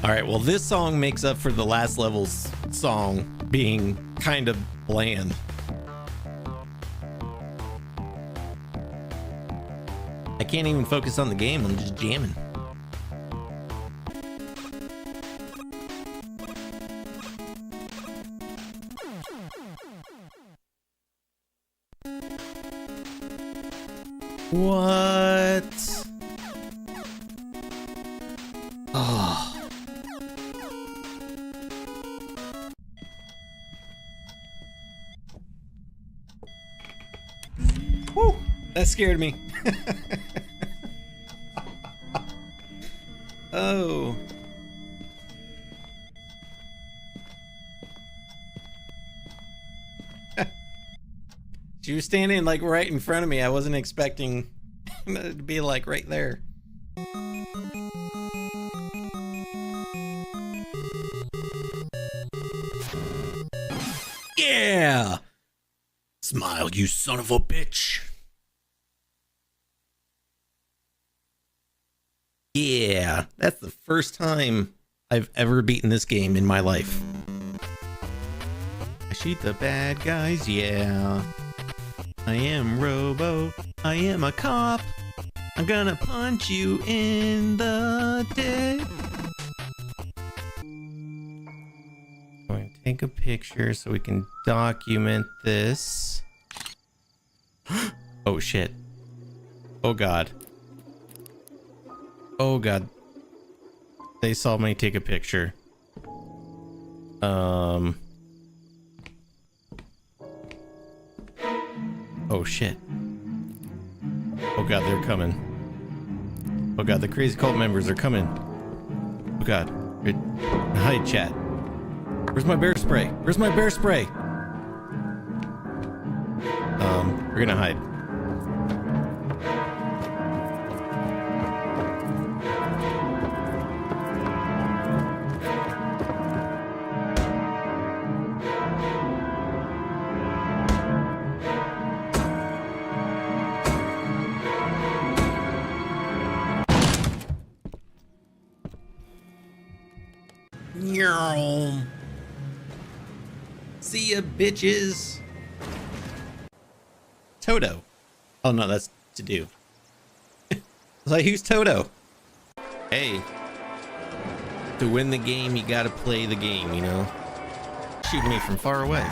All right, well, this song makes up for the last level's song being kind of bland. I can't even focus on the game. I'm just jamming. What? Oh. Woo, that scared me. Oh. She was standing like right in front of me. I wasn't expecting it to be like right there. Yeah! Smile, you son of a bitch. Yeah, that's the first time I've ever beaten this game in my life. I shoot the bad guys, yeah. I am Robo, I am a cop. I'm gonna punch you in the dick. I'm going to take a picture so we can document this. Oh shit. Oh god. Oh god. They saw me take a picture. Oh shit. Oh god, they're coming. Oh god, the crazy cult members are coming. Oh god. Hide, chat. Where's my bear spray? Where's my bear spray? We're gonna hide. See ya, bitches. Toto. Oh no, that's to do. Like, who's Toto? Hey, to win the game, you gotta play the game, you know? Shoot me from far away.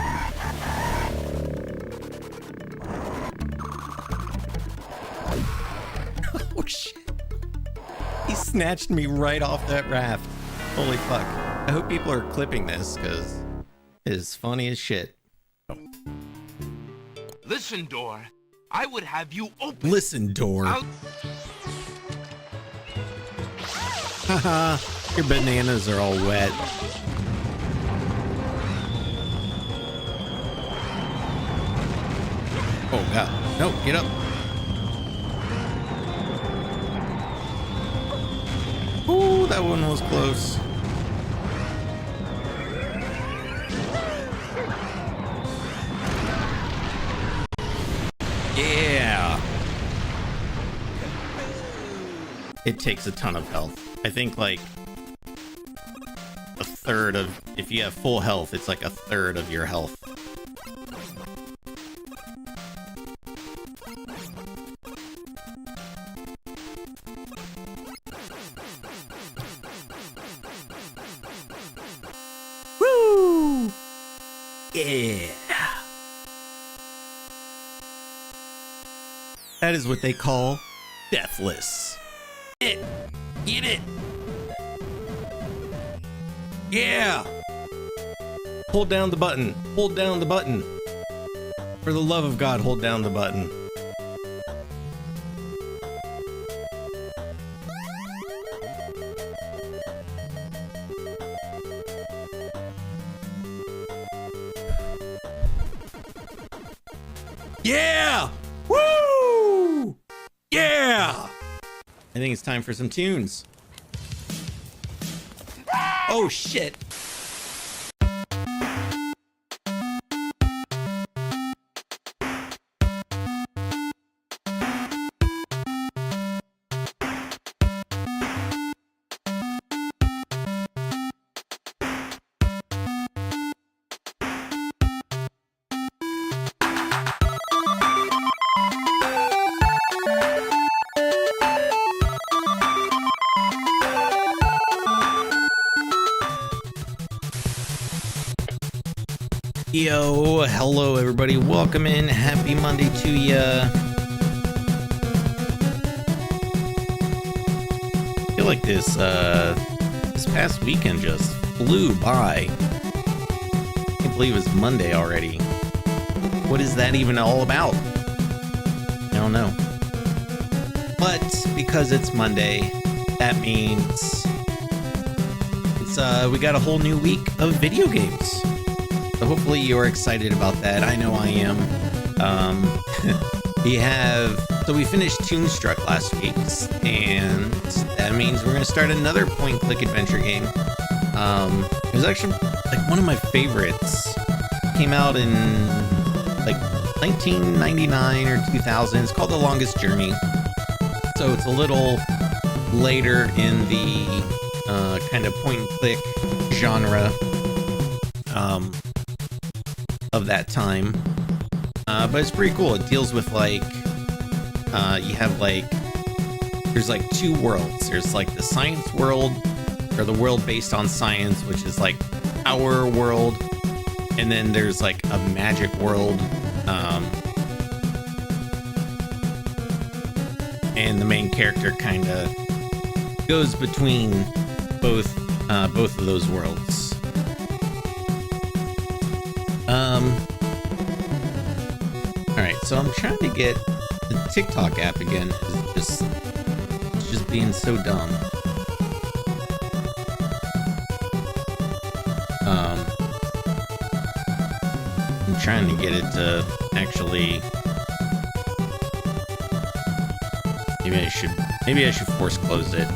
Oh shit. He snatched me right off that raft. Holy fuck. I hope people are clipping this, because it's funny as shit. Listen, door. I would have you open. Listen, door. Haha, your bananas are all wet. Oh god. No, get up. Ooh, that one was close. Yeah. It takes a ton of health. I think like a third of, if you have full health, it's like a third of your health. Woo! Yeah. That is what they call deathless. Get it. Yeah. Hold down the button. Hold down the button. For the love of God, hold down the button. Yeah! Woo! Yeah! I think it's time for some tunes. Oh shit. Yo, hello everybody. Welcome in. Happy Monday to ya. I feel like this past weekend just flew by. I can't believe it's Monday already. What is that even all about? I don't know. But because it's Monday, that means we got a whole new week of video games. So hopefully you're excited about that. I know I am. We finished Toonstruck last week, and that means we're gonna start another point-click adventure game. It was actually like one of my favorites. Came out in like 1999 or 2000. It's called The Longest Journey. So it's a little later in the kind of point-and-click genre of that time, but it's pretty cool. It deals with like you have like there's like two worlds. There's like the science world, or the world based on science, which is like our world, and then there's like a magic world, and the main character kind of goes between both of those worlds. Alright, so I'm trying to get the TikTok app again. It's just being so dumb. I'm trying to get it to actually. Maybe I should force close it.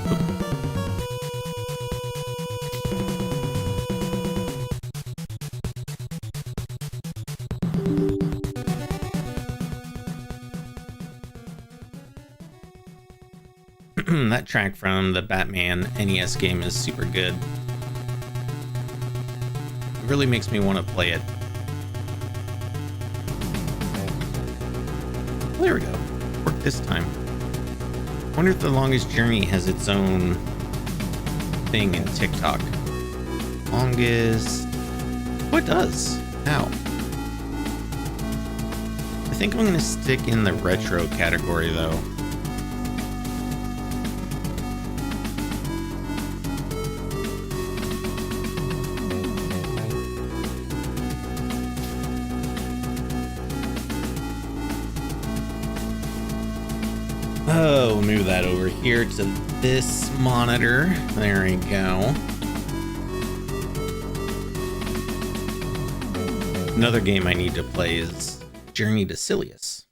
That track from the Batman NES game is super good. It really makes me want to play it. There we go. Worked this time. I wonder if The Longest Journey has its own thing in TikTok. Longest... Oh, it does. How? I think I'm going to stick in the retro category, though. Oh, we'll move that over here to this monitor. There we go. Another game I need to play is Journey to Silius.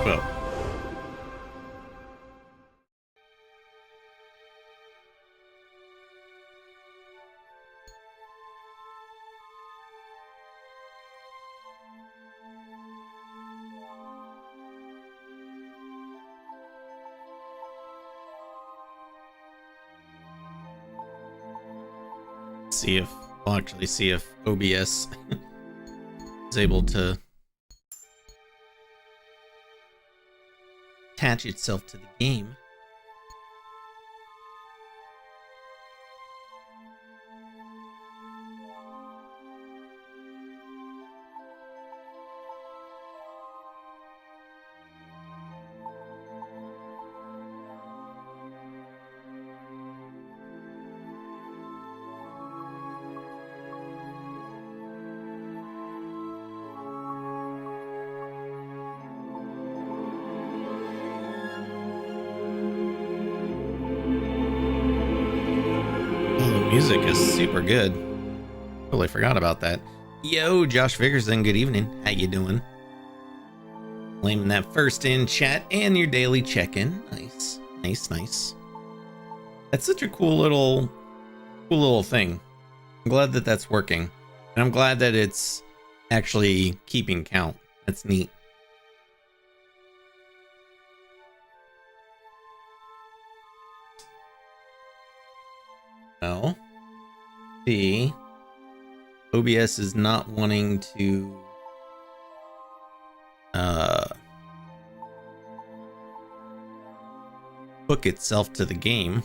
Well. We'll actually see if OBS is able to attach itself to the game. Music is super good. Totally forgot about that. Yo, Josh Vickerson, good evening. How you doing? Claiming that first in chat and your daily check-in. Nice, nice, nice. That's such a cool little thing. I'm glad that that's working, and I'm glad that it's actually keeping count. That's neat. Well, see. OBS is not wanting to hook itself to the game.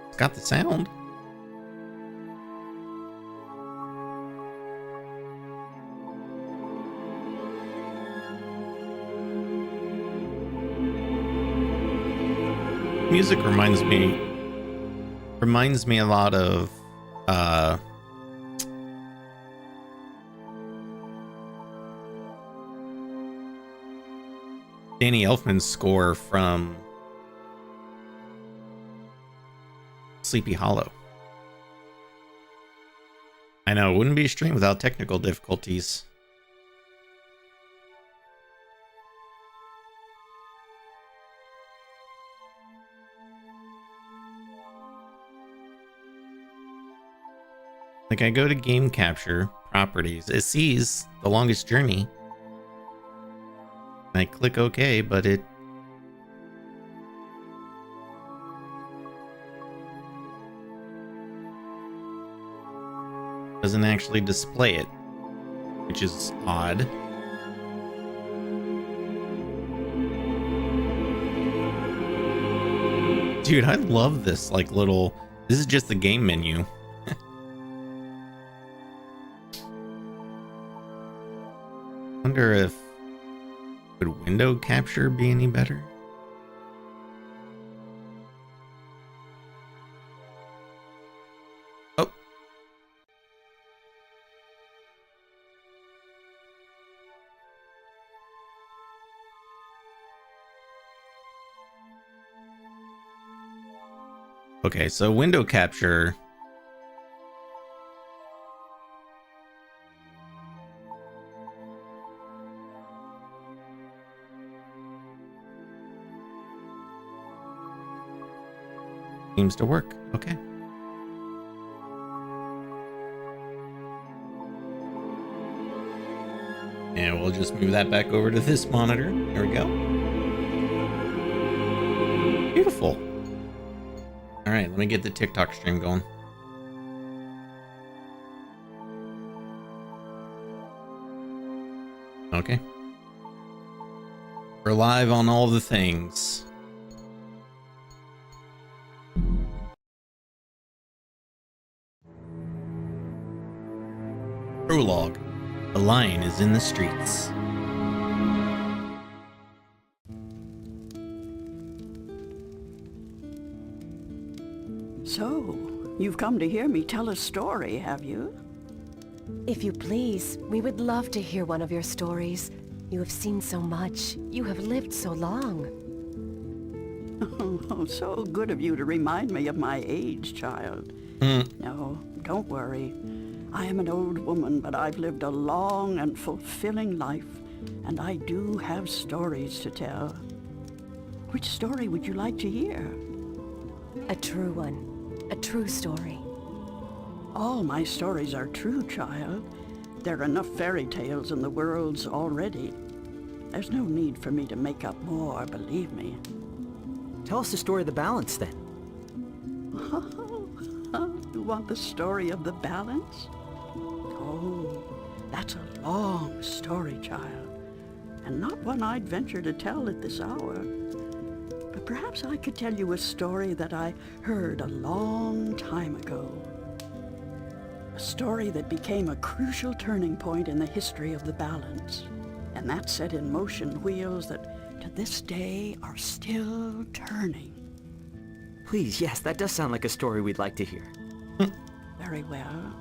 It's got the sound. Music reminds me a lot of Danny Elfman's score from Sleepy Hollow. I know, it wouldn't be a stream without technical difficulties. Like, I go to game capture properties, it sees the longest journey. I click OK, but it doesn't actually display it, which is odd. Dude, I love this, like, little... This is just the game menu. Wonder if... Would window capture be any better? Oh. Okay, so window capture... seems to work. Okay. And we'll just move that back over to this monitor. There we go. Beautiful. All right, let me get the TikTok stream going. Okay. We're live on all the things. Prologue. The lion is in the streets. So, you've come to hear me tell a story, have you? If you please, we would love to hear one of your stories. You have seen so much. You have lived so long. Oh, so good of you to remind me of my age, child. No, don't worry. I am an old woman, but I've lived a long and fulfilling life, and I do have stories to tell. Which story would you like to hear? A true one. A true story. All my stories are true, child. There are enough fairy tales in the worlds already. There's no need for me to make up more, believe me. Tell us the story of the balance, then. You want the story of the balance? Oh, that's a long story, child, and not one I'd venture to tell at this hour. But perhaps I could tell you a story that I heard a long time ago. A story that became a crucial turning point in the history of the balance, and that set in motion wheels that to this day are still turning. Please, yes, that does sound like a story we'd like to hear. Very well.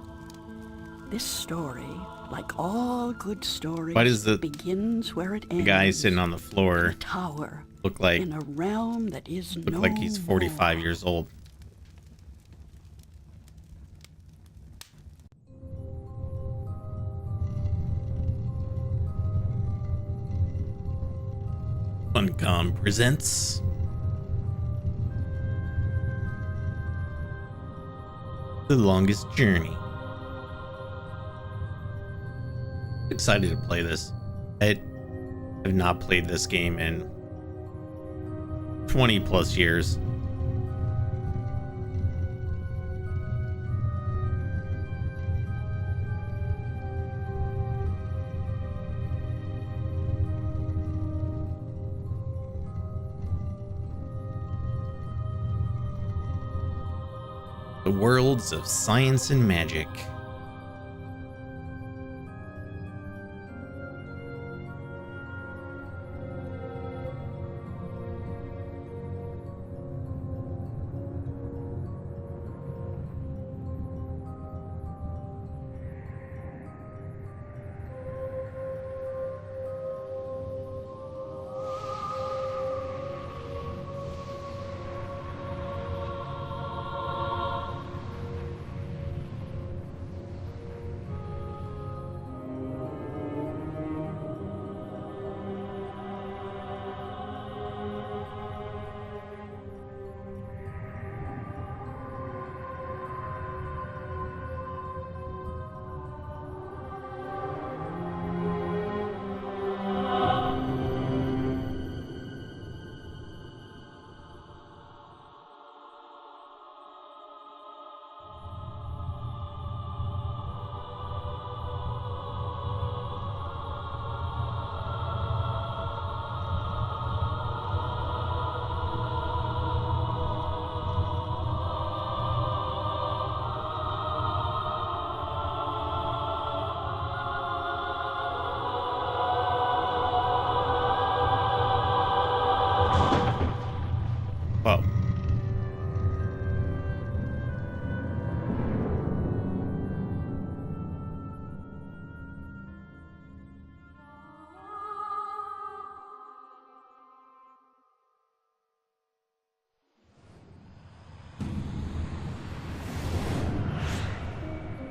This story, like all good stories, Why does the begins where it ends. The guy sitting on the in floor a tower, look like in a realm that is no he's 45 more. years old. Funcom presents The Longest Journey. Excited to play this. I have not played this game in 20 plus years. The worlds of science and magic. Whoa.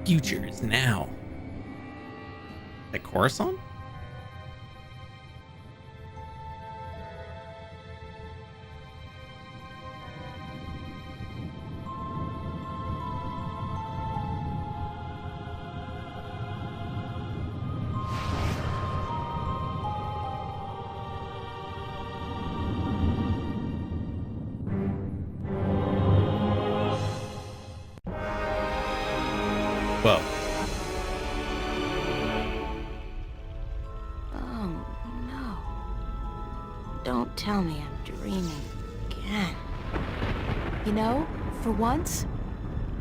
Future is now. That Coruscant? Whoa. Oh, no. Don't tell me I'm dreaming again. You know, for once,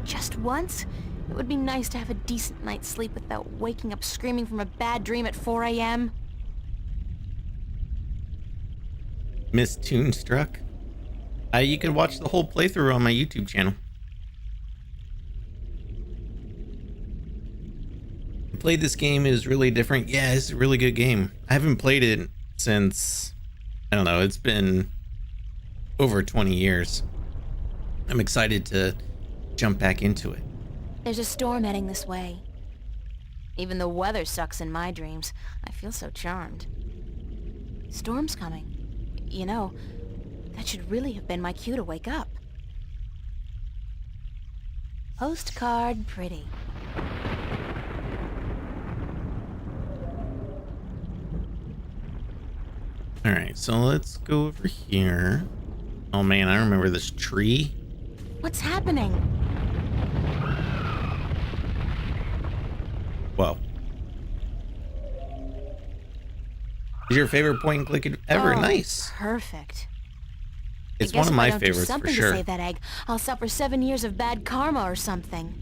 just once, it would be nice to have a decent night's sleep without waking up screaming from a bad dream at 4 a.m. Miss Toonstruck? You can watch the whole playthrough on my YouTube channel. Played this game is really different. Yeah, it's a really good game. I haven't played it since, I don't know, it's been over 20 years. I'm excited to jump back into it. There's a storm heading this way. Even the weather sucks in my dreams. I feel so charmed. Storm's coming. You know, that should really have been my cue to wake up. Postcard pretty. All right, so let's go over here. Oh man, I remember this tree. What's happening? Whoa. Is your favorite point and click ever? Oh, Nice. Perfect. It's I guess one of if my I don't do favorites for something sure. to save that egg, I'll suffer 7 years of bad karma or something.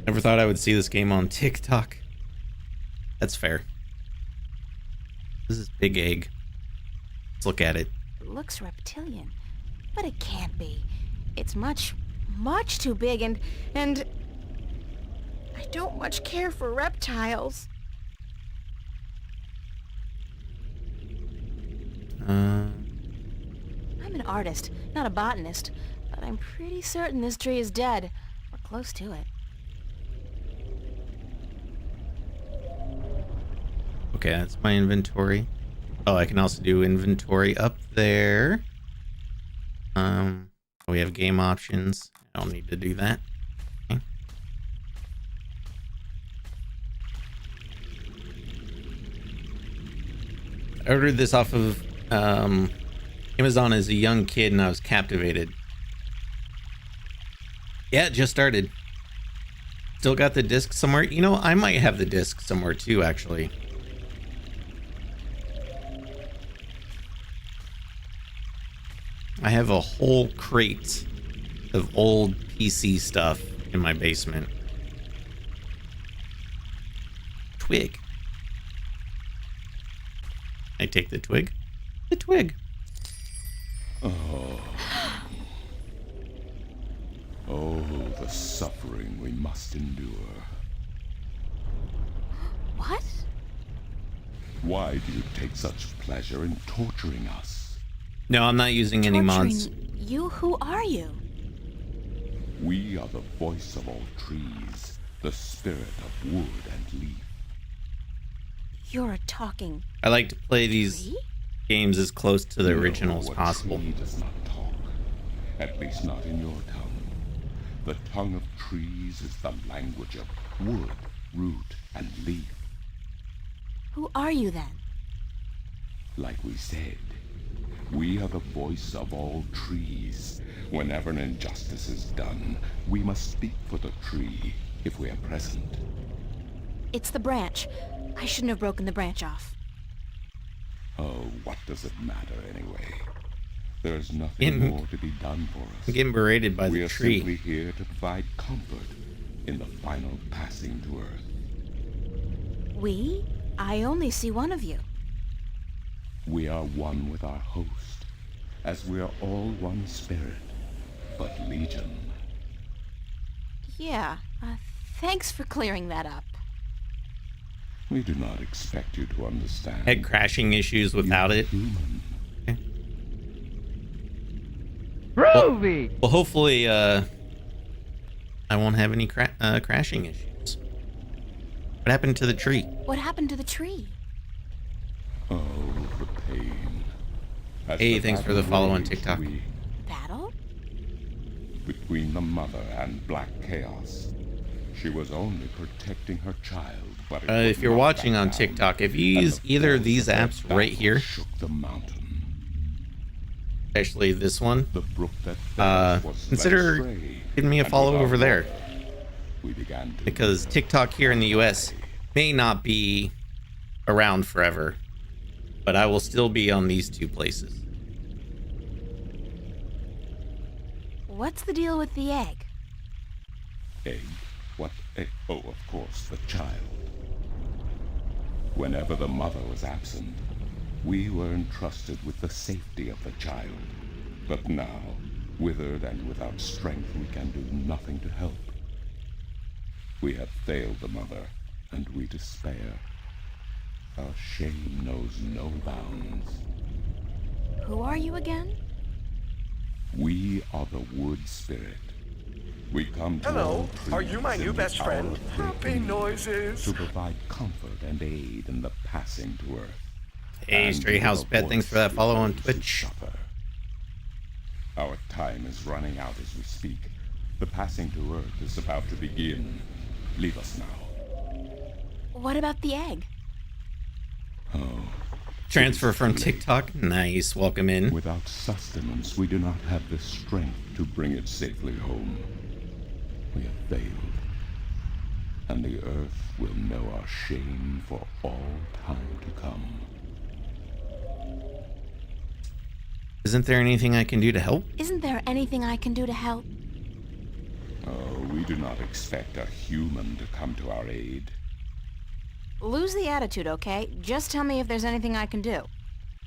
Never thought I would see this game on TikTok. That's fair. This is Big Egg. Let's look at it. It looks reptilian, but it can't be. It's much, much too big and I don't much care for reptiles. I'm an artist, not a botanist, but I'm pretty certain this tree is dead, or close to it. Okay, that's my inventory. Oh, I can also do inventory up there. We have game options. I don't need to do that. Okay. I ordered this off of Amazon as a young kid, and I was captivated. Yeah, it just started. Still got the disc somewhere. You know, I might have the disc somewhere too, actually. I have a whole crate of old PC stuff in my basement. Twig. I take the twig. The twig. Oh, the suffering we must endure. What? Why do you take such pleasure in torturing us? No, I'm not using any mods. Torturing you? Who are you? We are the voice of all trees, the spirit of wood and leaf. You're a talking I like to play these tree? games as close to the original as No, a possible. tree does not talk, at least not in your tongue. The tongue of trees is the language of wood, root, and leaf. Who are you then? Like we said, we are the voice of all trees. Whenever an injustice is done, we must speak for the tree if we are present. It's the branch. I shouldn't have broken the branch off. Oh, what does it matter anyway? There's nothing In- more to be done for us. I'm getting berated by We the are tree. simply here to provide comfort in the final passing to Earth. We? I only see one of you. We are one with our host, as we are all one spirit, but legion. Yeah, thanks for clearing that up. We do not expect you to understand. Had crashing issues without You're it. human. Well, hopefully, I won't have any crashing issues. What happened to the tree? What happened to the tree? Oh, the pain. As Hey, the thanks for the battle follow on raged, TikTok. Battle? Between the mother and Black Chaos. She was only protecting her child, but it would If you're not watching back on down, TikTok, if you and use the either of force these of their apps right battle here, shook the mountain. especially this one, The brook that fed us was consider led astray, giving me a and follow without over there. water, we began to Because wither TikTok here in the US away. may not be around forever, but I will still be on these two places. What's the deal with the egg? Egg? What egg? Oh, of course, the child. Whenever the mother was absent, we were entrusted with the safety of the child. But now, withered and without strength, we can do nothing to help. We have failed the mother, and we despair. Our shame knows no bounds. Who are you again? We are the wood spirit. We come to Hello, all are trees you my in new the best hour friend? of great Happy need noises. to provide comfort and aid in the passing to Earth. Hey, And Stray with House a Pet, thanks for that voice follow to on those who Twitch. suffer. Our time is running out as we speak. The passing to Earth is about to begin. Leave us now. What about the egg? Oh, Transfer from TikTok. Nice. Welcome in. without sustenance, we do not have the strength to bring it safely home. We have failed, and the Earth will know our shame for all time to come. Isn't there anything I can do to help? Isn't there anything I can do to help? Oh, we do not expect a human to come to our aid. Lose the attitude, okay? Just tell me if there's anything I can do.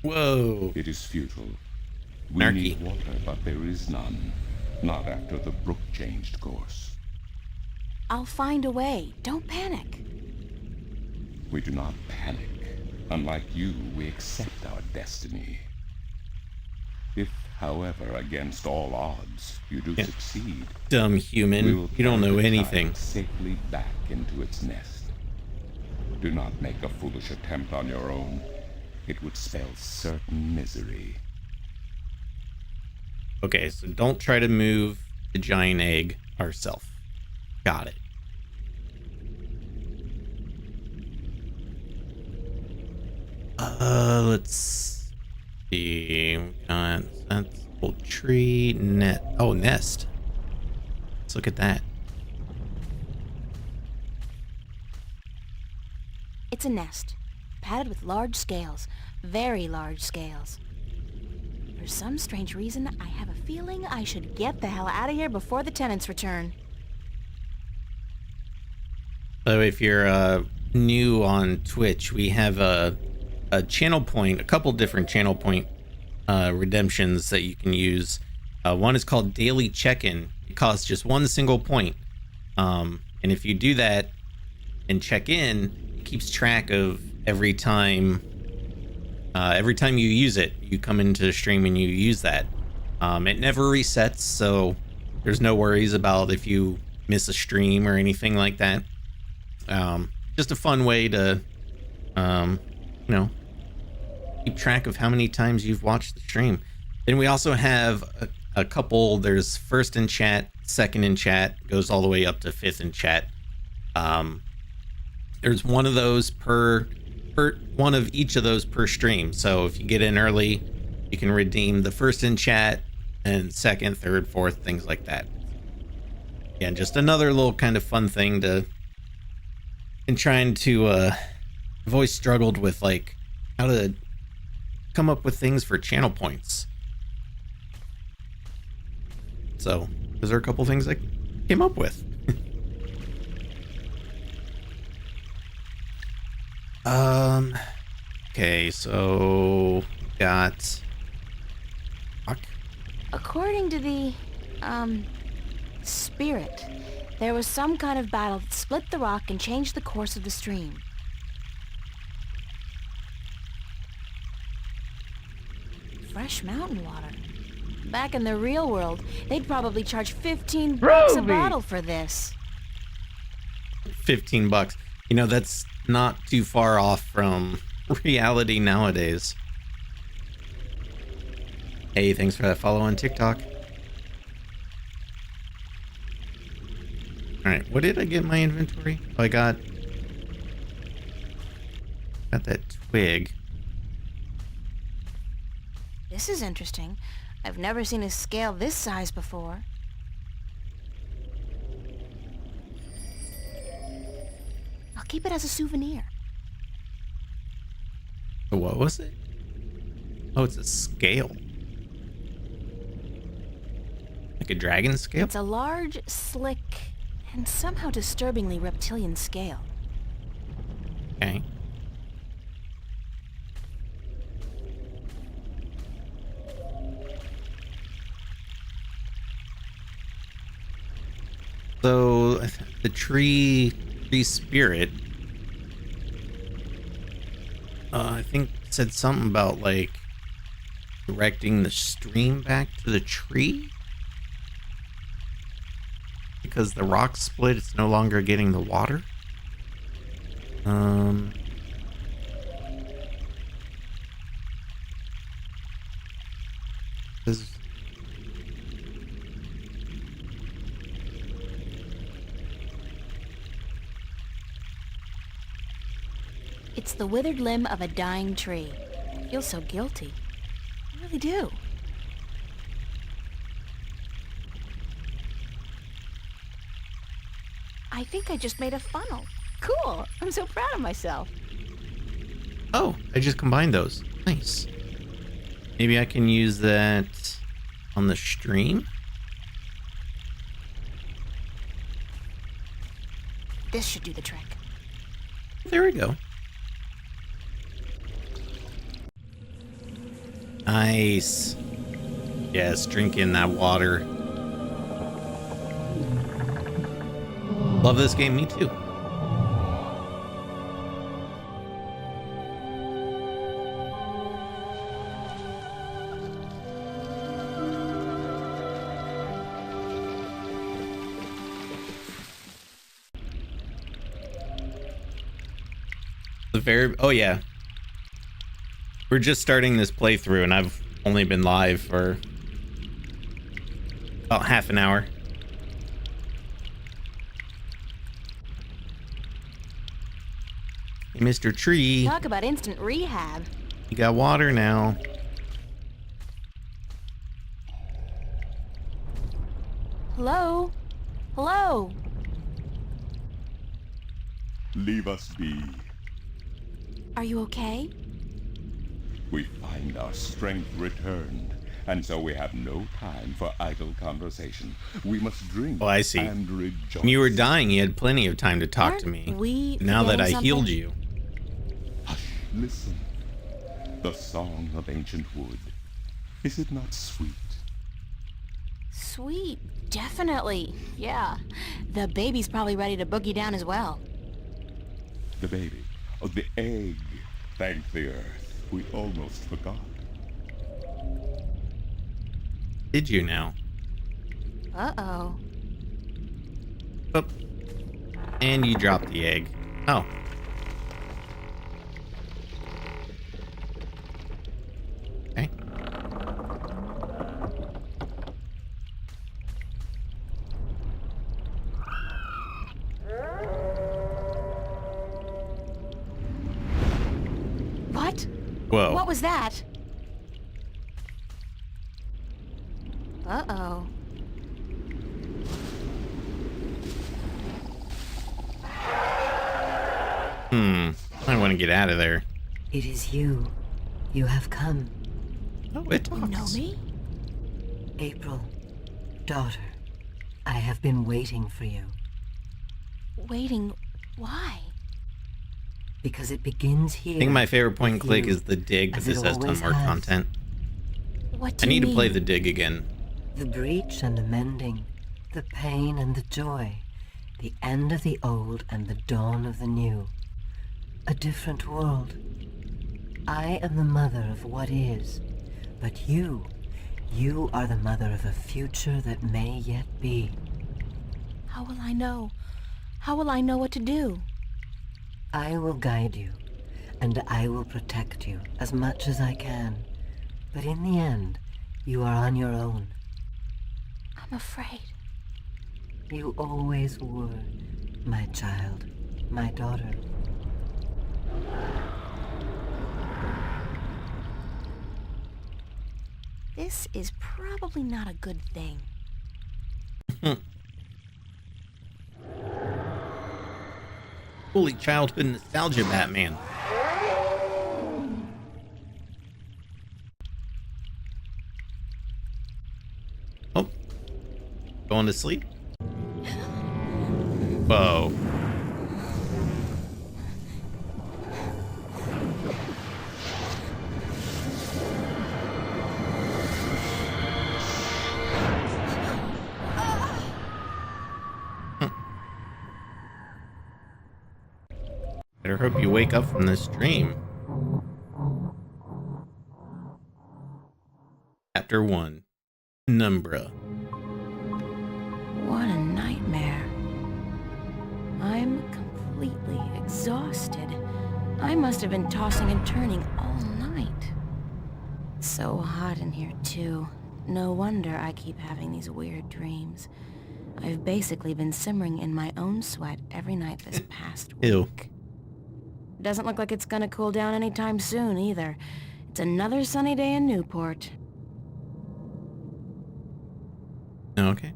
Whoa. It is futile. We Narky. need water, but there is none. Not after the brook changed course. I'll find a way. Don't panic. We do not panic. Unlike you, we accept our destiny. If, however, against all odds, you do Yeah. succeed, Dumb we human. will You don't carry know the anything. child safely back into its nest. Do not make a foolish attempt on your own. It would spell certain misery. Okay, so don't try to move the giant egg ourselves. Got it. Let's see. We got that's old tree net. Oh, nest. Let's look at that. It's a nest, padded with large scales, very large scales. For some strange reason, I have a feeling I should get the hell out of here before the tenants return. So if you're new on Twitch, we have a channel point, a couple different channel point redemptions that you can use. One is called Daily Check-In. It costs just one single point. And if you do that and check in, it keeps track of every time you use it. You come into the stream and you use that. It never resets, so there's no worries about if you miss a stream or anything like that. Just a fun way to, keep track of how many times you've watched the stream. Then we also have a couple. There's first in chat, second in chat, goes all the way up to fifth in chat. There's one of those per one of each of those per stream. So if you get in early, you can redeem the first in chat and second, third, fourth, things like that. Yeah, just another little kind of fun thing to, in trying to, I've always struggled with like how to come up with things for channel points. So those are a couple things I came up with. Okay, so got According to the, spirit, there was some kind of battle that split the rock and changed the course of the stream. Fresh mountain water. Back in the real world, they'd probably charge $15 a bottle for this. 15 bucks. You know, that's not too far off from reality nowadays. Hey, thanks for that follow on TikTok. Alright, what did I get in my inventory? Oh, I got that twig. This is interesting. I've never seen a scale this size before. I'll keep it as a souvenir. What was it? Oh, it's a scale. Like a dragon scale? It's a large, slick, and somehow disturbingly reptilian scale. Okay. So the tree spirit, I think said something about like directing the stream back to the tree because the rock split. It's no longer getting the water. Is It's the withered limb of a dying tree. I feel so guilty. I really do. I think I just made a funnel. Cool. I'm so proud of myself. Oh, I just combined those. Nice. Maybe I can use that on the stream. This should do the trick. There we go. Nice. Yes, drink in that water. Love this game, me too. Oh yeah. We're just starting this playthrough and I've only been live for about half an hour. Hey, Mr. Tree. Talk about instant rehab. You got water now. Hello? Hello? Leave us be. Are you okay? We find our strength returned, and so we have no time for idle conversation. We must drink Oh, I see. and rejoice. When you were dying, you had plenty of time to talk to me. Aren't we Now that I forgetting healed something? you. Hush, listen. The song of ancient wood. Is it not sweet? Sweet, definitely. Yeah. The baby's probably ready to boogie down as well. The baby. Oh, the egg. Thank the earth. We almost forgot. Did you now? Uh-oh. Oop. And you dropped the egg. Oh. Okay. What? Whoa. What was that? Uh-oh. I want to get out of there. It is you. You have come. Oh, it You know talks. me? April, daughter, I have been waiting for you. Waiting. Why? Because it begins here. I think my favorite point and with click you, is the dig, but as this it has ton always more has. content. What do I you need to play mean? the dig again. The breach and the mending, the pain and the joy, the end of the old and the dawn of the new. A different world. I am the mother of what is, but you are the mother of a future that may yet be. How will I know? How will I know what to do? I will guide you, and I will protect you as much as I can. But in the end, you are on your own. I'm afraid. You always were, my child, my daughter. This is probably not a good thing. Holy childhood nostalgia, Batman. Oh. Going to sleep? Whoa. Better hope you wake up from this dream. Chapter 1. Numbra. What a nightmare. I'm completely exhausted. I must have been tossing and turning all night. So hot in here, too. No wonder I keep having these weird dreams. I've basically been simmering in my own sweat every night this past Ew. week. Doesn't look like it's gonna cool down anytime soon, either. It's another sunny day in Newport. Okay.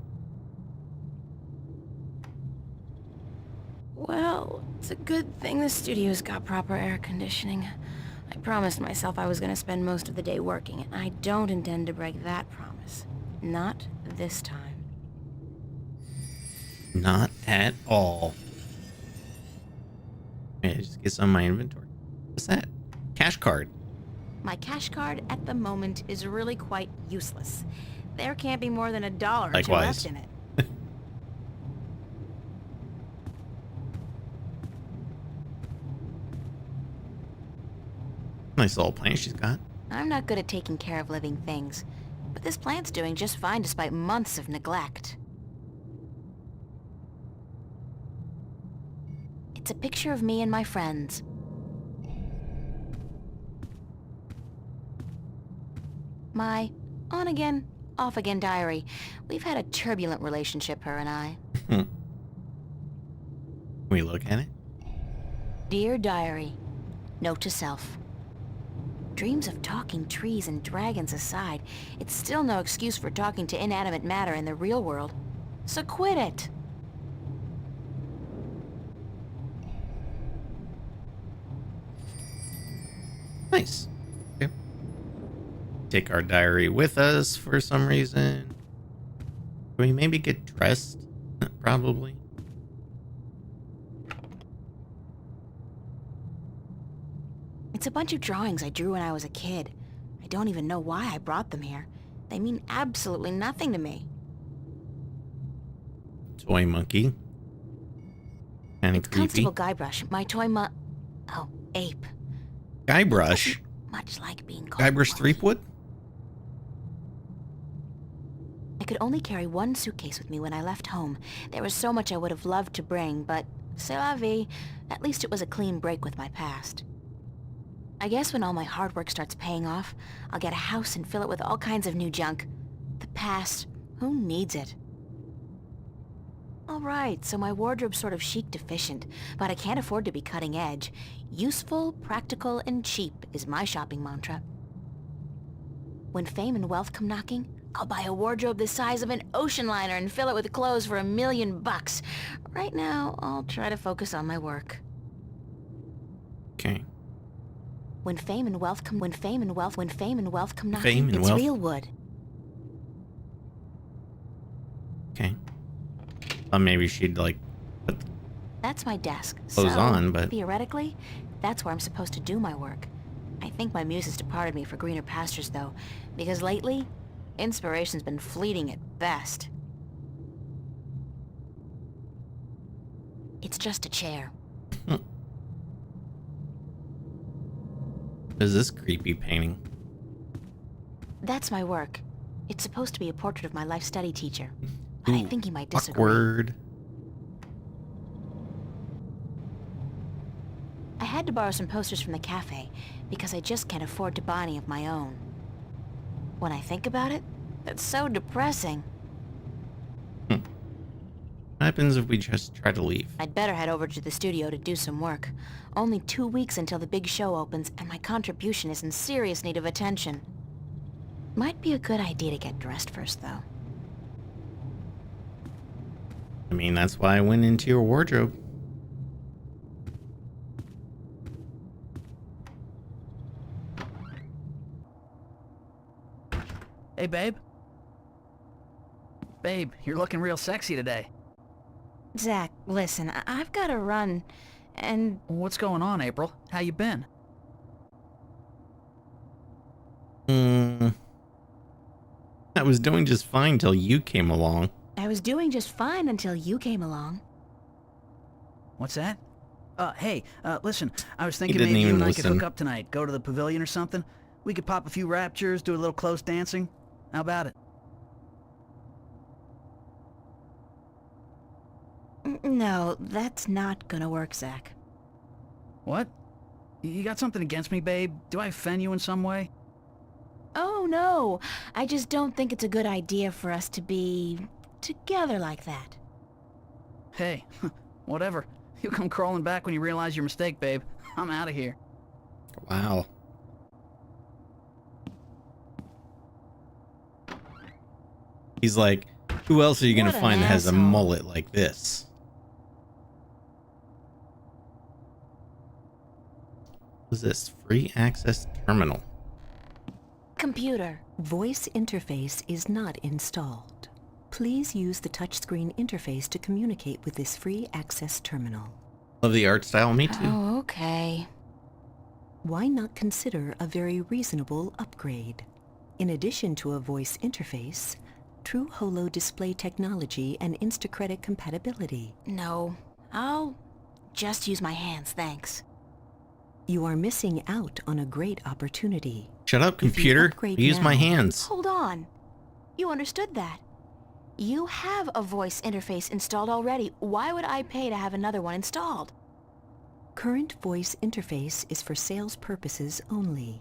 Well, it's a good thing the studio's got proper air conditioning. I promised myself I was gonna spend most of the day working, and I don't intend to break that promise. Not this time. Not at all. Okay, just get some of my inventory. What's that? Cash card. My cash card at the moment is really quite useless. There can't be more than $1 or $2 Likewise. left in it. Nice little plant she's got. I'm not good at taking care of living things, but this plant's doing just fine despite months of neglect. It's a picture of me and my friends. My on-again, off-again diary. We've had a turbulent relationship, her and I. Can we look at it? Dear diary, note to self. Dreams of talking trees and dragons aside, it's still no excuse for talking to inanimate matter in the real world. So quit it. Nice. Okay. take our diary with us for some reason. Can we maybe get dressed? Probably. It's a bunch of drawings I drew when I was a kid. I don't even know why I brought them here. They mean absolutely nothing to me. Toy monkey. Kind of It's creepy. Constable Guybrush, my toy Oh, ape. Guybrush. Much like being called Guybrush monkey. Threepwood? I could only carry one suitcase with me when I left home. There was so much I would have loved to bring, but c'est la vie. At least it was a clean break with my past. I guess when all my hard work starts paying off, I'll get a house and fill it with all kinds of new junk. The past, who needs it? Alright, so my wardrobe's sort of chic deficient, but I can't afford to be cutting edge. Useful, practical, and cheap is my shopping mantra. When fame and wealth come knocking, I'll buy a wardrobe the size of an ocean liner and fill it with clothes for $1 million. Right now, I'll try to focus on my work. Okay. When fame and wealth come knocking, Fame and it's wealth? real wood. Okay. Maybe she'd like put That's my desk. clothes on, but theoretically, that's where I'm supposed to do my work. I think my muse has departed me for greener pastures, though, because lately, inspiration's been fleeting at best. It's just a chair. what is this creepy painting? That's my work. It's supposed to be a portrait of my life study teacher, but I think he might disagree. Awkward. I had to borrow some posters from the cafe, because I just can't afford to buy any of my own. When I think about it, that's so depressing. What happens if we just try to leave? I'd better head over to the studio to do some work. Only 2 weeks until the big show opens, and my contribution is in serious need of attention. Might be a good idea to get dressed first, though. I mean, that's why I went into your wardrobe. Hey, babe. Babe, you're looking real sexy today. Zach, listen, I've got to run, and... What's going on, April? How you been? I was doing just fine till you came along. I was doing just fine until you came along. What's that? Hey, listen, I was thinking didn't maybe you even and I could listen. hook up tonight, go to the pavilion or something. We could pop a few raptures, do a little close dancing. How about it? No, that's not gonna work, Zach. What? You got something against me, babe? Do I offend you in some way? Oh, no. I just don't think it's a good idea for us to be... together like that. Hey, whatever. You'll come crawling back when you realize your mistake, babe. I'm out of here. Wow. He's like, who else are you gonna What an find that has a asshole. mullet like this? What's this? Free access terminal. Computer. Voice interface is not installed. Please use the touchscreen interface to communicate with this free access terminal. Love the art style, me too. Oh, okay. Why not consider a very reasonable upgrade? In addition to a voice interface, true holo display technology and Instacredit compatibility. No, I'll just use my hands, thanks. You are missing out on a great opportunity. Shut up, If you computer. upgrade Use my now- hands. Hold on. You understood that. You have a voice interface installed already. Why would I pay to have another one installed? Current voice interface is for sales purposes only.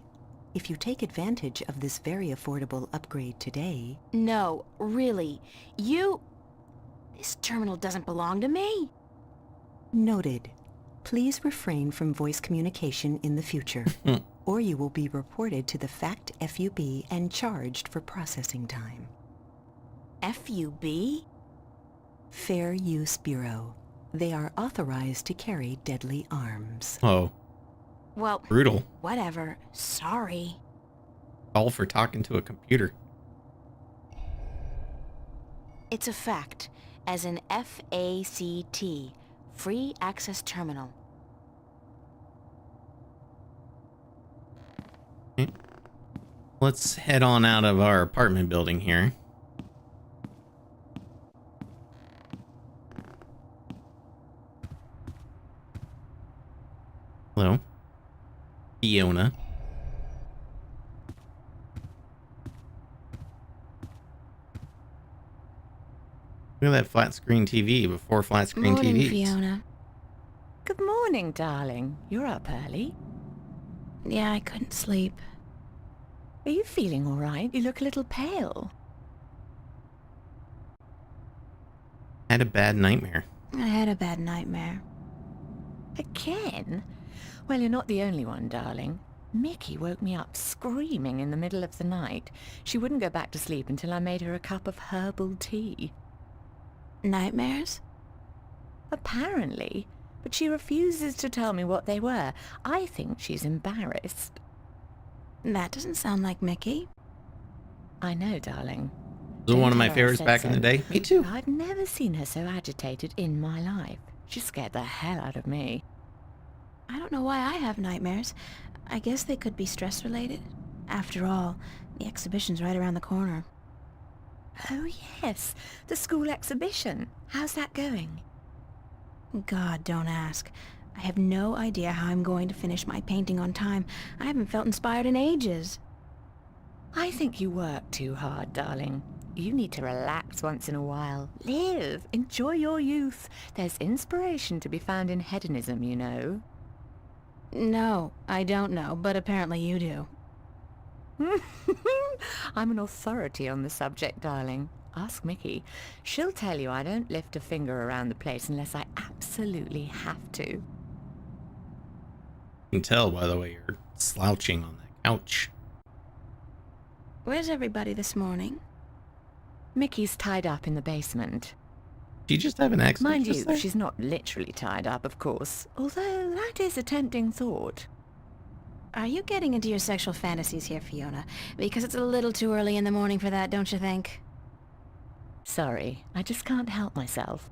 If you take advantage of this very affordable upgrade today, No, really. This terminal doesn't belong to me. noted. Please refrain from voice communication in the future, or you will be reported to the FACT FUB and charged for processing time. FUB? Fair Use Bureau. They are authorized to carry deadly arms. Oh, Well, brutal. whatever. Sorry. All for talking to a computer. It's a fact, as in F-A-C-T, Free Access Terminal. Okay. Let's head on out of our apartment building here. Hello, Fiona. Look at that flat screen TV before flat screen Morning, TVs. Fiona. Good morning, darling. You're up early. Yeah, I couldn't sleep. Are you feeling all right? You look a little pale. Had a bad nightmare. I had a bad nightmare. Again? Well, you're not the only one, darling. Mickey woke me up screaming in the middle of the night. She wouldn't go back to sleep until I made her a cup of herbal tea. Nightmares? Apparently. But she refuses to tell me what they were. I think she's embarrassed. That doesn't sound like Mickey. I know, darling. Was one of my Don't tell her I favorites said back in the so. day. Me too. I've never seen her so agitated in my life. She scared the hell out of me. I don't know why I have nightmares. I guess they could be stress-related. After all, the exhibition's right around the corner. Oh, yes. The school exhibition. How's that going? God, don't ask. I have no idea how I'm going to finish my painting on time. I haven't felt inspired in ages. I think you work too hard, darling. You need to relax once in a while. Live. Enjoy your youth. There's inspiration to be found in hedonism, you know. No, I don't know, but apparently you do. I'm an authority on the subject, darling. Ask Mickey. She'll tell you I don't lift a finger around the place unless I absolutely have to. You can tell by the way you're slouching on that couch. Where's everybody this morning? Mickey's tied up in the basement. Do you just have an accent? Mind just you, there? she's not literally tied up, of course, although that is a tempting thought. Are you getting into your sexual fantasies here, Fiona? Because it's a little too early in the morning for that, don't you think? Sorry, I just can't help myself.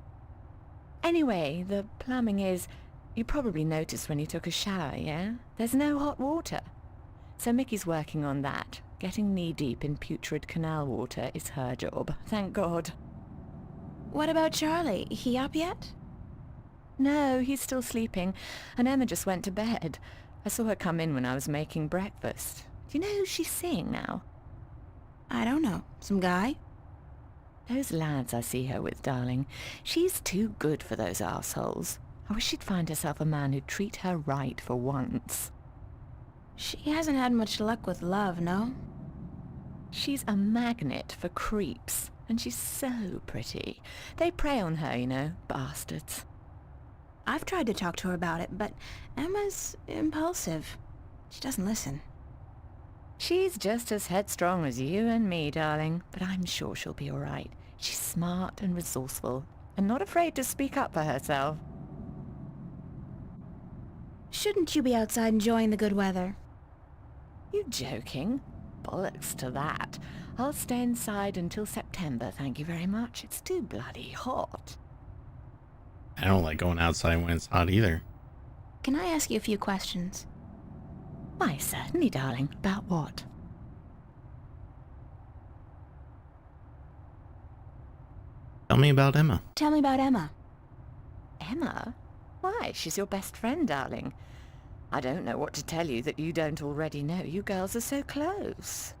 Anyway, the plumbing is... You probably noticed when you took a shower, yeah? There's no hot water. So Mickey's working on that. Getting knee-deep in putrid canal water is her job, thank God. What about Charlie? He up yet? No, he's still sleeping, and Emma just went to bed. I saw her come in when I was making breakfast. Do you know who she's seeing now? I don't know. Some guy? Those lads I see her with, darling. She's too good for those arseholes. I wish she'd find herself a man who'd treat her right for once. She hasn't had much luck with love, no? She's a magnet for creeps, and she's so pretty. They prey on her, you know, bastards. I've tried to talk to her about it, but Emma's impulsive. She doesn't listen. She's just as headstrong as you and me, darling, but I'm sure she'll be all right. She's smart and resourceful, and not afraid to speak up for herself. Shouldn't you be outside enjoying the good weather? You joking? Bollocks to that. I'll stay inside until September, thank you very much. It's too bloody hot. I don't like going outside when it's hot either. Can I ask you a few questions? Why, certainly, darling. About what? Tell me about Emma. Tell me about Emma. Emma? Why, she's your best friend, darling. I don't know what to tell you that you don't already know. You girls are so close.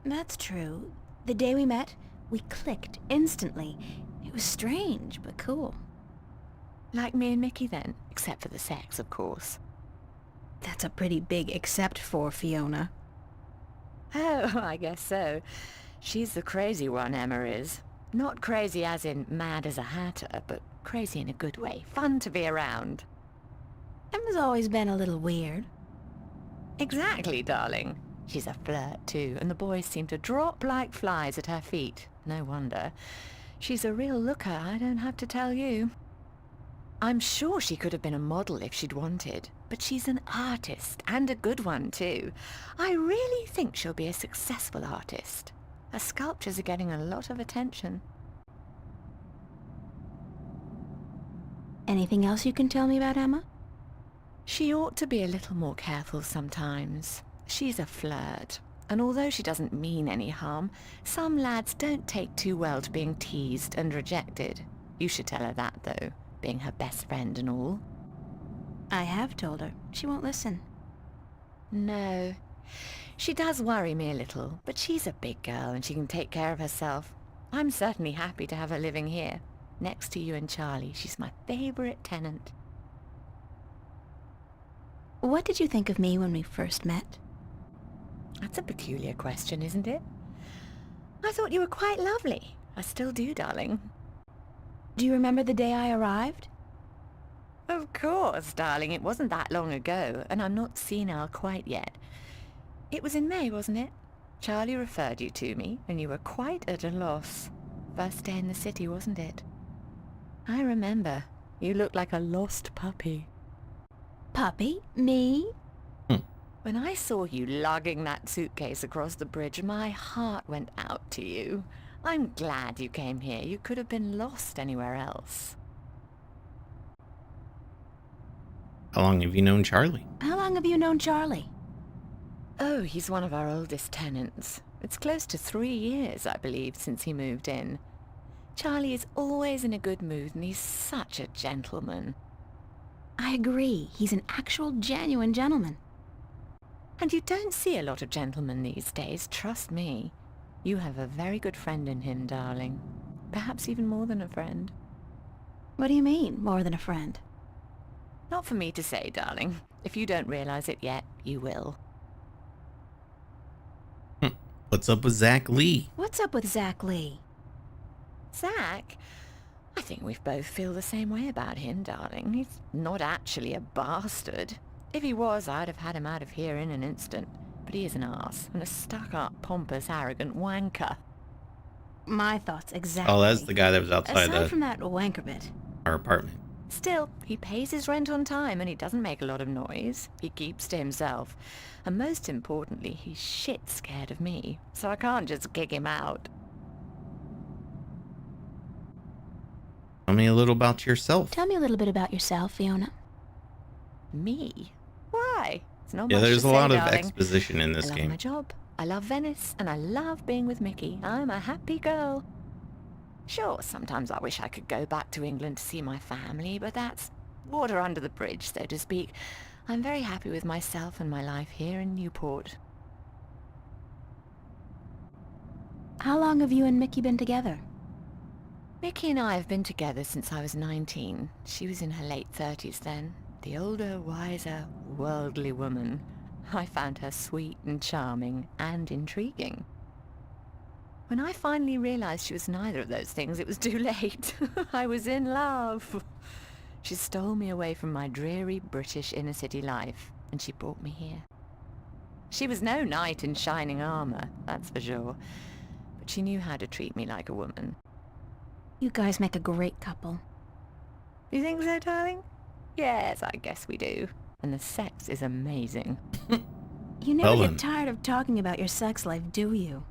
That's true. The day we met, we clicked instantly. It was strange, but cool. Like me and Mickey then, except for the sex, of course. That's a pretty big except for, Fiona. Oh, I guess so. She's the crazy one, Emma is. Not crazy as in mad as a hatter, but crazy in a good way. Fun to be around. Emma's always been a little weird. Exactly, darling. She's a flirt, too, and the boys seem to drop like flies at her feet. No wonder. She's a real looker, I don't have to tell you. I'm sure she could have been a model if she'd wanted. but she's an artist, and a good one too. I really think she'll be a successful artist. Her sculptures are getting a lot of attention. Anything else you can tell me about Emma? She ought to be a little more careful sometimes. She's a flirt, and although she doesn't mean any harm, some lads don't take too well to being teased and rejected. You should tell her that, though, being her best friend and all. I have told her. She won't listen. No. She does worry me a little, but she's a big girl and she can take care of herself. I'm certainly happy to have her living here. Next to you and Charlie, she's my favorite tenant. What did you think of me when we first met? That's a peculiar question, isn't it? I thought you were quite lovely. I still do, darling. Do you remember the day I arrived? Of course, darling. It wasn't that long ago, and I'm not senile quite yet. It was in May, wasn't it? Charlie referred you to me, and you were quite at a loss. First day in the city, wasn't it? I remember. You looked like a lost puppy. Puppy? Me? When I saw you lugging that suitcase across the bridge, my heart went out to you. I'm glad you came here. You could have been lost anywhere else. How long have you known Charlie? How long have you known Charlie? Oh, he's one of our oldest tenants. It's close to 3 years, I believe, since he moved in. Charlie is always in a good mood, and he's such a gentleman. I agree. He's an actual, genuine gentleman. And you don't see a lot of gentlemen these days, trust me. You have a very good friend in him, darling. Perhaps even more than a friend. What do you mean, more than a friend? Not for me to say, darling. If you don't realize it yet, you will. What's up with Zach Lee? What's up with Zach Lee? Zach? I think we both feel the same way about him, darling. He's not actually a bastard. If he was, I'd have had him out of here in an instant. But he is an arse, and a stuck-up, pompous, arrogant wanker. My thoughts exactly. Oh, that's the guy that was outside Aside from that wanker bit. our apartment. Still, he pays his rent on time, and he doesn't make a lot of noise. He keeps to himself. And most importantly, he's shit scared of me, so I can't just kick him out. Tell me a little about yourself. Tell me a little bit about yourself, Fiona. Me? Why? It's not Yeah, much there's to a say, lot of darling. exposition in this I love game. my job. I love Venice, and I love being with Mickey. I'm a happy girl. Sure, sometimes I wish I could go back to England to see my family, but that's water under the bridge, so to speak. I'm very happy with myself and my life here in Newport. How long have you and Mickey been together? Mickey and I have been together since I was 19. She was in her late 30s then. The older, wiser, worldly woman. I found her sweet and charming and intriguing. When I finally realized she was neither of those things, it was too late. I was in love. She stole me away from my dreary British inner-city life, and she brought me here. She was no knight in shining armor, that's for sure, but she knew how to treat me like a woman. You guys make a great couple. You think so, darling? Yes, I guess we do. And the sex is amazing. You never Ellen. get tired of talking about your sex life, do you?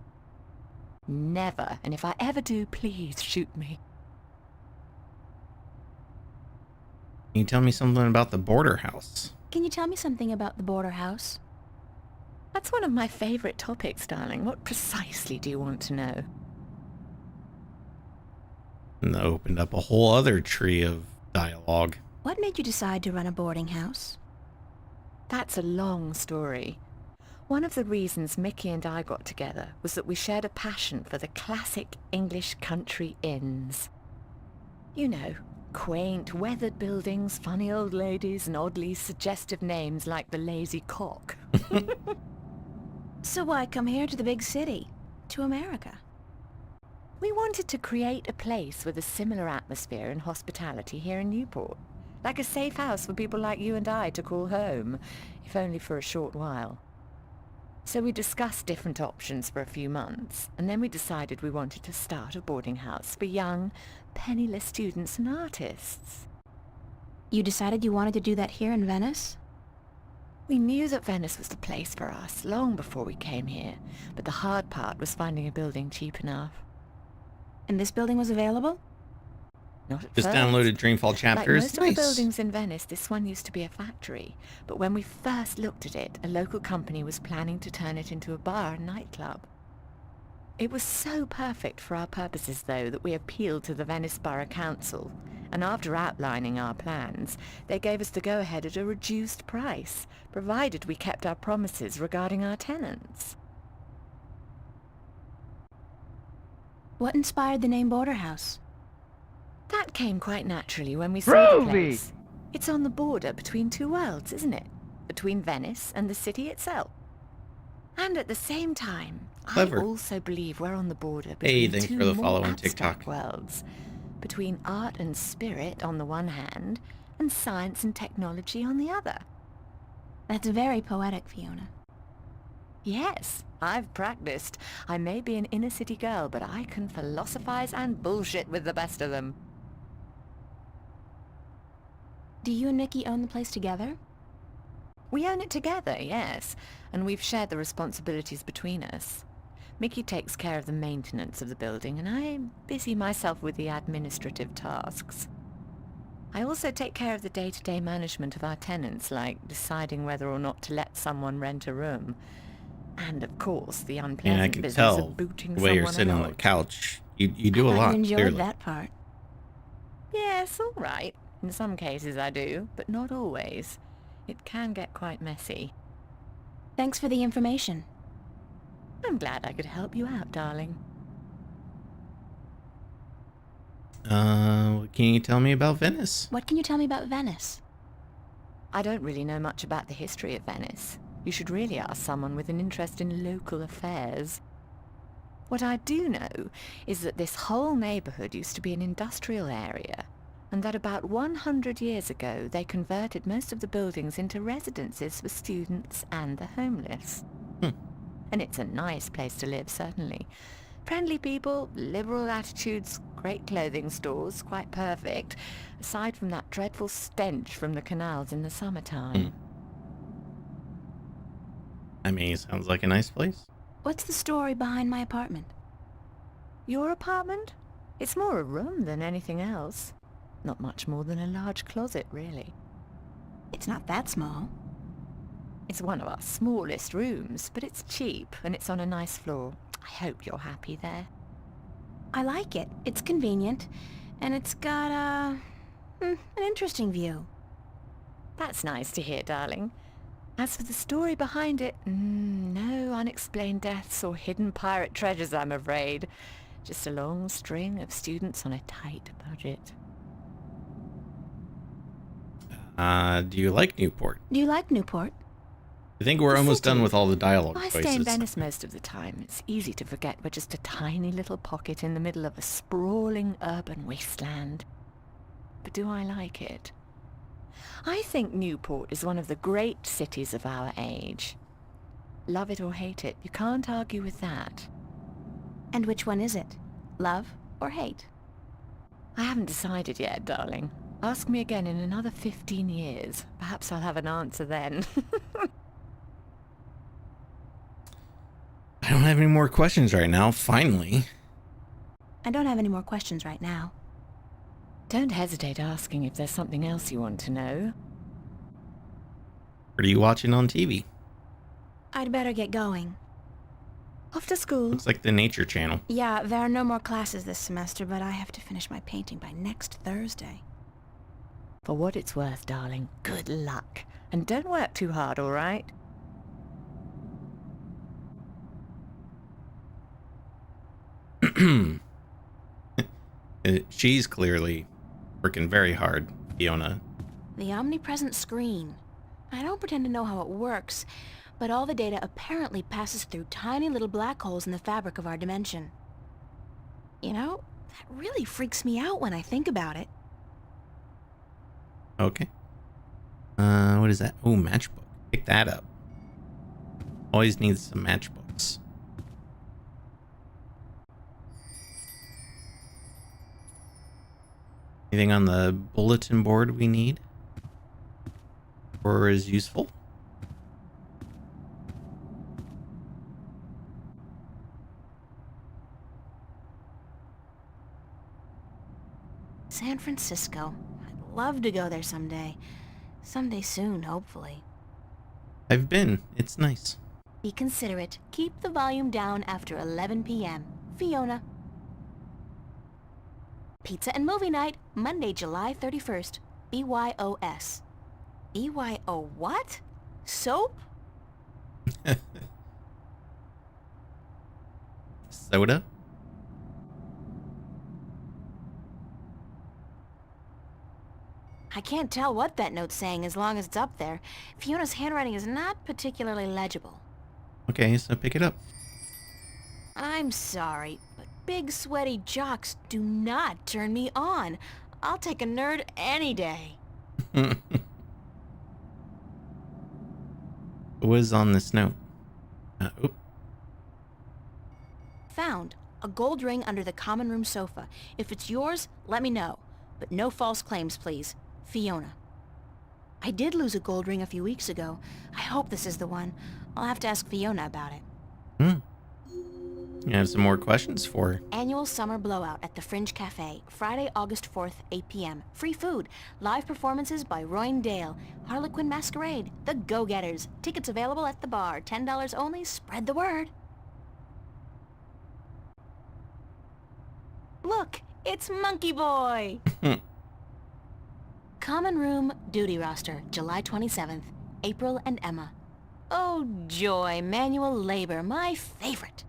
Never. And if I ever do, please shoot me. Can you tell me something about the border house? Can you tell me something about the border house? That's one of my favorite topics, darling. What precisely do you want to know? And that opened up a whole other tree of dialogue. What made you decide to run a boarding house? That's a long story. One of the reasons Mickey and I got together was that we shared a passion for the classic English country inns. You know, quaint, weathered buildings, funny old ladies, and oddly suggestive names like the Lazy Cock. So why come here to the big city? To America? We wanted to create a place with a similar atmosphere and hospitality here in Newport. Like a safe house for people like you and I to call home, if only for a short while. So we discussed different options for a few months, and then we decided we wanted to start a boarding house for young, penniless students and artists. You decided you wanted to do that here in Venice? We knew that Venice was the place for us long before we came here, but the hard part was finding a building cheap enough. And this building was available? Not at Just first. downloaded Dreamfall Like chapters. most of Nice. the buildings in Venice, this one used to be a factory. But when we first looked at it, a local company was planning to turn it into a bar and nightclub. It was so perfect for our purposes, though, that we appealed to the Venice Borough Council. And after outlining our plans, they gave us the go-ahead at a reduced price, provided we kept our promises regarding our tenants. What inspired the name Border House? That came quite naturally when we saw the place. It's on the border between two worlds, isn't it? Between Venice and the city itself. And at the same time, Clever. I also believe we're on the border Hey, between thanks two for the more follow on abstract TikTok. worlds. Between art and spirit on the one hand, and science and technology on the other. That's very poetic, Fiona. Yes, I've practiced. I may be an inner city girl, but I can philosophize and bullshit with the best of them. Do you and Mickey own the place together? We own it together, yes, and we've shared the responsibilities between us. Mickey takes care of the maintenance of the building, and I busy myself with the administrative tasks. I also take care of the day-to-day management of our tenants, like deciding whether or not to let someone rent a room. And, of course, the Yeah, I unpleasant can business tell of booting the way you're someone sitting on the out. couch. You do a I thought lot, you enjoyed clearly. that part. Yes, all right. In some cases I do, but not always. It can get quite messy. Thanks for the information. I'm glad I could help you out, darling. Can you tell me about Venice? What can you tell me about Venice? I don't really know much about the history of Venice. You should really ask someone with an interest in local affairs. What I do know is that this whole neighborhood used to be an industrial area, and that about 100 years ago they converted most of the buildings into residences for students and the homeless. And it's a nice place to live, certainly. Friendly people, liberal attitudes, great clothing stores, quite perfect, aside from that dreadful stench from the canals in the summertime. I mean, it sounds like a nice place. What's the story behind my apartment? Your apartment? It's more a room than anything else. Not much more than a large closet, really. It's not that small. It's one of our smallest rooms, but it's cheap, and it's on a nice floor. I hope you're happy there. I like it. It's convenient, and it's got an interesting view. That's nice to hear, darling. As for the story behind it, no unexplained deaths or hidden pirate treasures, I'm afraid. Just a long string of students on a tight budget. Do you like Newport? Do you like Newport? I think we're The almost city. done with all the dialogue I choices. stay in Venice most of the time. It's easy to forget we're just a tiny little pocket in the middle of a sprawling urban wasteland. But do I like it? I think Newport is one of the great cities of our age. Love it or hate it, you can't argue with that. And which one is it? Love or hate? I haven't decided yet, darling. Ask me again in another 15 years. Perhaps I'll have an answer then. I don't have any more questions right now, finally. I don't have any more questions right now. Don't hesitate asking if there's something else you want to know. What are you watching on TV? I'd better get going. Off to school. Looks like the Nature Channel. Yeah, there are no more classes this semester, but I have to finish my painting by next Thursday. For what it's worth, darling, good luck. And don't work too hard, all right? She's clearly working very hard, Fiona. The omnipresent screen. I don't pretend to know how it works, but all the data apparently passes through tiny little black holes in the fabric of our dimension. You know, that really freaks me out when I think about it. Okay. What is that? Oh, matchbook. Pick that up. Always needs some matchbooks. Anything on the bulletin board we need? Or is useful? San Francisco. I'd love to go there someday. Someday soon, hopefully. I've been. It's nice. Be considerate. Keep the volume down after 11 p.m. Fiona. Pizza and movie night, Monday, July 31st. BYOS. BYO what? Soap? Soda? I can't tell what that note's saying as long as it's up there. Fiona's handwriting is not particularly legible. Okay, so pick it up. I'm sorry, but big sweaty jocks do not turn me on. I'll take a nerd any day. What was on this note? Oop. Found. A gold ring under the common room sofa. If it's yours, let me know. But no false claims, please. Fiona. I did lose a gold ring a few weeks ago. I hope this is the one. I'll have to ask Fiona about it. You have some more questions for her. Annual summer blowout at the Fringe Cafe. Friday, August 4th, 8 p.m. Free food. Live performances by Royne Dale. Harlequin Masquerade. The Go-Getters. Tickets available at the bar. $10 only. Spread the word. Look, it's Monkey Boy! Common room duty roster, July 27th. April and Emma. Oh joy, manual labor, my favorite.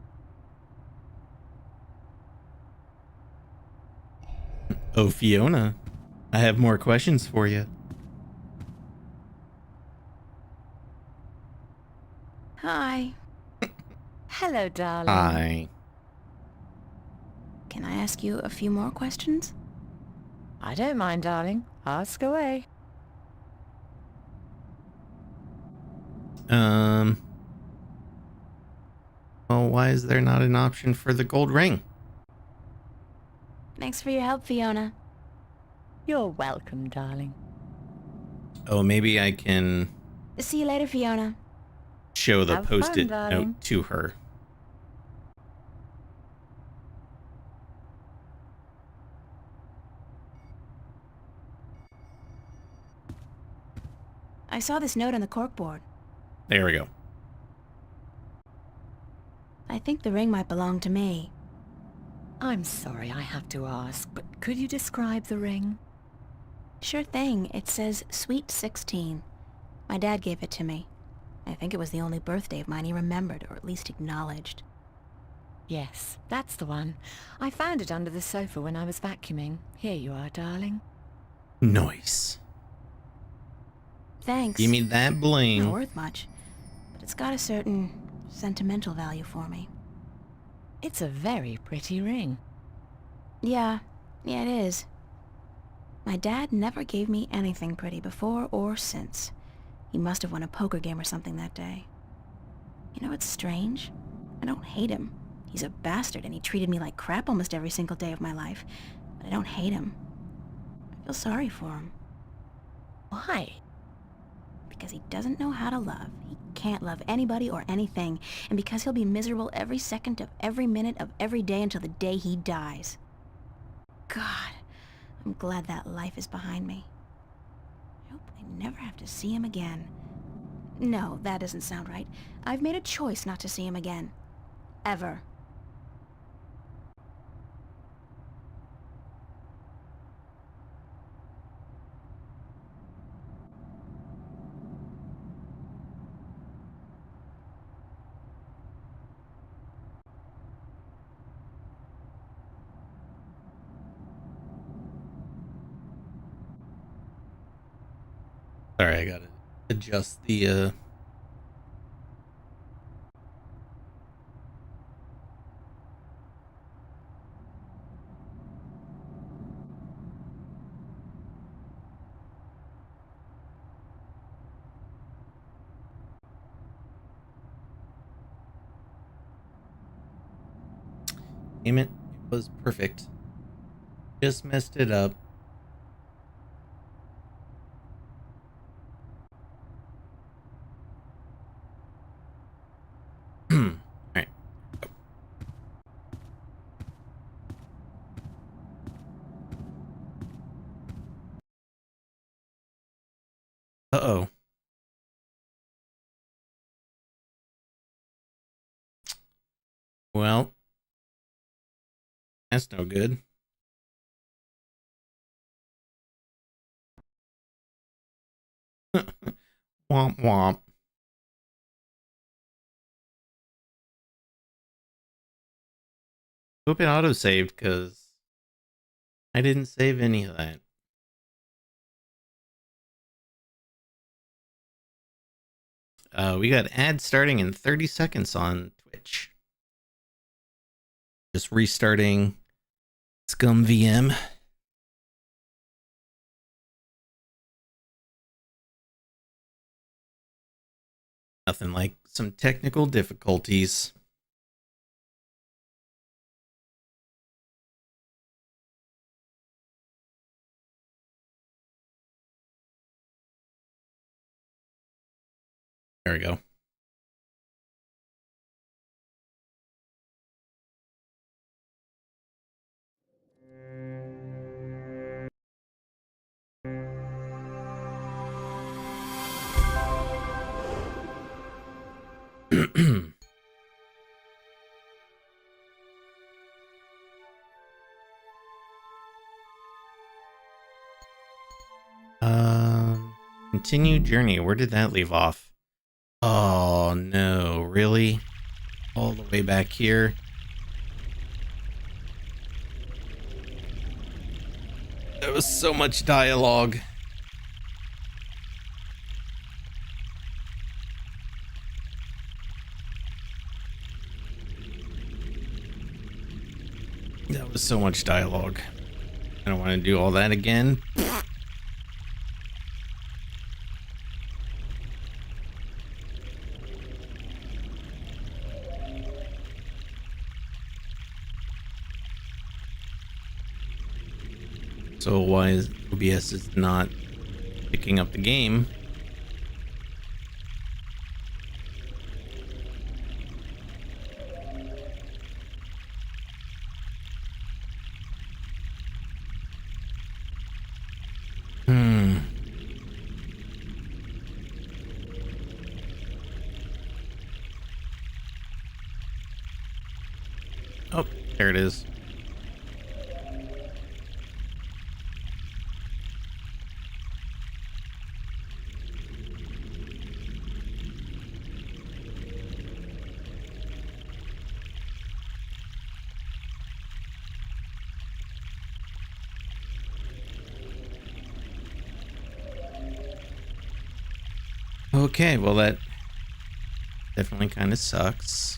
Oh, Fiona, I have more questions for you. Hi. Hello, darling. Hi. Can I ask you a few more questions? I don't mind, darling. Ask away. Well, why is there not an option for the gold ring? Thanks for your help, Fiona. You're welcome, darling. Oh, maybe I can See you later, Fiona. show the Have fun, post-it darling. note to her. I saw this note on the corkboard. There we go. I think the ring might belong to me. I'm sorry I have to ask, but could you describe the ring? Sure thing. It says Sweet 16. My dad gave it to me. I think it was the only birthday of mine he remembered, or at least acknowledged. Yes, that's the one. I found it under the sofa when I was vacuuming. Here you are, darling. Nice. Thanks. Give me that bling. Not worth much, but it's got a certain sentimental value for me. It's a very pretty ring. Yeah, it is. My dad never gave me anything pretty before or since. He must have won a poker game or something that day. You know what's strange? I don't hate him. He's a bastard and he treated me like crap almost every single day of my life. But I don't hate him. I feel sorry for him. Why? Because he doesn't know how to love. He can't love anybody or anything. And because he'll be miserable every second of every minute of every day until the day he dies. God, I'm glad that life is behind me. I hope I never have to see him again. No, that doesn't sound right. I've made a choice not to see him again. Ever. Sorry, I gotta adjust the Damn it. It was perfect. Just messed it up. Alright. Uh-oh. Well, that's no good. Womp womp. Hope it auto-saved, because I didn't save any of that. We got ads starting in 30 seconds on Twitch. Just restarting Scum VM. Nothing like some technical difficulties. There we go. Continue journey. Where did that leave off? Oh no, really? All the way back here? There was so much dialogue. That was so much dialogue. I don't want to do all that again. So why is OBS is not picking up the game? Oh, there it is. Okay, well that definitely kind of sucks.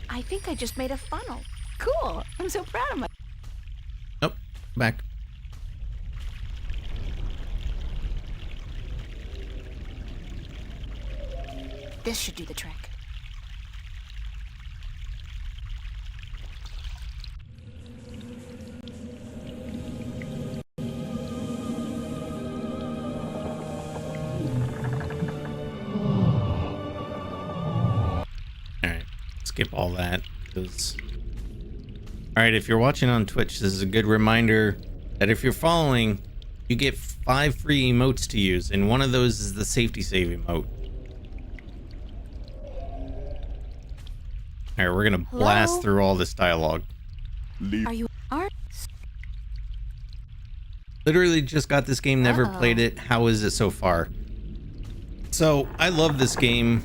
I think I just made a funnel. Cool. I'm so proud of myself. Nope, back. This should do the trick. Skip all that, because alright, if you're watching on Twitch, this is a good reminder that if you're following, you get 5 free emotes to use, and one of those is the safety save emote. Alright, we're gonna blast through all this dialogue. Are you Literally just got this game, never played it. How is it so far? So I love this game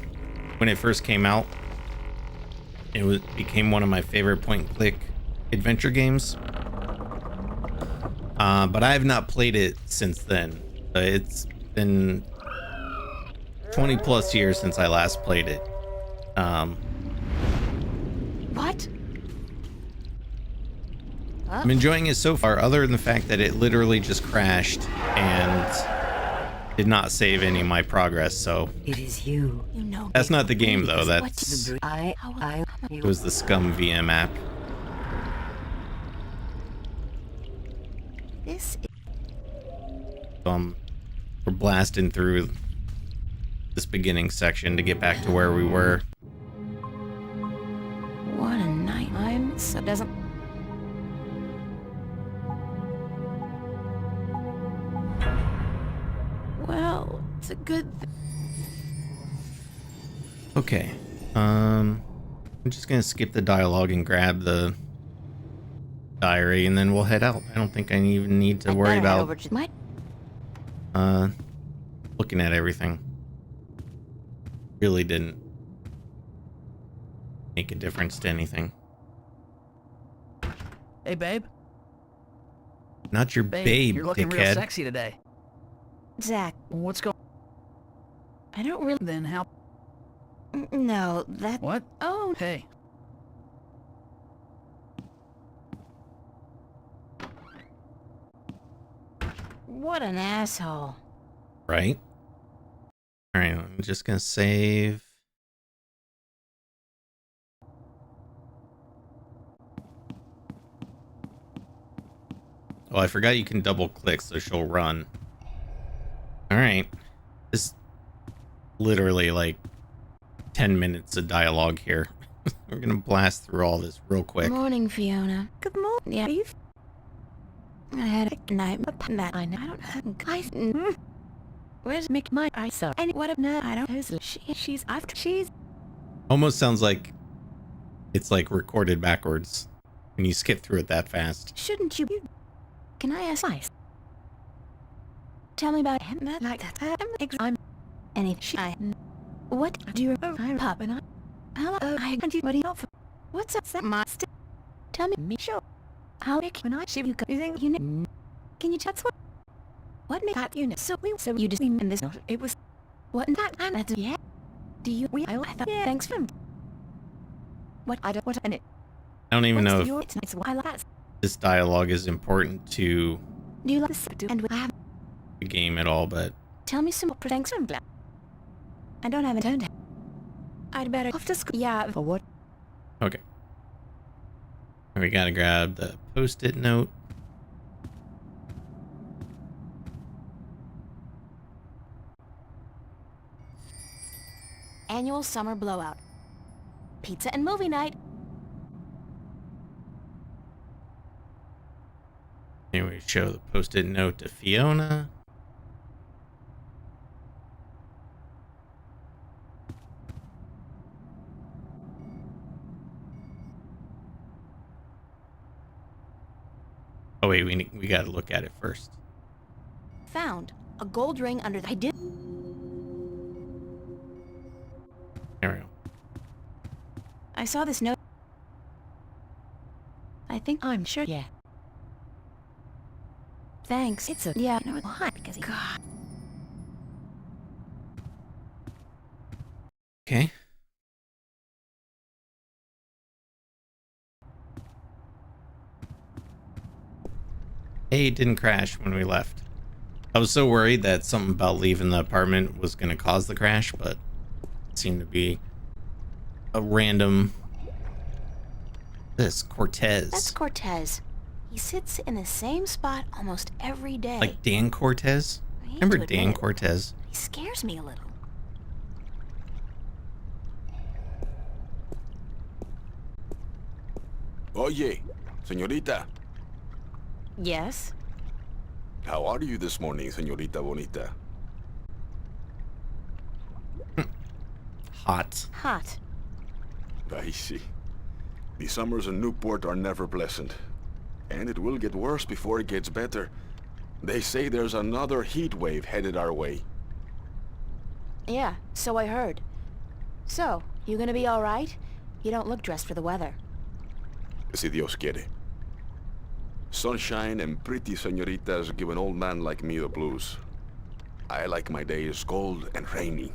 when it first came out. Became one of my favorite point-and-click adventure games. But I have not played it since then. It's been 20 plus years since I last played it. What? I'm enjoying it so far, other than the fact that it literally just crashed and did not save any of my progress, so It is you. You know. that's not the game though. It was the Scum VM app. This is We're blasting through this beginning section to get back to where we were. what a night. So doesn't. Well, it's a good Okay. I'm just gonna skip the dialogue and grab the diary, and then we'll head out. I don't think I even need to worry about over to my looking at everything. Really didn't make a difference to anything. Hey, babe. Not your babe, You're looking real dickhead. sexy today. Zach. What's going? I don't really. Then how? No, that. What? Oh. Hey. What an asshole. Right? Alright, I'm just gonna save. Oh, I forgot you can double click so she'll run. Alright. This literally like 10 minutes of dialogue here. We're gonna blast through all this real quick. Morning, Fiona. Good morning. Yeah, I had a night that I don't have. Where's Mick? My I saw. And what if no? I don't. She's after. She's. Almost sounds like it's like recorded backwards when you skip through it that fast. Shouldn't you? Can I ask? Tell me about him. That like that. I'm. Any. What do you? Pop and I. How? I can do. What do you offer? What's up? My. Tell me. Sure. How big when I see you go? You think you know? Can you touch what? What made that unit so you just in this note? It was what that and that's yeah. Do you I thought yeah. Thanks for what I don't what and it. I don't even know if it's why last. this dialogue is important to Do you like this do and I have the game at all, but tell me some more thanks I'm glad. I don't have a turn. I'd better off to school. Yeah, for what? okay. We gotta grab the post-it note. Annual summer blowout. Pizza and movie night. Here we show the post-it note to Fiona. Oh wait, we gotta look at it first. Found a gold ring under the. I did. There we go. I saw this note. I think I'm sure. Yeah. Thanks. It's a yeah. No, why? Because God. Okay. Hey, it didn't crash when we left. I was so worried that something about leaving the apartment was going to cause the crash, but it seemed to be a random... This, Cortez. That's Cortez. He sits in the same spot almost every day. Like Dan Cortez? I hate Remember to Dan admit it, Cortez? He scares me a little. Oye, señorita. Yes? How are you this morning, señorita bonita? Hot. Hot. I see. The summers in Newport are never pleasant. And it will get worse before it gets better. They say there's another heat wave headed our way. Yeah, so I heard. So, you gonna be alright? You don't look dressed for the weather. Si Dios quiere. Sunshine and pretty señoritas give an old man like me the blues. I like my days cold and rainy.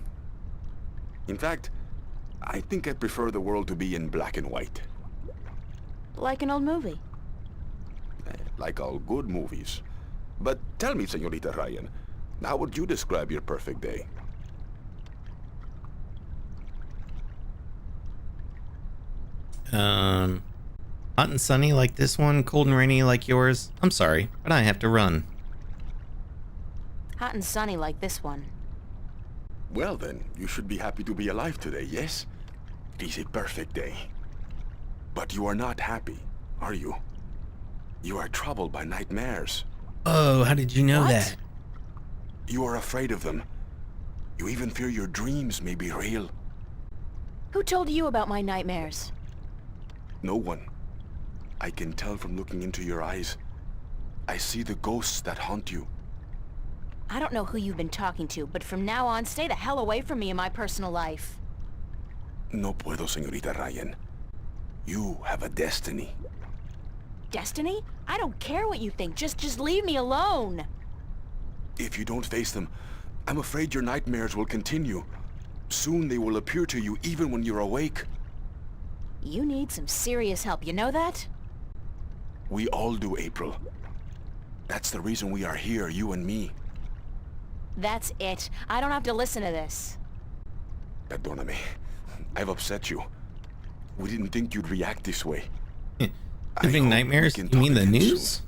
In fact, I think I prefer the world to be in black and white. Like an old movie. Like all good movies. But tell me, señorita Ryan, how would you describe your perfect day? Hot and sunny like this one, cold and rainy like yours. I'm sorry, but I have to run. Hot and sunny like this one. Well then, you should be happy to be alive today, yes? It is a perfect day. But you are not happy, are you? You are troubled by nightmares. Oh, how did you know What? that? You are afraid of them. You even fear your dreams may be real. Who told you about my nightmares? No one. I can tell from looking into your eyes. I see the ghosts that haunt you. I don't know who you've been talking to, but from now on, stay the hell away from me in my personal life. No puedo, señorita Ryan. You have a destiny. Destiny? I don't care what you think. Just leave me alone. If you don't face them, I'm afraid your nightmares will continue. Soon they will appear to you even when you're awake. You need some serious help, you know that? We all do, April. That's the reason we are here, you and me. That's it. I don't have to listen to this. Perdóname. I've upset you. We didn't think you'd react this way. Living nightmares? You mean the news?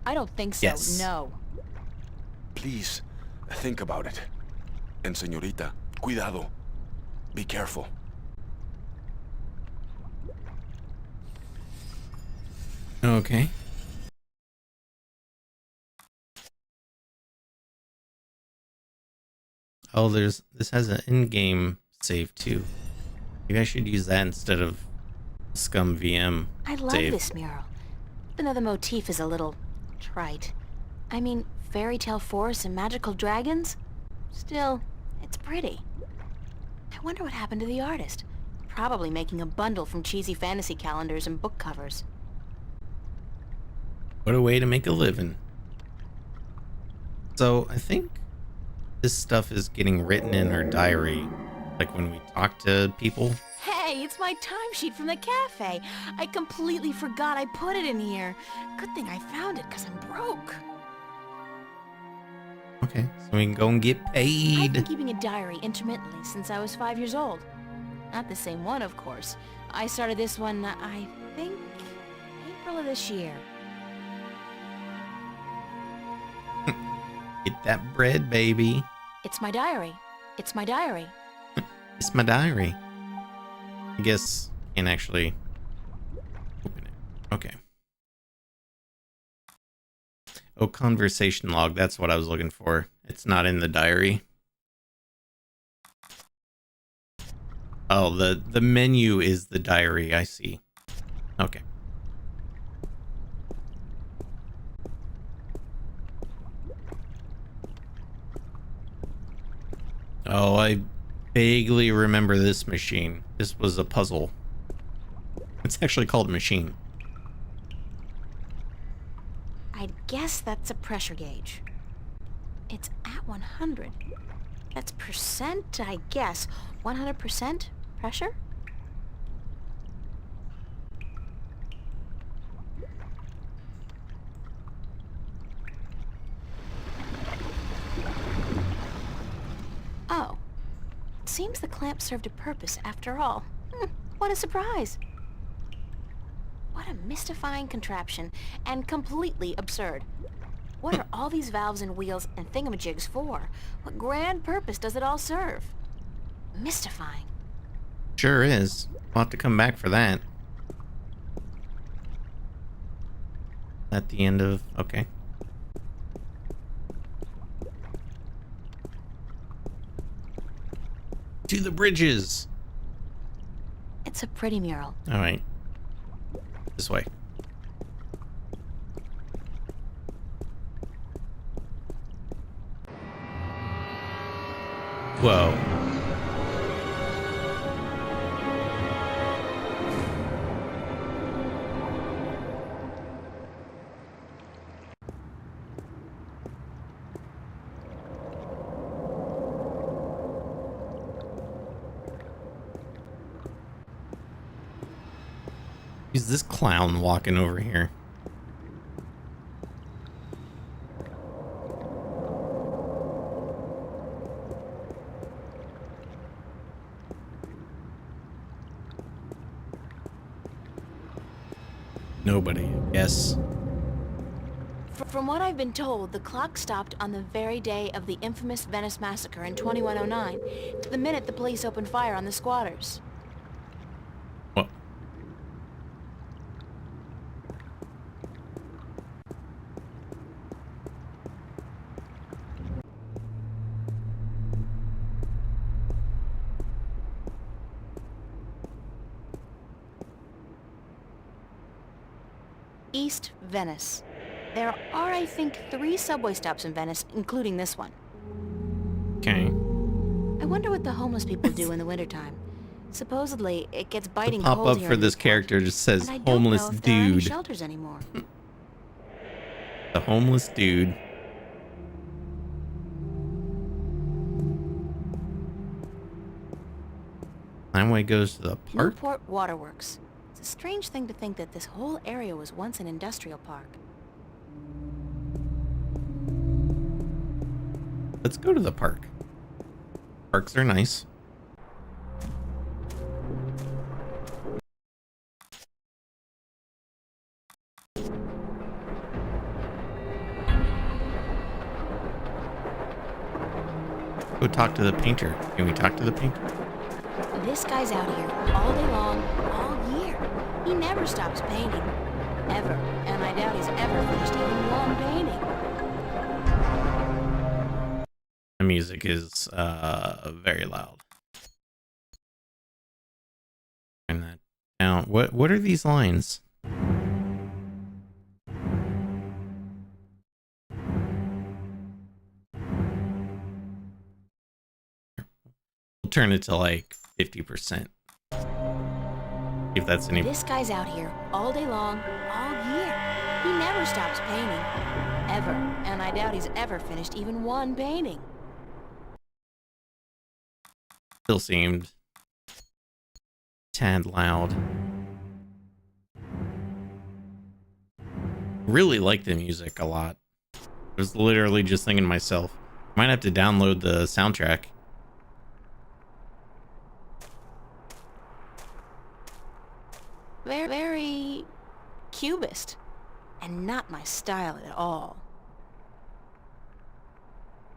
I don't think so, Yes. no. Please, think about it. And señorita, cuidado. Be careful. Okay. Oh, this has an in-game save too. Maybe I should use that instead of Scum VM I love save. this mural. Even though the motif is a little trite. I mean, fairy tale forests and magical dragons? Still, it's pretty. I wonder what happened to the artist. Probably making a bundle from cheesy fantasy calendars and book covers. What a way to make a living. So I think this stuff is getting written in our diary, like when we talk to people. Hey, it's my timesheet from the cafe. I completely forgot I put it in here. Good thing I found it, because I'm broke. Okay, so we can go and get I've been paid. keeping a diary intermittently since I was 5 years old. Not the same one, of course. I started this one, I think, April of this year. Get that bread, baby. It's my diary. It's my diary. It's my diary. I guess I can't actually open it. Okay. Oh, conversation log. That's what I was looking for. It's not in the diary. Oh, the menu is the diary. I see. Okay. Oh, I vaguely remember this machine. This was a puzzle. It's actually called Machine. I'd guess that's a pressure gauge. It's at 100. That's percent, I guess. 100% pressure? Oh. It seems the clamp served a purpose after all. What a surprise. What a mystifying contraption, and completely absurd. What are all these valves and wheels and thingamajigs for? What grand purpose does it all serve? Mystifying. Sure is. We'll have to come back for that. At the end of... Okay. To the bridges! It's a pretty mural. Alright. This way. Whoa. Who's this clown walking over here? Nobody, I guess. From what I've been told, the clock stopped on the very day of the infamous Venice massacre in 2109, to the minute the police opened fire on the squatters. What? East Venice. There are, I think, 3 subway stops in Venice, including this one. Okay. I wonder what the homeless people do in the wintertime. Supposedly, it gets The biting cold pop-up here for in this Newport, character just says and I don't homeless know if there are any dude. shelters anymore. The homeless dude. Highway goes to the park. Newport Waterworks. It's a strange thing to think that this whole area was once an industrial park. Let's go to the park. Parks are nice. Go talk to the painter. Can we talk to the painter? This guy's out here all day long, all year. He never stops painting. Ever. And I doubt he's ever finished even one painting. The music is very loud. Turn that down. What are these lines? We'll turn it to like 50%. If that's any. This guy's out here all day long, all year. He never stops painting. Ever. And I doubt he's ever finished even one painting. Still seemed tad loud. Really like the music a lot. I was literally just thinking to myself, might have to download the soundtrack. Very, very cubist. And not my style at all.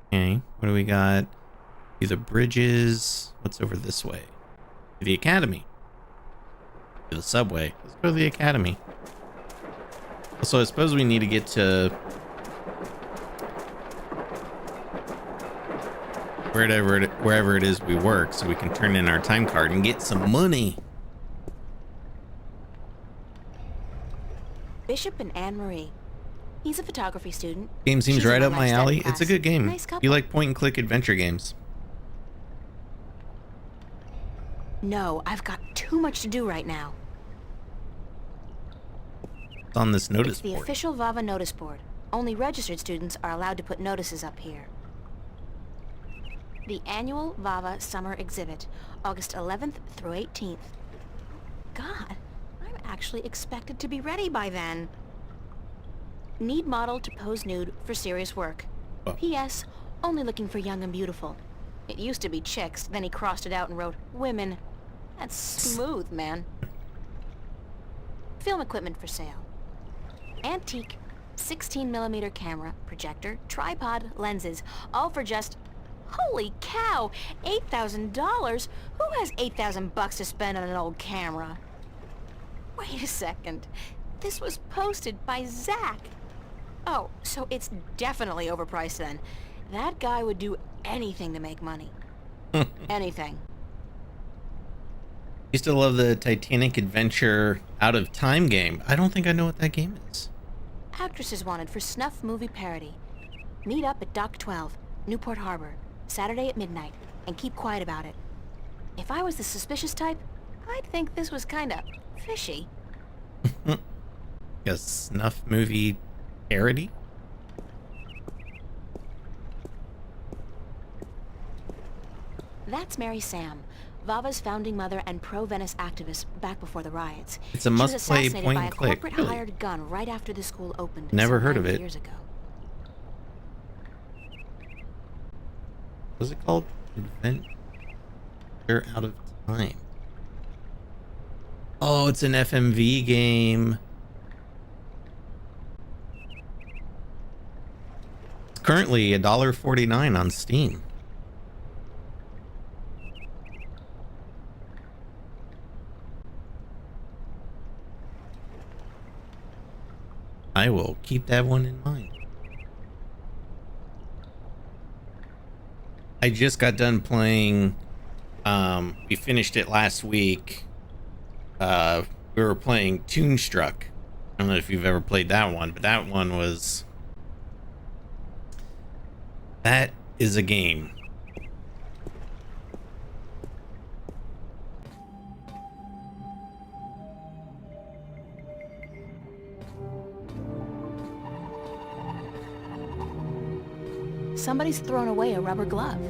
Okay, what do we got? Do the bridges. What's over this way? The academy. To the subway. Let's go to the academy. Also, I suppose we need to get to wherever it is we work so we can turn in our time card and get some money. Bishop and Anne-Marie. He's a photography student. Game seems She's right in up my my study alley. class. It's a good game. Nice couple. You like point and click adventure games? No, I've got too much to do right now. It's on this notice It's the board. official VAVA notice board. Only registered students are allowed to put notices up here. The annual VAVA summer exhibit, August 11th through 18th. God, I'm actually expected to be ready by then. Need model to pose nude for serious work. Oh. P.S. Only looking for young and beautiful. It used to be chicks, then he crossed it out and wrote women. That's smooth, man. Film equipment for sale. Antique 16mm camera, projector, tripod, lenses, all for just, holy cow, $8,000? Who has $8,000 to spend on an old camera? Wait a second. This was posted by Zach. Oh, so it's definitely overpriced then. That guy would do anything to make money. Anything. Used to love the Titanic Adventure Out of Time game. I don't think I know what that game is. Actresses wanted for snuff movie parody. Meet up at Dock 12, Newport Harbor, Saturday at midnight, and keep quiet about it. If I was the suspicious type, I'd think this was kinda fishy. A snuff movie parody? That's Mary Sam, VAVA's founding mother and pro-Venice activist back before the riots. It's a She was must-play assassinated point by a and click. corporate Really? hired gun right after the school opened. Never some heard of 90 it. years ago. What's it called? Adventure Out of Time. Oh, it's an FMV game. It's currently $1.49 on Steam. I will keep that one in mind. I just got done playing. We finished it last week. We were playing Toonstruck, I don't know if you've ever played that one, but that one was... That is a game. Somebody's thrown away a rubber glove.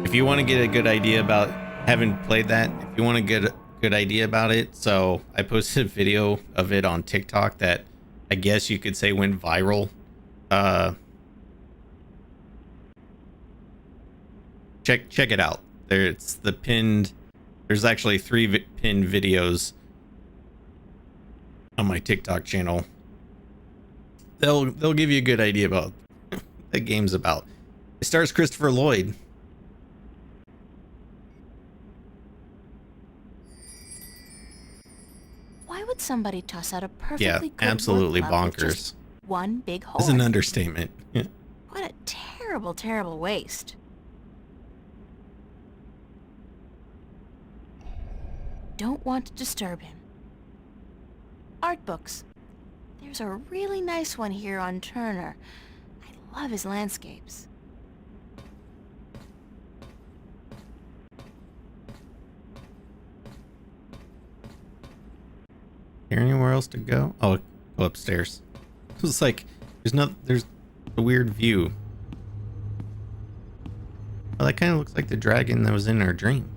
If you want to get a good idea about, having played that, if you want to get a good idea about it, so I posted a video of it on TikTok that I guess you could say went viral. Check it out. It's the pinned. There's actually 3 pinned videos on my TikTok channel. They'll give you a good idea about what the game's about. It stars Christopher Lloyd. Why would somebody toss out a perfectly good absolutely work glove with bonkers. just one big hole? It's an understatement. What a terrible, terrible waste. Don't want to disturb him. Art books. There's a really nice one here on Turner. I love his landscapes. Is there anywhere else to go? Oh, go upstairs. It's like there's a weird view. Well, that kind of looks like the dragon that was in our dream.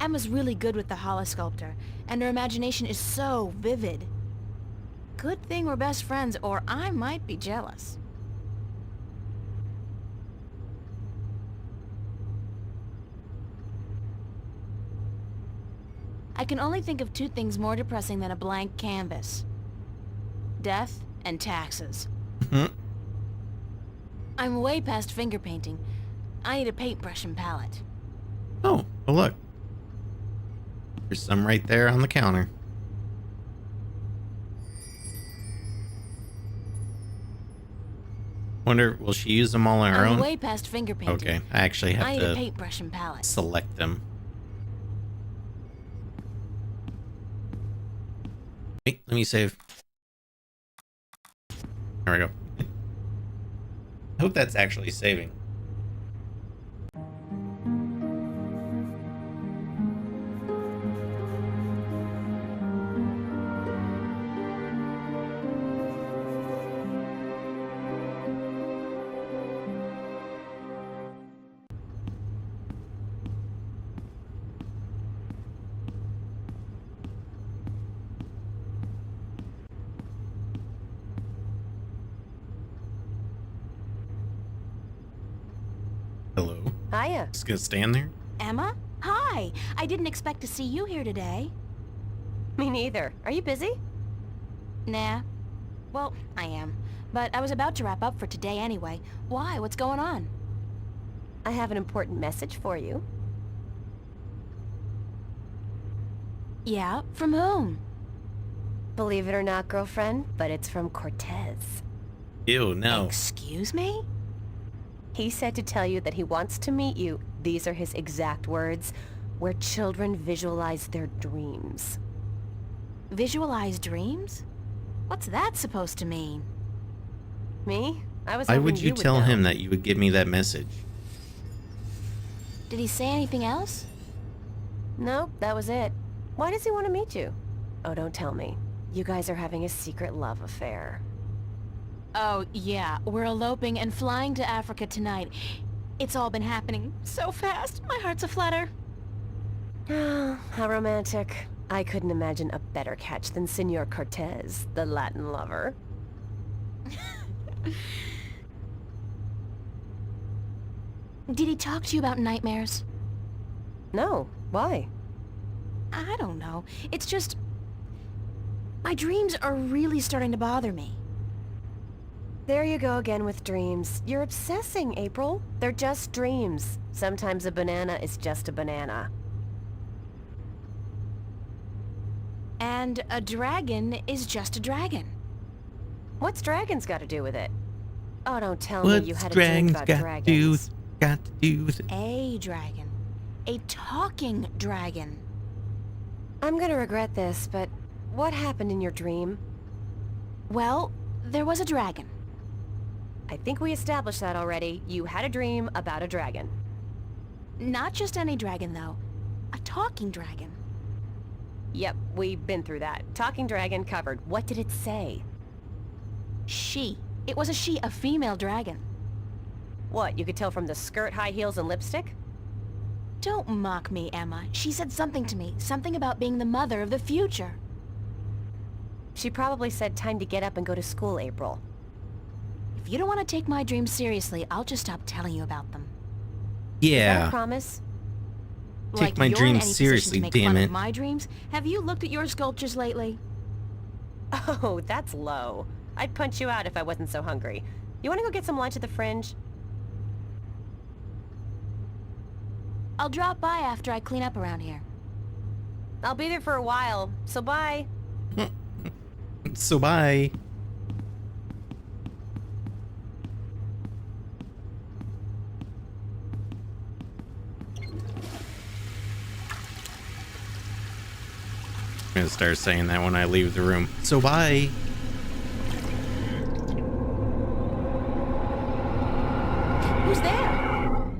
Emma's really good with the holosculptor, and her imagination is so vivid. Good thing we're best friends, or I might be jealous. I can only think of 2 things more depressing than a blank canvas. Death and taxes. I'm way past finger painting. I need a paintbrush and palette. Oh, well look. There's some right there on the counter. Wonder, will she use them all on her I'm own? way past finger painting. Okay, I actually I have need a to paintbrush and palette. select them. Wait, let me save. There we go. I hope that's actually saving. Hello. Hiya. Just gonna stand there? Emma? Hi! I didn't expect to see you here today. Me neither. Are you busy? Nah. Well, I am. But I was about to wrap up for today anyway. Why? What's going on? I have an important message for you. Yeah? From whom? Believe it or not, girlfriend, but it's from Cortez. Ew, no. Excuse me? He said to tell you that he wants to meet you, these are his exact words, where children visualize their dreams. Visualize dreams? What's that supposed to mean? Me? I was Why hoping would you tell know. him that you would give me that message? Did he say anything else? Nope, that was it. Why does he want to meet you? Oh, don't tell me. You guys are having a secret love affair. Oh, yeah. We're eloping and flying to Africa tonight. It's all been happening so fast. My heart's aflutter. Oh, how romantic. I couldn't imagine a better catch than Senor Cortez, the Latin lover. Did he talk to you about nightmares? No. Why? I don't know. It's just... my dreams are really starting to bother me. There you go again with dreams. You're obsessing, April. They're just dreams. Sometimes a banana is just a banana. And a dragon is just a dragon. What's dragons got to do with it? Oh, don't tell me you What's had a dream dragons about got dragons. got to do with it? A dragon. A talking dragon. I'm gonna regret this, but what happened in your dream? Well, there was a dragon. I think we established that already. You had a dream about a dragon. Not just any dragon, though. A talking dragon. Yep, we've been through that. Talking dragon covered. What did it say? She. It was a she, a female dragon. What, you could tell from the skirt, high heels, and lipstick? Don't mock me, Emma. She said something to me. Something about being the mother of the future. She probably said time to get up and go to school, April. If you don't want to take my dreams seriously, I'll just stop telling you about them. Is that Yeah. a promise? Take Like my you're in dreams any position seriously, to make damn fun it. of my dreams? Have you looked at your sculptures lately? Oh, that's low. I'd punch you out if I wasn't so hungry. You want to go get some lunch at the Fringe? I'll drop by after I clean up around here. I'll be there for a while, so bye. So bye. I'm gonna start saying that when I leave the room. So bye. Who's there?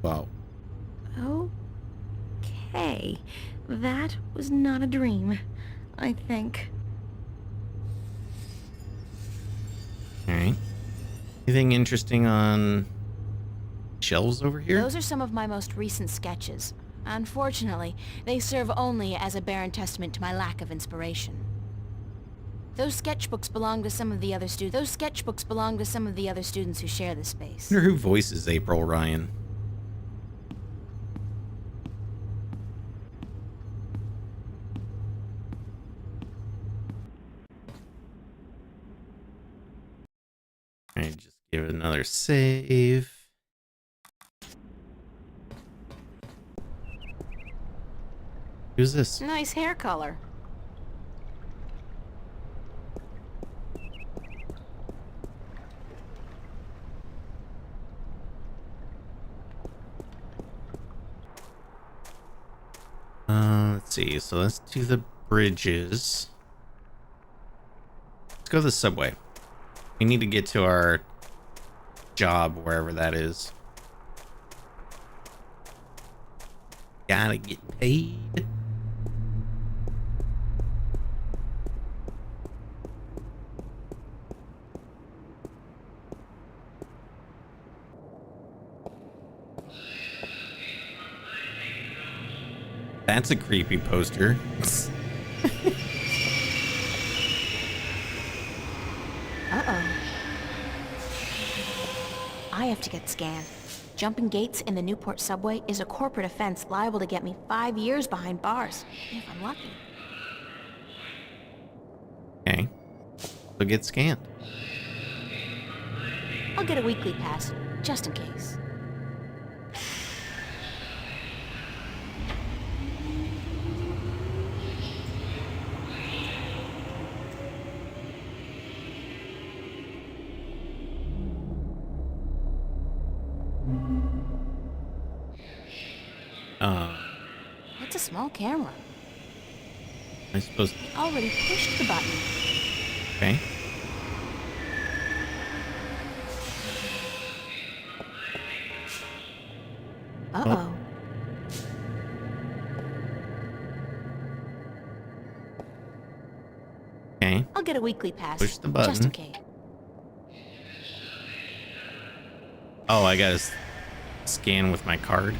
Wow. Okay. That was not a dream, I think. Okay. Anything interesting on shelves over here? Those are some of my most recent sketches. Unfortunately, they serve only as a barren testament to my lack of inspiration. Those sketchbooks belong to some of the other students who share this space. I wonder who voices April Ryan. Alright, just give it another save. Who's this? Nice hair color. Let's see. So let's do the bridges. Let's go to the subway. We need to get to our job, wherever that is. Gotta get paid. That's a creepy poster. Uh-oh. I have to get scanned. Jumping gates in the Newport subway is a corporate offense liable to get me 5 years behind bars, if I'm lucky. Okay. So get scanned. I'll get a weekly pass, just in case. It's a small camera. I suppose. I already pushed the button. Okay. Uh-oh. Okay. I'll get a weekly pass, Push the just in button. case. Oh, I gotta scan with my card.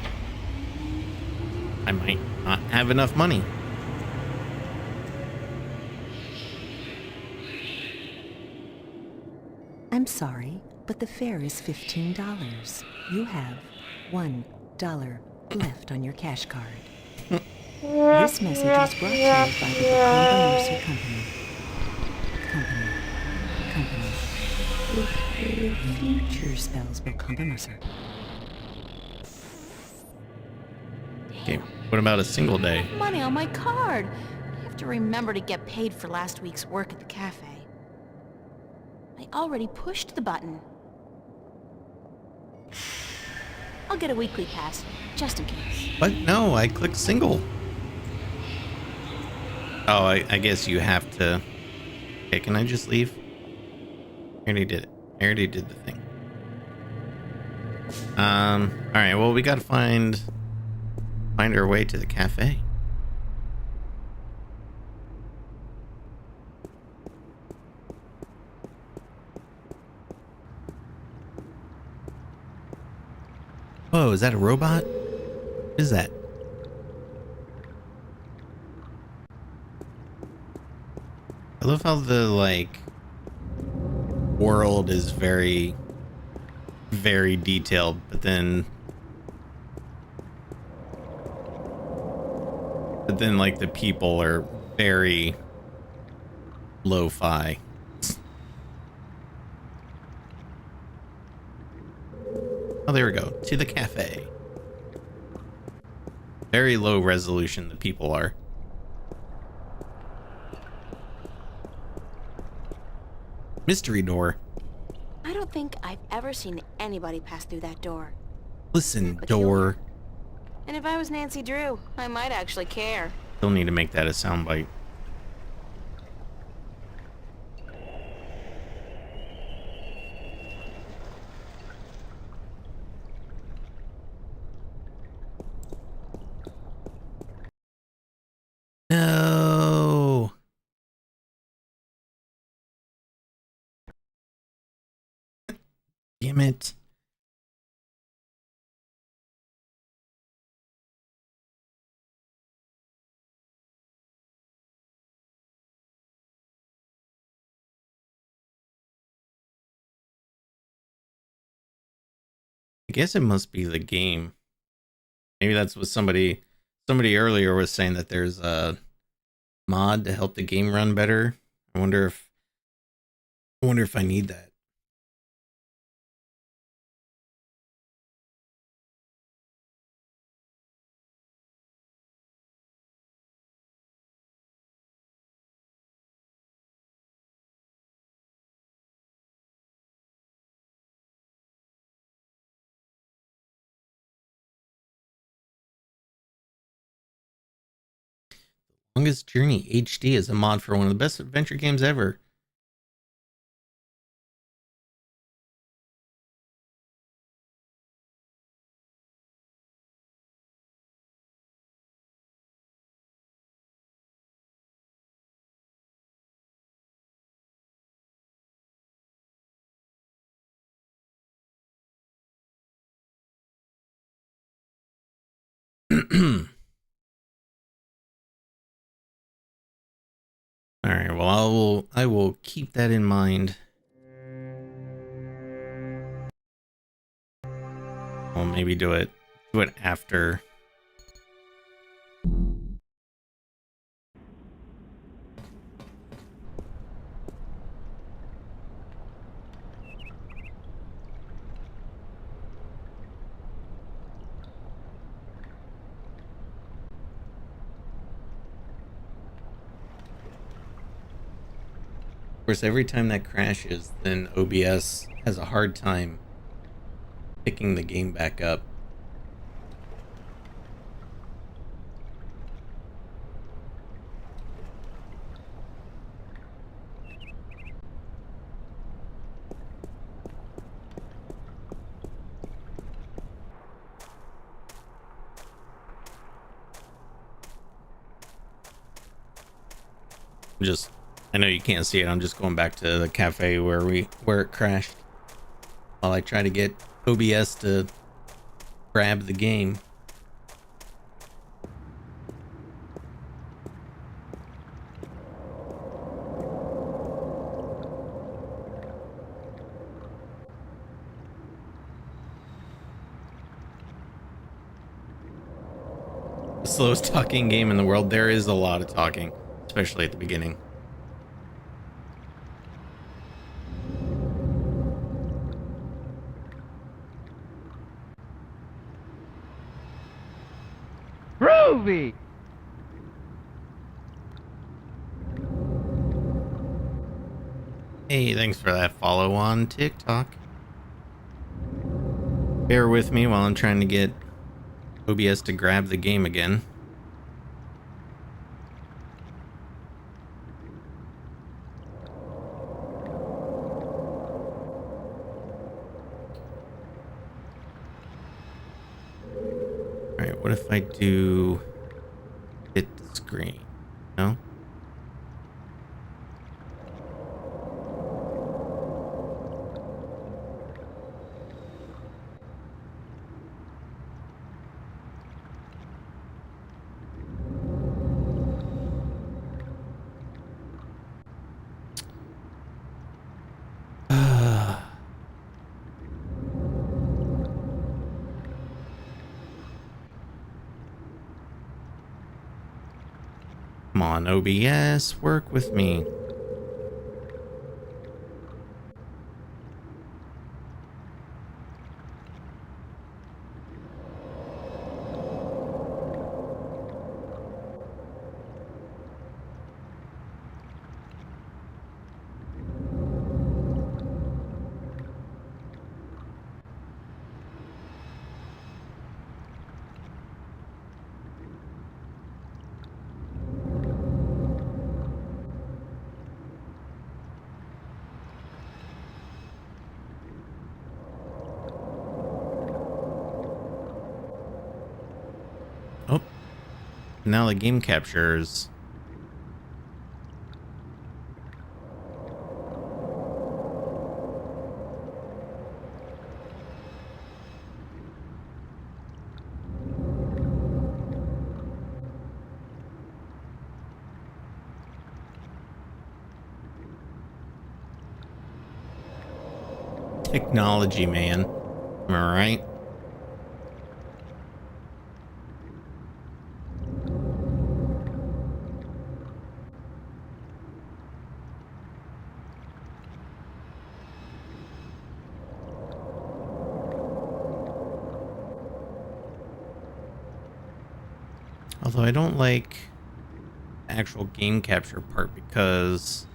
I might not have enough money. I'm sorry, but the fare is $15. You have $1 left on your cash card. This message is brought to you by the Bacomba Mercer Company. The future spells Bacomba Mercer. Okay. What about a single day? Money on my card. I have to remember to get paid for last week's work at the cafe. I already pushed the button. I'll get a weekly pass, just in case. What? No, I clicked single. Oh, I guess you have to... Okay, can I just leave? I already did it. I already did the thing. Alright, well, we gotta find our way to the cafe. Whoa, is that a robot? What is that? I love how the, like, world is very, very detailed, but then like, the people are very lo-fi. Oh, there we go. To the cafe. Very low resolution, the people are. Mystery door. I don't think I've ever seen anybody pass through that door. Listen, Peculiar. door. And if I was Nancy Drew, I might actually care. Still need to make that a soundbite. No. Damn it. I guess it must be the game. Maybe that's what somebody earlier was saying, that there's a mod to help the game run better. I wonder if I need that. Longest Journey HD is a mod for one of the best adventure games ever. All right, well, I will keep that in mind. I'll maybe do it after. Of course, every time that crashes, then OBS has a hard time picking the game back up. I know you can't see it. I'm just going back to the cafe where it crashed, while I try to get OBS to grab the game. The slowest talking game in the world. There is a lot of talking, especially at the beginning. Groovy! Hey, thanks for that follow on TikTok. Bear with me while I'm trying to get OBS to grab the game again. Alright, what if I do hit the screen? No? Come on, OBS, work with me. Oh, now the game captures. Technology, man. Am I right? Although I don't like the actual game capture part because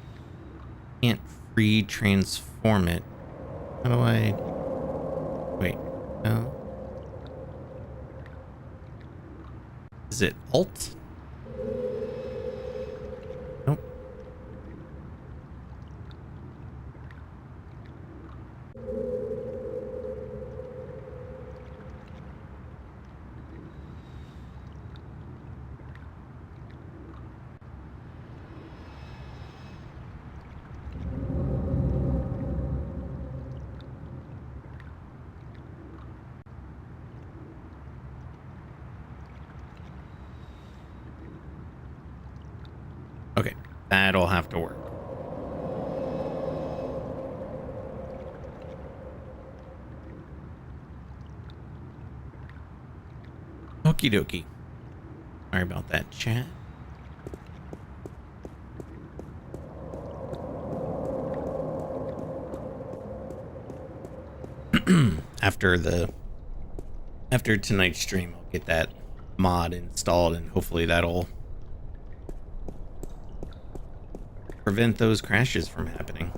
I can't free transform it. How do I... Wait, no. Is it Alt? Nope. Okay, that'll have to work. Okie dokie. Sorry about that, chat. After tonight's stream, I'll get that mod installed and hopefully that'll prevent those crashes from happening.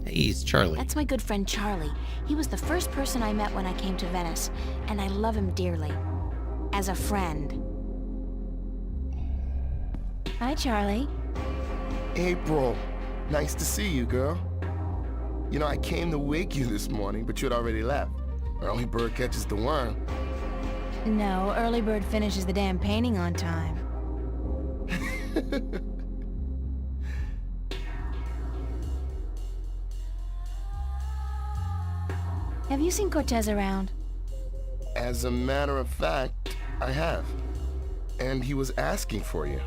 Hey, it's Charlie. That's my good friend Charlie. He was the first person I met when I came to Venice, and I love him dearly. As a friend. Hi, Charlie. April, nice to see you, girl. You know, I came to wake you this morning, but you had already left. Early bird catches the worm. No, early bird finishes the damn painting on time. Have you seen Cortez around? As a matter of fact, I have. And he was asking for you.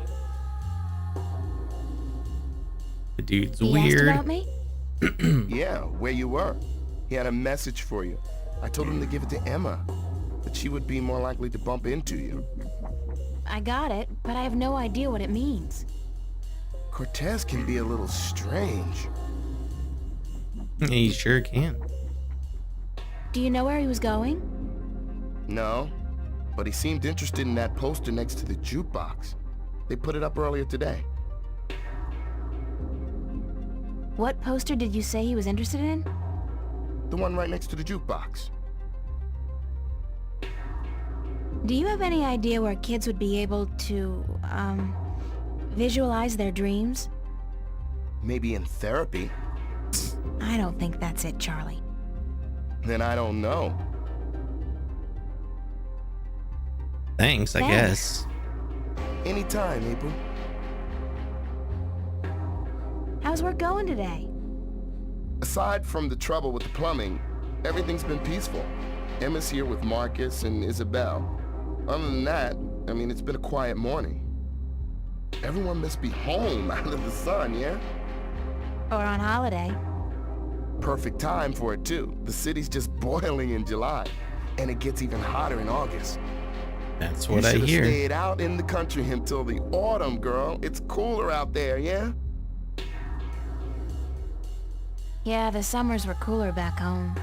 The dude's He weird. asked about me? Yeah, where you were. He had a message for you. I told him to give it to Emma, that she would be more likely to bump into you. I got it, but I have no idea what it means. Cortez can be a little strange. He sure can. Do you know where he was going? No, but he seemed interested in that poster next to the jukebox. They put it up earlier today. What poster did you say he was interested in? The one right next to the jukebox. Do you have any idea where kids would be able to, visualize their dreams? Maybe in therapy. I don't think that's it, Charlie. Then I don't know. Thanks, I guess. Anytime, April. How's work going today? Aside from the trouble with the plumbing, everything's been peaceful. Emma's here with Marcus and Isabel. Other than that, I mean, it's been a quiet morning. Everyone must be home out of the sun, yeah? Or on holiday. Perfect time for it, too. The city's just boiling in July, and it gets even hotter in August. That's what I You should hear. have stayed out in the country until the autumn, girl. It's cooler out there, yeah? Yeah, the summers were cooler back home.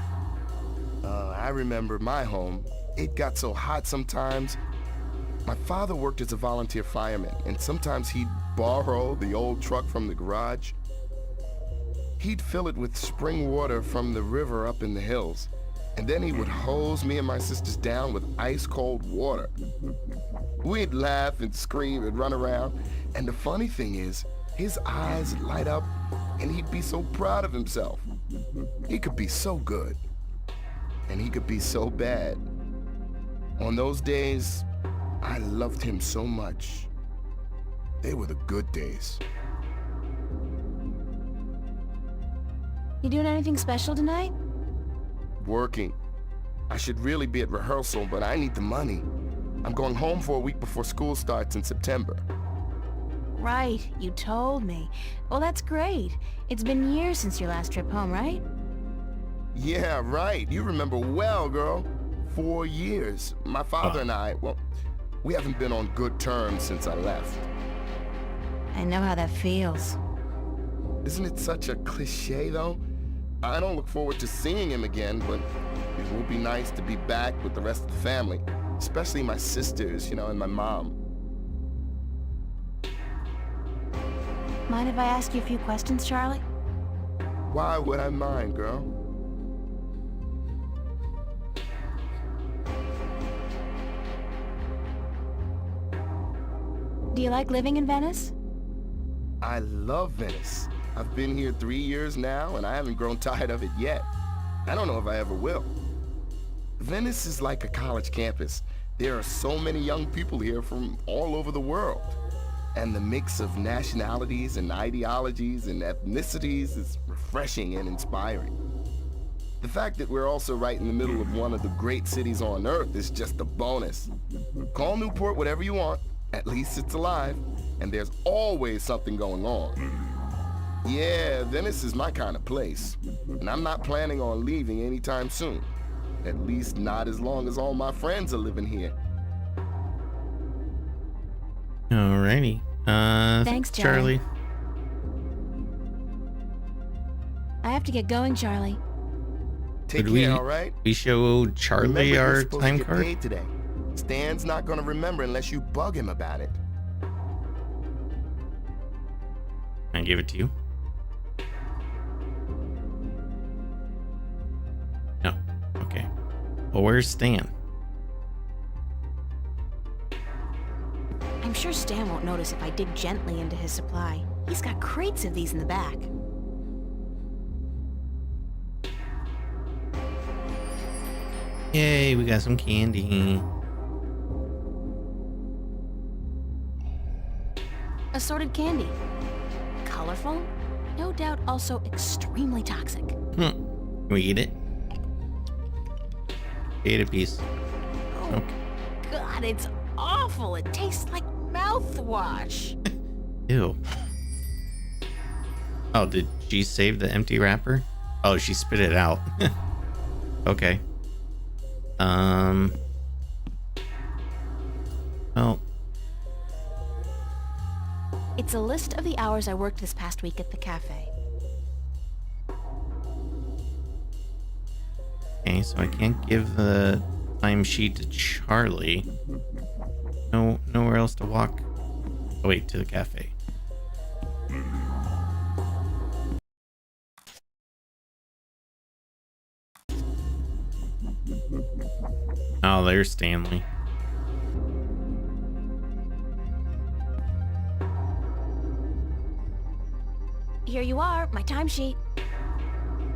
I remember my home. It got so hot sometimes. My father worked as a volunteer fireman, and sometimes he'd borrow the old truck from the garage. He'd fill it with spring water from the river up in the hills, and then he would hose me and my sisters down with ice-cold water. We'd laugh and scream and run around, and the funny thing is, his eyes would light up, and he'd be so proud of himself. He could be so good, and he could be so bad. On those days, I loved him so much. They were the good days. You doing anything special tonight? Working. I should really be at rehearsal, but I need the money. I'm going home for a week before school starts in September. Right, you told me. Well, that's great. It's been years since your last trip home, right? Yeah, right. You remember well, girl. 4 years. My father and I, well, we haven't been on good terms since I left. I know how that feels. Isn't it such a cliche, though? I don't look forward to seeing him again, but it will be nice to be back with the rest of the family, especially my sisters, you know, and my mom. Mind if I ask you a few questions, Charlie? Why would I mind, girl? Do you like living in Venice? I love Venice. I've been here 3 years now, and I haven't grown tired of it yet. I don't know if I ever will. Venice is like a college campus. There are so many young people here from all over the world. And the mix of nationalities and ideologies and ethnicities is refreshing and inspiring. The fact that we're also right in the middle of one of the great cities on Earth is just a bonus. Call Newport whatever you want. At least it's alive, and there's always something going on. Yeah, Venice is my kind of place, and I'm not planning on leaving anytime soon. At least not as long as all my friends are living here. Alrighty. Thanks, Charlie. I have to get going, Charlie. Take Could care, all right? we show Charlie Remember, you're our supposed time to get card? paid today. Stan's not gonna remember unless you bug him about it. I give it to you. No. Okay. Well, where's Stan? I'm sure Stan won't notice if I dig gently into his supply. He's got crates of these in the back. Yay, we got some candy. Assorted candy. Colorful, no doubt also extremely toxic. Can we eat it? Eat a piece. Oh, Okay. God, it's awful. It tastes like mouthwash. Ew. Oh, did she save the empty wrapper? Oh, she spit it out. Okay. Well, It's a list of the hours I worked this past week at the cafe. okay, so I can't give the timesheet to Charlie. Nowhere else to walk. Oh, wait, to the cafe. Oh, there's Stanley. Here you are, my timesheet.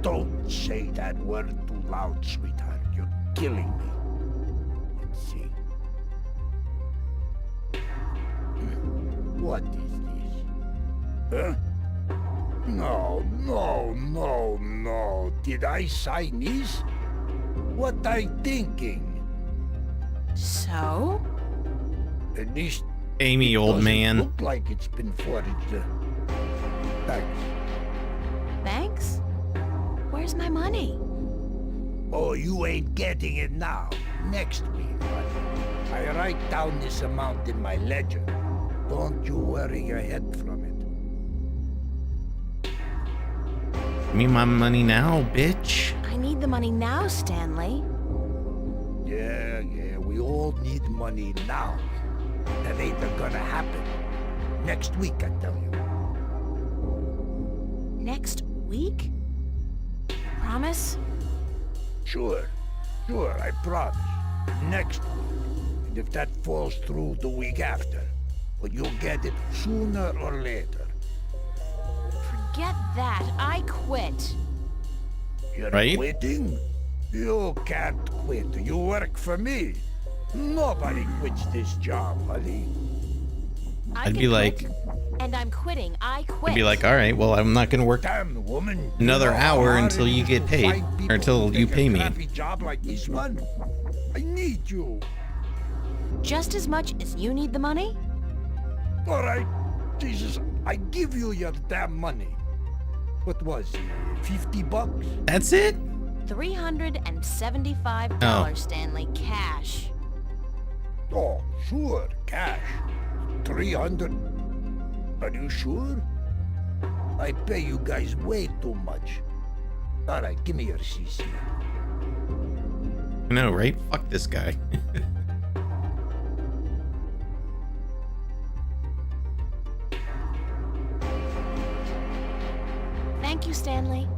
Don't say that word too loud, sweetheart. You're killing me. Let's see. What is this? Huh? No, no, no, no. Did I sign this? What I thinking? So? At least Amy, old man. look like it's been forged. Thanks. Thanks? Where's my money? Oh, you ain't getting it now. Next week, but I write down this amount in my ledger. Don't you worry your head from it. Give me my money now, bitch. I need the money now, Stanley. Yeah, we all need money now. That ain't gonna happen. Next week, I tell you. Next week? Promise? Sure, I promise. Next week. And if that falls through the week after, well, you'll get it sooner or later. Forget that. I quit. You're Right? quitting? You can't quit. You work for me. Nobody quits this job, buddy. I'd be like, And I'm quitting. I quit. I'd be like, all right, well, I'm not gonna work Damn, woman. another hour until you get paid, or until you pay me. A crappy job like this one. I need you. Just as much as you need the money? All right, Jesus, I give you your damn money. What was it, $50? That's it? $375, Oh. Stanley, cash. Oh, sure, cash. 300. Are you sure? I pay you guys way too much. All right, give me your CC. I know, right? Fuck this guy. Thank you, Stanley.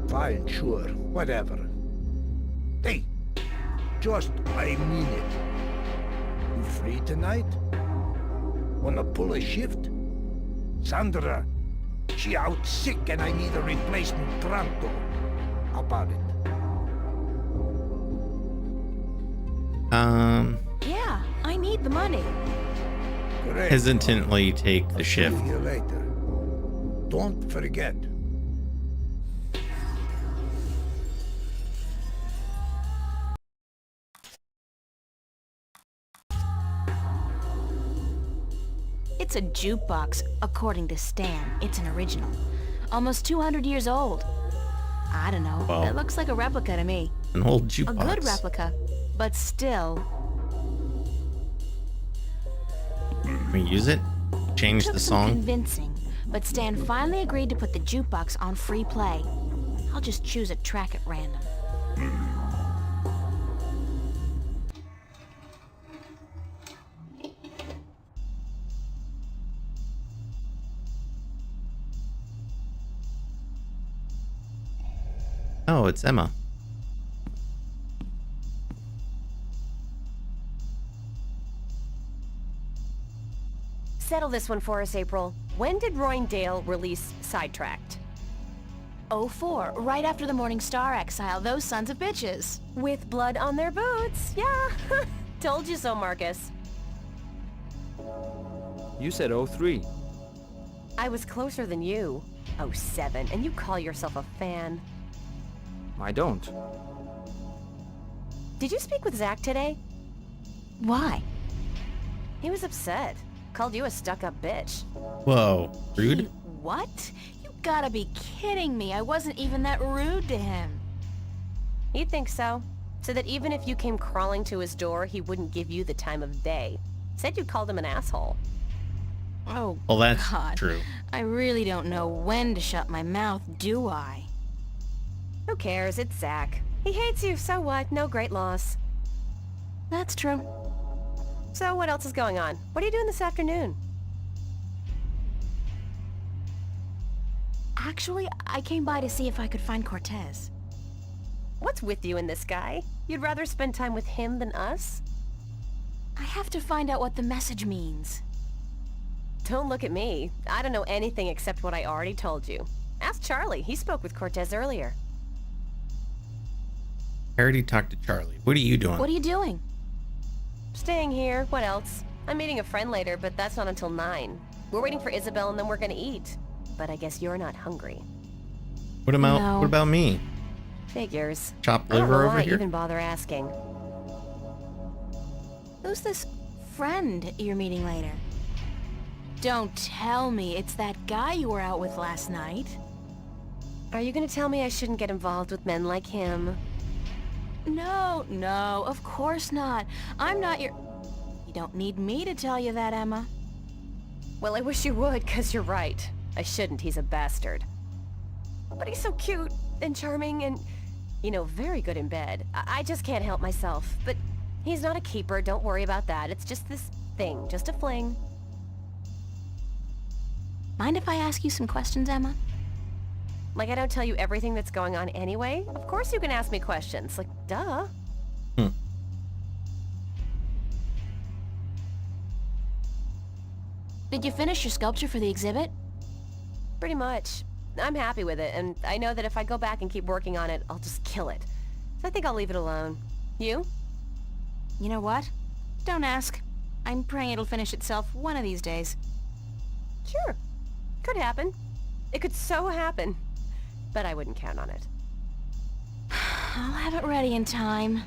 Fine, sure, whatever. Hey, just, I mean it. You free tonight? Wanna pull a shift? Sandra, she out sick and I need a replacement pronto. How about it? Yeah, I need the money. Great. Hesitantly take the shift. See you later. Don't forget. It's a jukebox, according to Stan. It's an original. Almost 200 years old. I don't know. Wow. It looks like a replica to me. An old A jukebox. good replica, but still. Can we use it? Change Took the some song? convincing, but Stan finally agreed to put the jukebox on free play. I'll just choose a track at random. Oh, it's Emma. Settle this one for us, April. When did Roindale release Sidetracked? 04, right after the Morning Star exile, those sons of bitches. With blood on their boots, yeah. Told you so, Marcus. You said 03. I was closer than you. 07, and you call yourself a fan. I don't. Did you speak with Zach today? Why? He was upset. Called you a stuck-up bitch. Whoa, rude? What? You gotta be kidding me. I wasn't even that rude to him. He'd think so. So that even if you came crawling to his door, he wouldn't give you the time of day. Said you called him an asshole. Oh, Well, that's God. true. I really don't know when to shut my mouth, do I? Who cares? It's Zach. He hates you, so what? No great loss. That's true. So what else is going on? What are you doing this afternoon? Actually, I came by to see if I could find Cortez. What's with you and this guy? You'd rather spend time with him than us? I have to find out what the message means. Don't look at me. I don't know anything except what I already told you. Ask Charlie. He spoke with Cortez earlier. I already talked to Charlie. What are you doing? What are you doing? Staying here. What else? I'm meeting a friend later, but that's not until 9. We're waiting for Isabel and then we're gonna eat. But I guess you're not hungry. What about No. what about me? Figures. Chopped I don't liver know over why here? even bother asking. Who's this friend you're meeting later? Don't tell me it's that guy you were out with last night. Are you gonna tell me I shouldn't get involved with men like him? No, of course not. I'm not your... You don't need me to tell you that, Emma. Well, I wish you would, 'cause you're right. I shouldn't, he's a bastard. But he's so cute and charming and, you know, very good in bed. I just can't help myself. But he's not a keeper, don't worry about that. It's just this thing, just a fling. Mind if I ask you some questions, Emma? Like I don't tell you everything that's going on anyway? Of course you can ask me questions, like, duh. Did you finish your sculpture for the exhibit? Pretty much. I'm happy with it, and I know that if I go back and keep working on it, I'll just kill it. So I think I'll leave it alone. You? You know what? Don't ask. I'm praying it'll finish itself one of these days. Sure. Could happen. It could so happen. But I wouldn't count on it. I'll have it ready in time.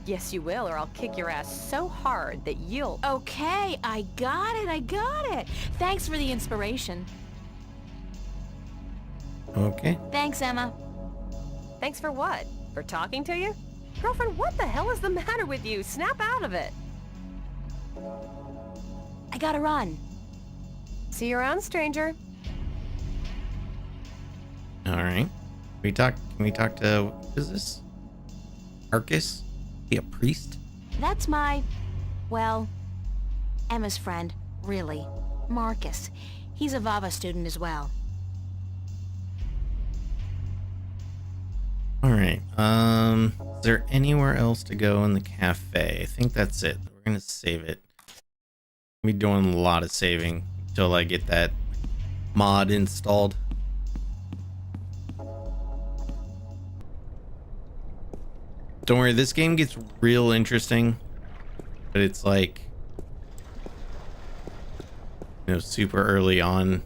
Yes, you will, or I'll kick your ass so hard that you'll... Okay, I got it. Thanks for the inspiration. Okay. Thanks, Emma. Thanks for what? For talking to you? Girlfriend, what the hell is the matter with you? Snap out of it. I gotta run. See you around, stranger. All right. Can we talk to, what is this? Arcus? He a priest? That's well, Emma's friend, really. Marcus. He's a Vava student as well. All right. Is there anywhere else to go in the cafe? I think that's it. We're gonna save it. Be doing a lot of saving until I get that mod installed. Don't worry, this game gets real interesting, but it's like, you know, super early on.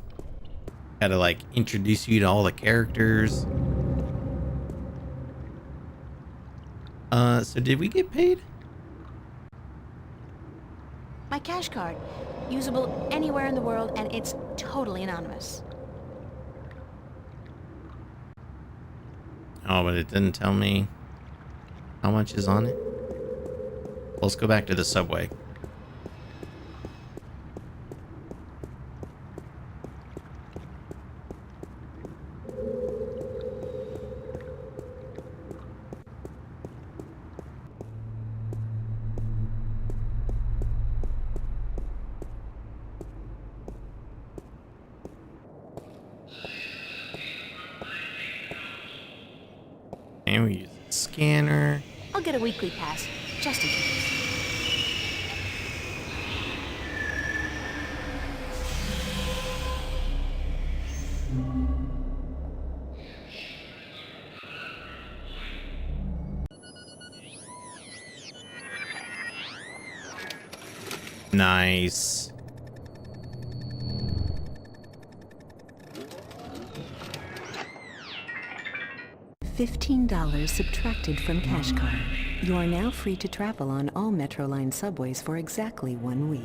Gotta like introduce you to all the characters. So did we get paid? My cash card. Usable anywhere in the world, and it's totally anonymous. Oh, but it didn't tell me how much is on it. Let's go back to the subway. And we use a scanner. I'll get a weekly pass, just in case. Nice. $15 subtracted from cash card. You are now free to travel on all Metro Line subways for exactly 1 week.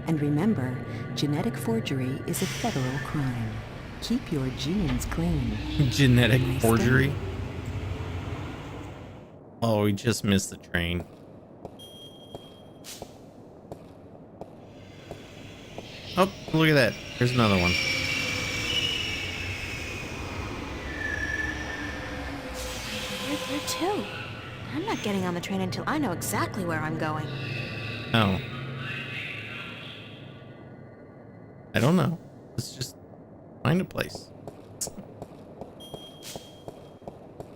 And remember, genetic forgery is a federal crime. Keep your genes clean. Genetic Nice forgery? day. Oh, we just missed the train. Oh, look at that. There's another one. Where to? I'm not getting on the train until I know exactly where I'm going. Oh. I don't know. Let's just find a place.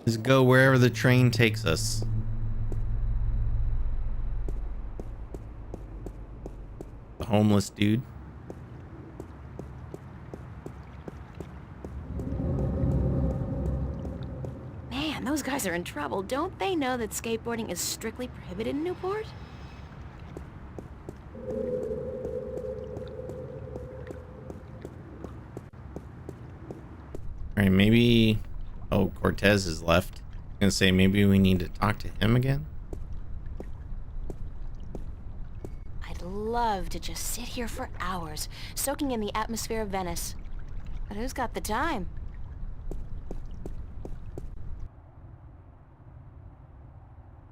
Is just go wherever the train takes us. The homeless dude. Man, those guys are in trouble. Don't they know that skateboarding is strictly prohibited in Newport? Alright, maybe... Oh, Cortez is left. I'm gonna say maybe we need to talk to him again. I'd love to just sit here for hours, soaking in the atmosphere of Venice. But who's got the time?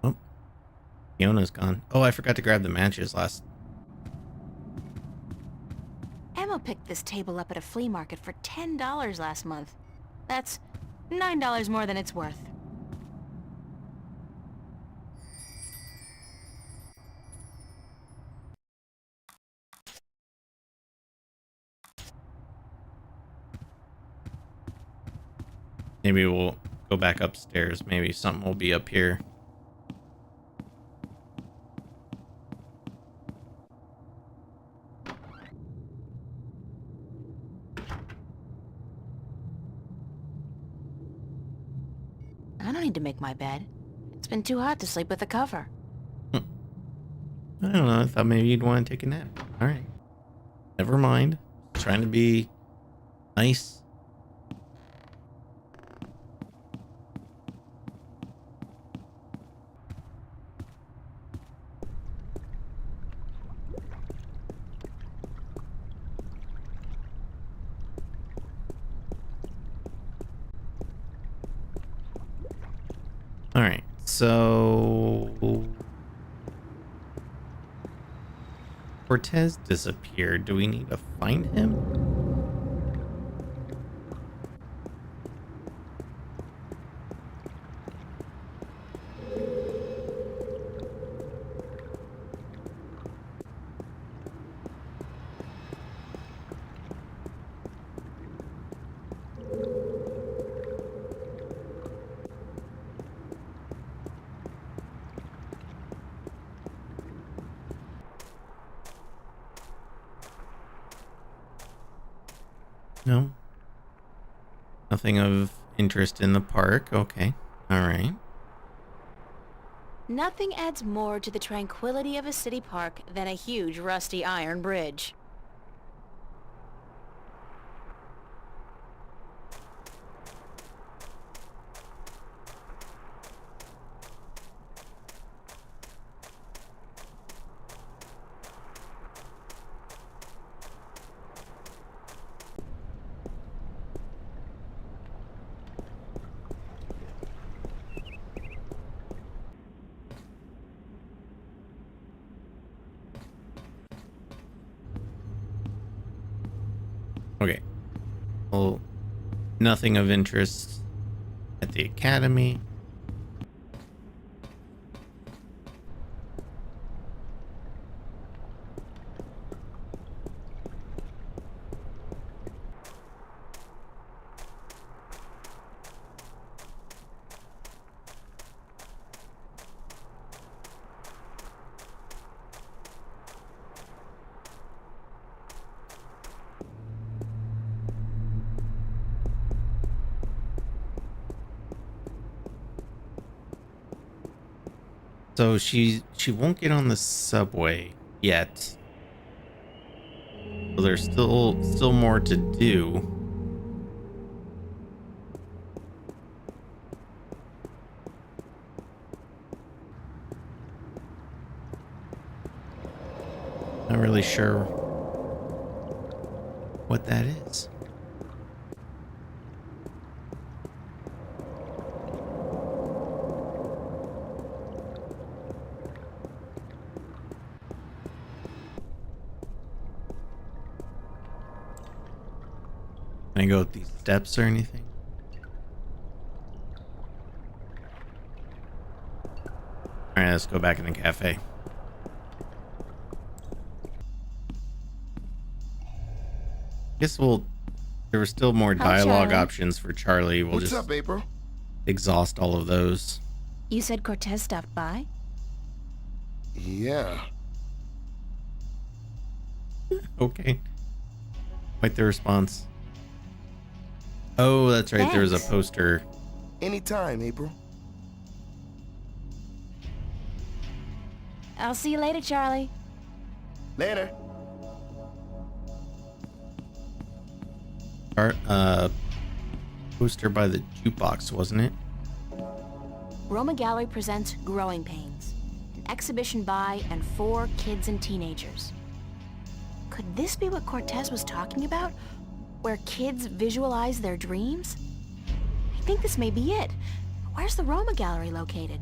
Oh, Fiona's gone. Oh, I forgot to grab the matches last. Emma picked this table up at a flea market for $10 last month. That's $9 more than it's worth. Maybe we'll go back upstairs. Maybe something will be up here. I don't need to make my bed. It's been too hot to sleep with a cover. I don't know. I thought maybe you'd want to take a nap. All right. Never mind. Trying to be nice. All right. So Cortez disappeared. Do we need to find him? No. Nothing of interest in the park. Okay. All right. Nothing adds more to the tranquility of a city park than a huge rusty iron bridge. Okay. Well, nothing of interest at the academy. So she won't get on the subway yet. So there's still more to do. Not really sure what that is. Can I go up these steps or anything? Alright, let's go back in the cafe. Guess there were still more Hi, dialogue Charlie. options for Charlie. What's up, April? exhaust all of those. You said Cortez stopped by? Yeah. Okay. Quite the response. Oh, that's right. There was a Thanks. poster. Anytime, April. I'll see you later, Charlie. Later. Poster by the jukebox, wasn't it? Roma Gallery presents Growing Pains, an exhibition by and for kids and teenagers. Could this be what Cortez was talking about? Where kids visualize their dreams? I think this may be it. Where's the Roma Gallery located?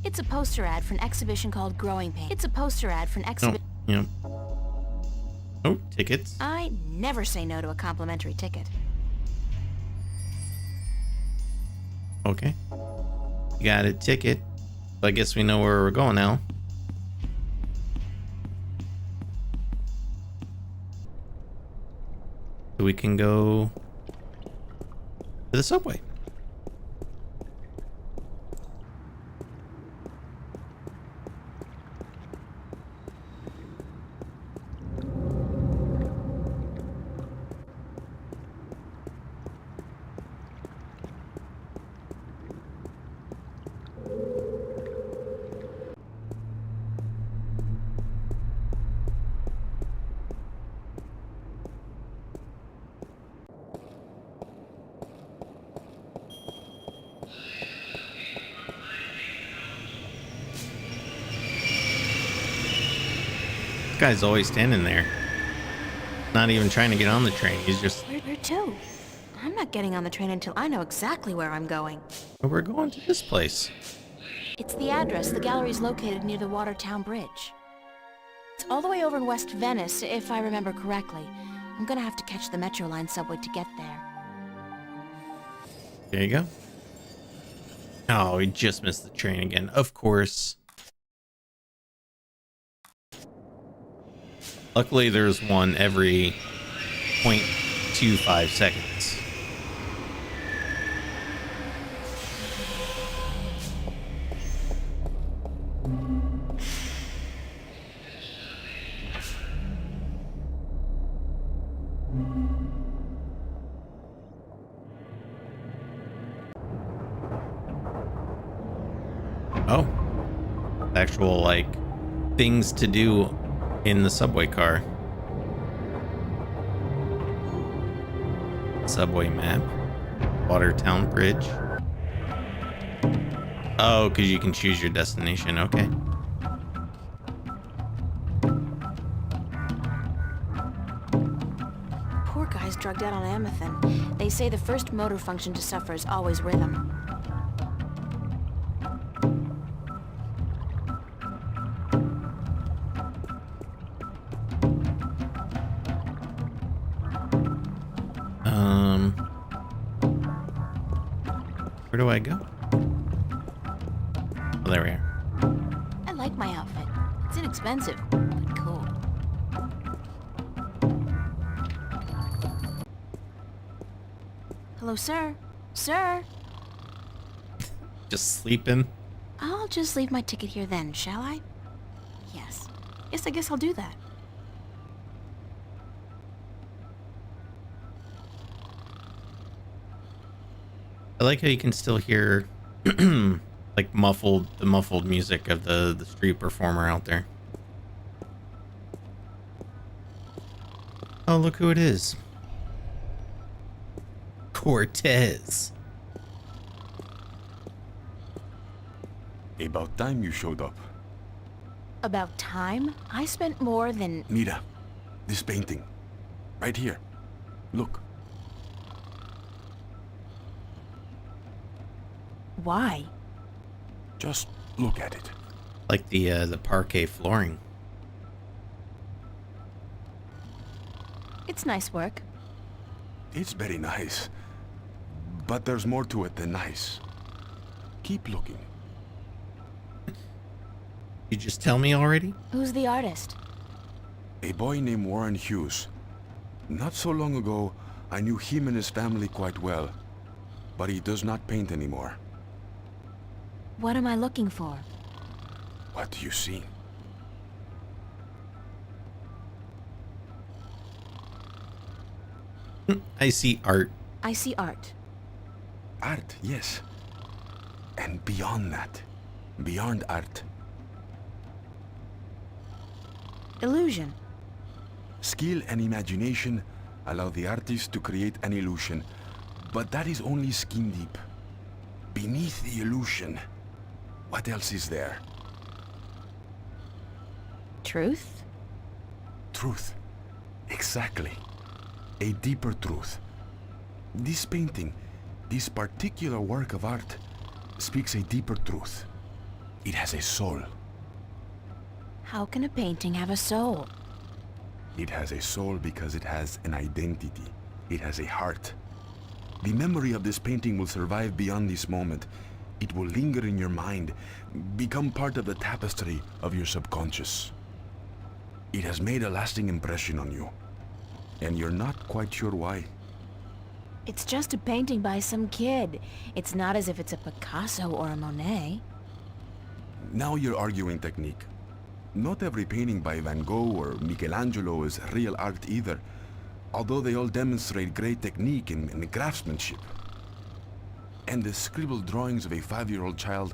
It's a poster ad for an exhibition called Growing Pains. It's a poster ad for an exhibition. Yeah. Oh, tickets. I never say no to a complimentary ticket. Okay. You got a ticket. I guess we know where we're going now. So we can go to the subway. Guy's always standing there. Not even trying to get on the train. He's just... Where to? I'm not getting on the train until I know exactly where I'm going. We're going to this place. It's the address. The gallery's located near the Watertown Bridge. It's all the way over in West Venice, if I remember correctly. I'm gonna have to catch the Metro Line subway to get there. There you go. Oh, we just missed the train again. Of course. Luckily, there's one every 0.25 seconds. Oh. Actual, like, things to do in the subway car. Subway map. Watertown Bridge. Oh, because you can choose your destination. Okay. Poor guy's drugged out on Amethyst. They say the first motor function to suffer is always rhythm. Where do I go? Oh, there we are. I like my outfit. It's inexpensive, but cool. Hello, sir? Sir? Just sleeping. I'll just leave my ticket here then, shall I? Yes. Yes, I guess I'll do that. I like how you can still hear like the muffled music of the street performer out there. Oh, look who it is. Cortez. About time you showed up. About time? I spent more than... Mira, this painting. Right here. Look. Why? Just look at it. Like the parquet flooring. It's nice work. It's very nice. But there's more to it than nice. Keep looking. You just tell me already? Who's the artist? A boy named Warren Hughes. Not so long ago, I knew him and his family quite well, but he does not paint anymore. What am I looking for? What do you see? I see art. I see art. Art, yes. And beyond that, beyond art, Illusion. skill and imagination allow the artist to create an illusion, but that is only skin deep. Beneath the illusion, what else is there? Truth? Truth. Exactly. A deeper truth. This painting, this particular work of art, speaks a deeper truth. It has a soul. How can a painting have a soul? It has a soul because it has an identity. It has a heart. The memory of this painting will survive beyond this moment. It will linger in your mind, become part of the tapestry of your subconscious. It has made a lasting impression on you, and you're not quite sure why. It's just a painting by some kid. It's not as if it's a Picasso or a Monet. Now you're arguing technique. Not every painting by Van Gogh or Michelangelo is real art either, although they all demonstrate great technique and craftsmanship. And the scribbled drawings of a 5-year-old child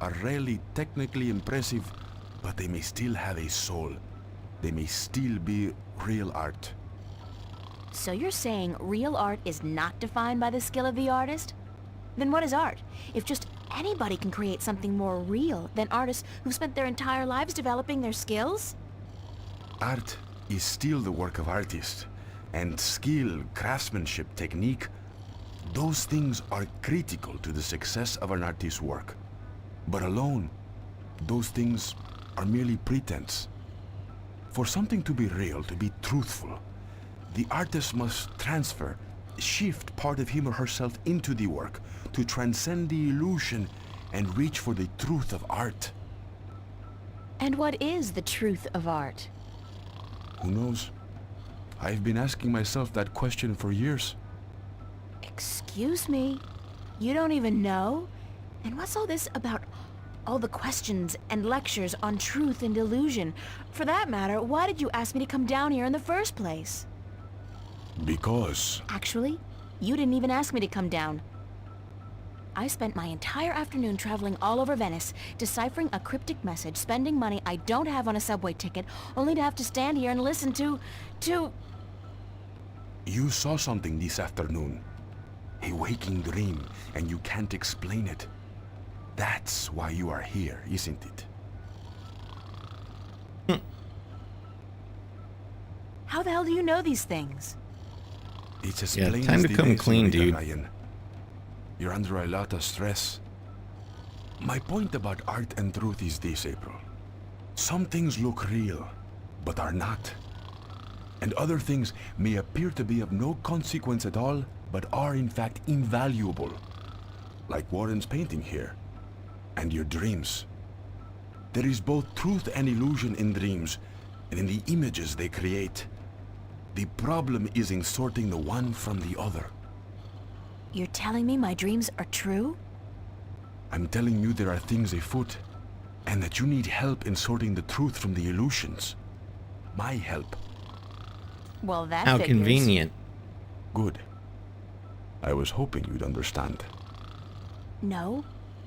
are rarely technically impressive, but they may still have a soul. They may still be real art. So you're saying real art is not defined by the skill of the artist? Then what is art? If just anybody can create something more real than artists who spent their entire lives developing their skills? Art is still the work of artists, and skill, craftsmanship, technique, those things are critical to the success of an artist's work. But alone, those things are merely pretense. For something to be real, to be truthful, the artist must transfer, shift part of him or herself into the work to transcend the illusion and reach for the truth of art. And what is the truth of art? Who knows? I've been asking myself that question for years. Excuse me? You don't even know? And what's all this about all the questions and lectures on truth and illusion? For that matter, why did you ask me to come down here in the first place? Because... Actually, you didn't even ask me to come down. I spent my entire afternoon traveling all over Venice, deciphering a cryptic message, spending money I don't have on a subway ticket, only to have to stand here and listen to... You saw something this afternoon. A waking dream, and you can't explain it. That's why you are here, isn't it? How the hell do you know these things? It's as Yeah, plain time as to the come day, clean, Señorita dude. Ryan. You're under a lot of stress. My point about art and truth is this, April. Some things look real, but are not. And other things may appear to be of no consequence at all, but are in fact invaluable. Like Warren's painting here, and your dreams. There is both truth and illusion in dreams, and in the images they create. The problem is in sorting the one from the other. You're telling me my dreams are true? I'm telling you there are things afoot, and that you need help in sorting the truth from the illusions. My help. Well, that How figures. convenient. Good. I was hoping you'd understand. No,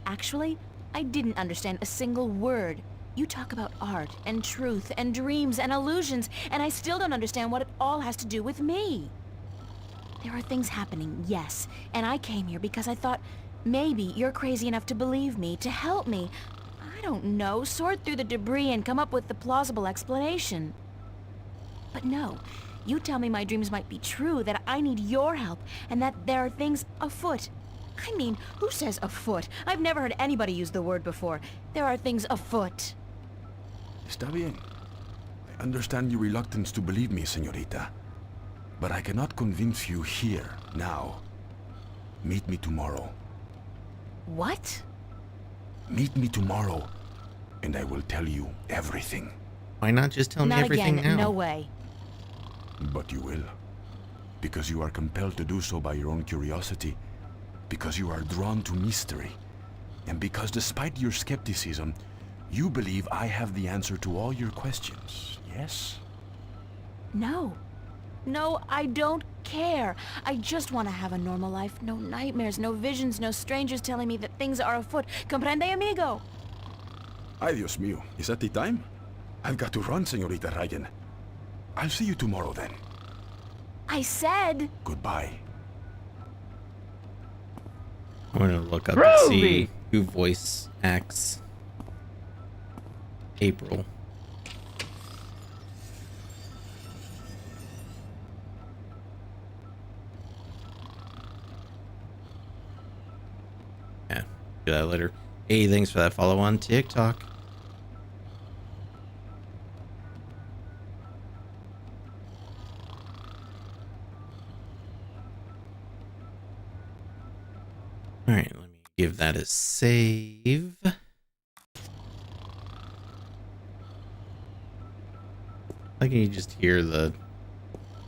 actually, I didn't understand a single word. You talk about art and truth and dreams and illusions, and I still don't understand what it all has to do with me. There are things happening, yes, and I came here because I thought maybe you're crazy enough to believe me, to help me. I don't know, sort through the debris and come up with the plausible explanation. But no, you tell me my dreams might be true, that I need your help, and that there are things afoot. I mean, who says afoot? I've never heard anybody use the word before. There are things afoot. Está bien. I understand your reluctance to believe me, señorita. But I cannot convince you here, now. Meet me tomorrow. What? Meet me tomorrow, and I will tell you everything. Why not just tell me Not everything again, now? no way. But you will. because you are compelled to do so by your own curiosity, because you are drawn to mystery, and because despite your skepticism, you believe I have the answer to all your questions, yes? No. No, I don't care. I just want to have a normal life. No nightmares, no visions, no strangers telling me that things are afoot. Comprende, amigo? Ay, Dios mío, is that the time? I've got to run, Señorita Reagan. I'll see you tomorrow then. I said... Goodbye. I'm gonna look up and see who voice acts April. Yeah, do that later. Hey, thanks for that follow on TikTok. All right, let me give that a save. I can you just hear the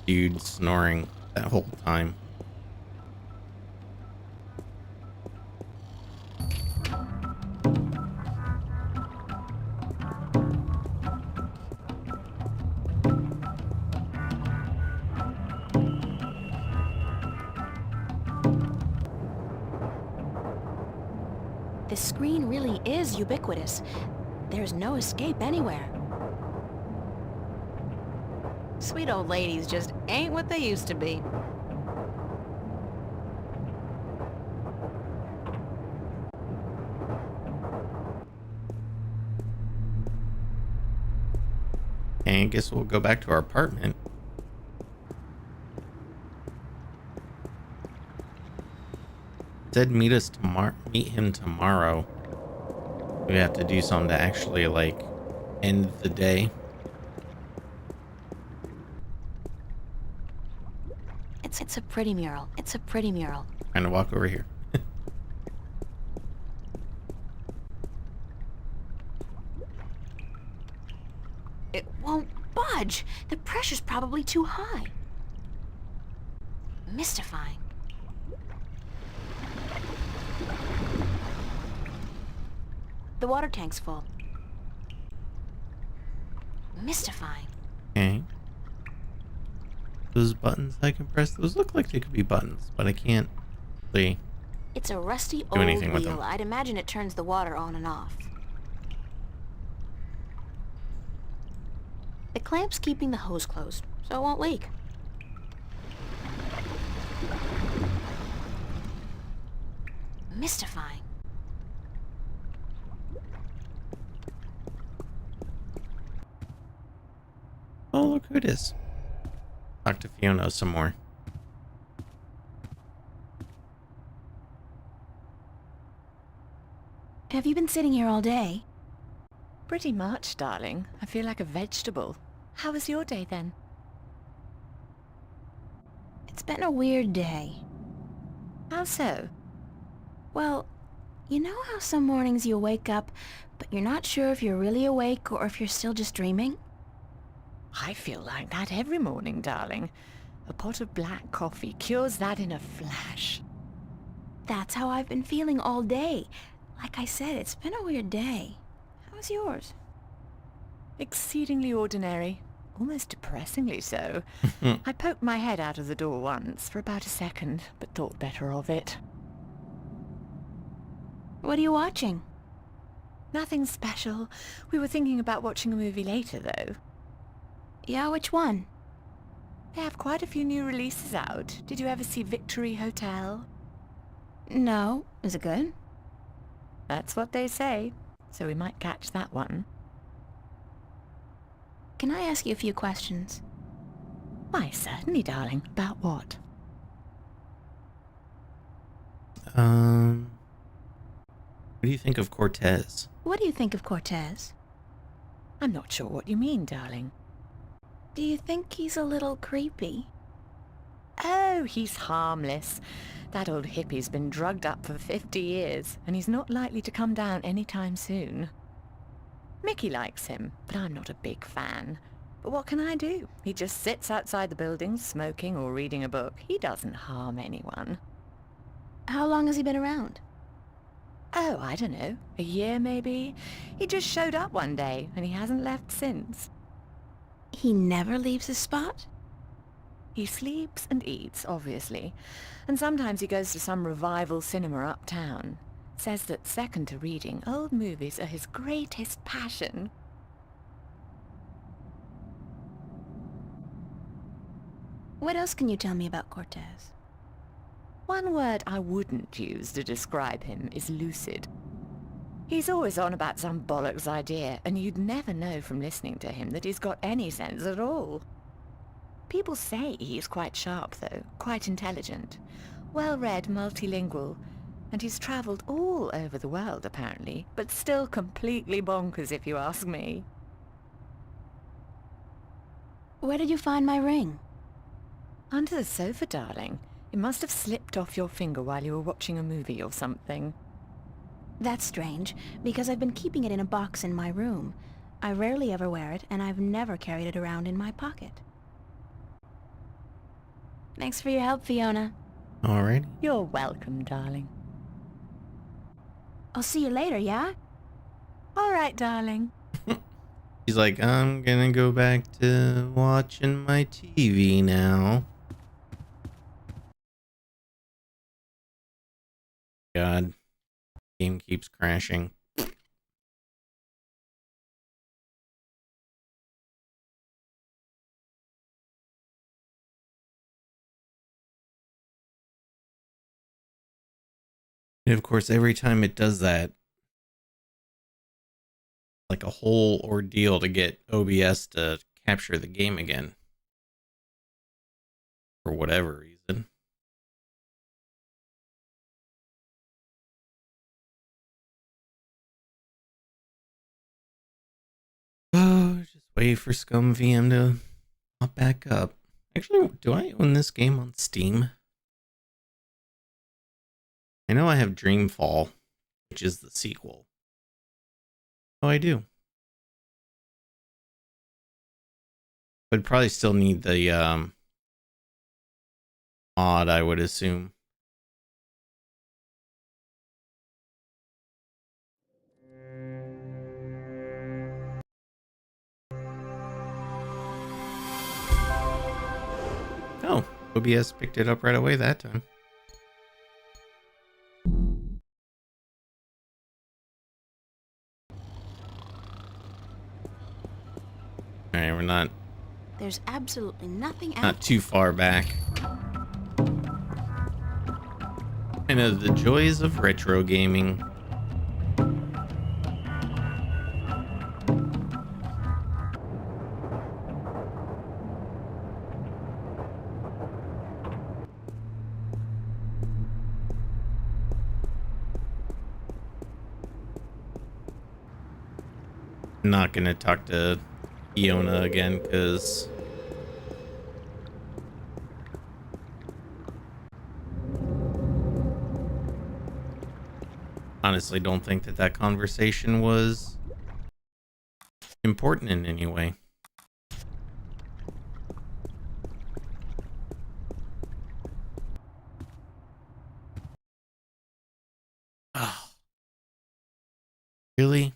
dude snoring that whole time. The screen really is ubiquitous. There's no escape anywhere. Sweet old ladies just ain't what they used to be. Okay, I guess we'll go back to our apartment. Said meet him tomorrow. We have to do something to actually like end the day. It's a pretty mural. It's a pretty mural. Trying to walk over here. It won't budge. The pressure's probably too high. Mystifying. The water tank's full. Mystifying. Okay. Those buttons I can press, those look like they could be buttons, but I can't really It's a rusty do old anything with them. wheel. I'd imagine it turns the water on and off. The clamp's keeping the hose closed, so it won't leak. Mystifying. Oh, look who it is. Talk to Fiona some more. Have you been sitting here all day? Pretty much, darling. I feel like a vegetable. How was your day then? It's been a weird day. How so? Well, you know how some mornings you wake up, but you're not sure if you're really awake or if you're still just dreaming? I feel like that every morning, darling. A pot of black coffee cures that in a flash. That's how I've been feeling all day. Like I said, it's been a weird day. How's yours? Exceedingly ordinary. Almost depressingly so. I poked my head out of the door once for about a second, but thought better of it. What are you watching? Nothing special. We were thinking about watching a movie later, though. Yeah, which one? They have quite a few new releases out. Did you ever see Victory Hotel? No. Is it good? That's what they say. So we might catch that one. Can I ask you a few questions? Why, certainly, darling. About what? What do you think of Cortez? What do you think of Cortez? I'm not sure what you mean, darling. Do you think he's a little creepy? Oh, he's harmless. That old hippie's been drugged up for 50 years, and he's not likely to come down anytime soon. Mickey likes him, but I'm not a big fan. But what can I do? He just sits outside the building, smoking or reading a book. He doesn't harm anyone. How long has he been around? Oh, I don't know. A year, maybe? He just showed up one day, and he hasn't left since. He never leaves his spot? He sleeps and eats, obviously. And sometimes he goes to some revival cinema uptown. Says that second to reading, old movies are his greatest passion. What else can you tell me about Cortez? One word I wouldn't use to describe him is lucid. He's always on about some bollocks idea, and you'd never know from listening to him that he's got any sense at all. People say he's quite sharp, though, quite intelligent, well-read, multilingual, and he's travelled all over the world, apparently, but still completely bonkers, if you ask me. Where did you find my ring? Under the sofa, darling. It must have slipped off your finger while you were watching a movie or something. That's strange, because I've been keeping it in a box in my room. I rarely ever wear it, and I've never carried it around in my pocket. Thanks for your help, Fiona. All right. You're welcome, darling. I'll see you later, yeah? All right, darling. He's like, I'm gonna go back to watching my TV now. God. Game keeps crashing. And of course, every time it does that, like a whole ordeal to get OBS to capture the game again. For whatever reason. Oh, just wait for Scum VM to pop back up. Actually, do I own this game on Steam? I know I have Dreamfall, which is the sequel. Oh, I do. I'd probably still need the mod, I would assume. Oh, OBS picked it up right away that time. Alright, we're not There's absolutely nothing out. not too far back. I know the joys of retro gaming. I'm not gonna talk to Fiona again because honestly don't think that that conversation was important in any way. Oh. Really?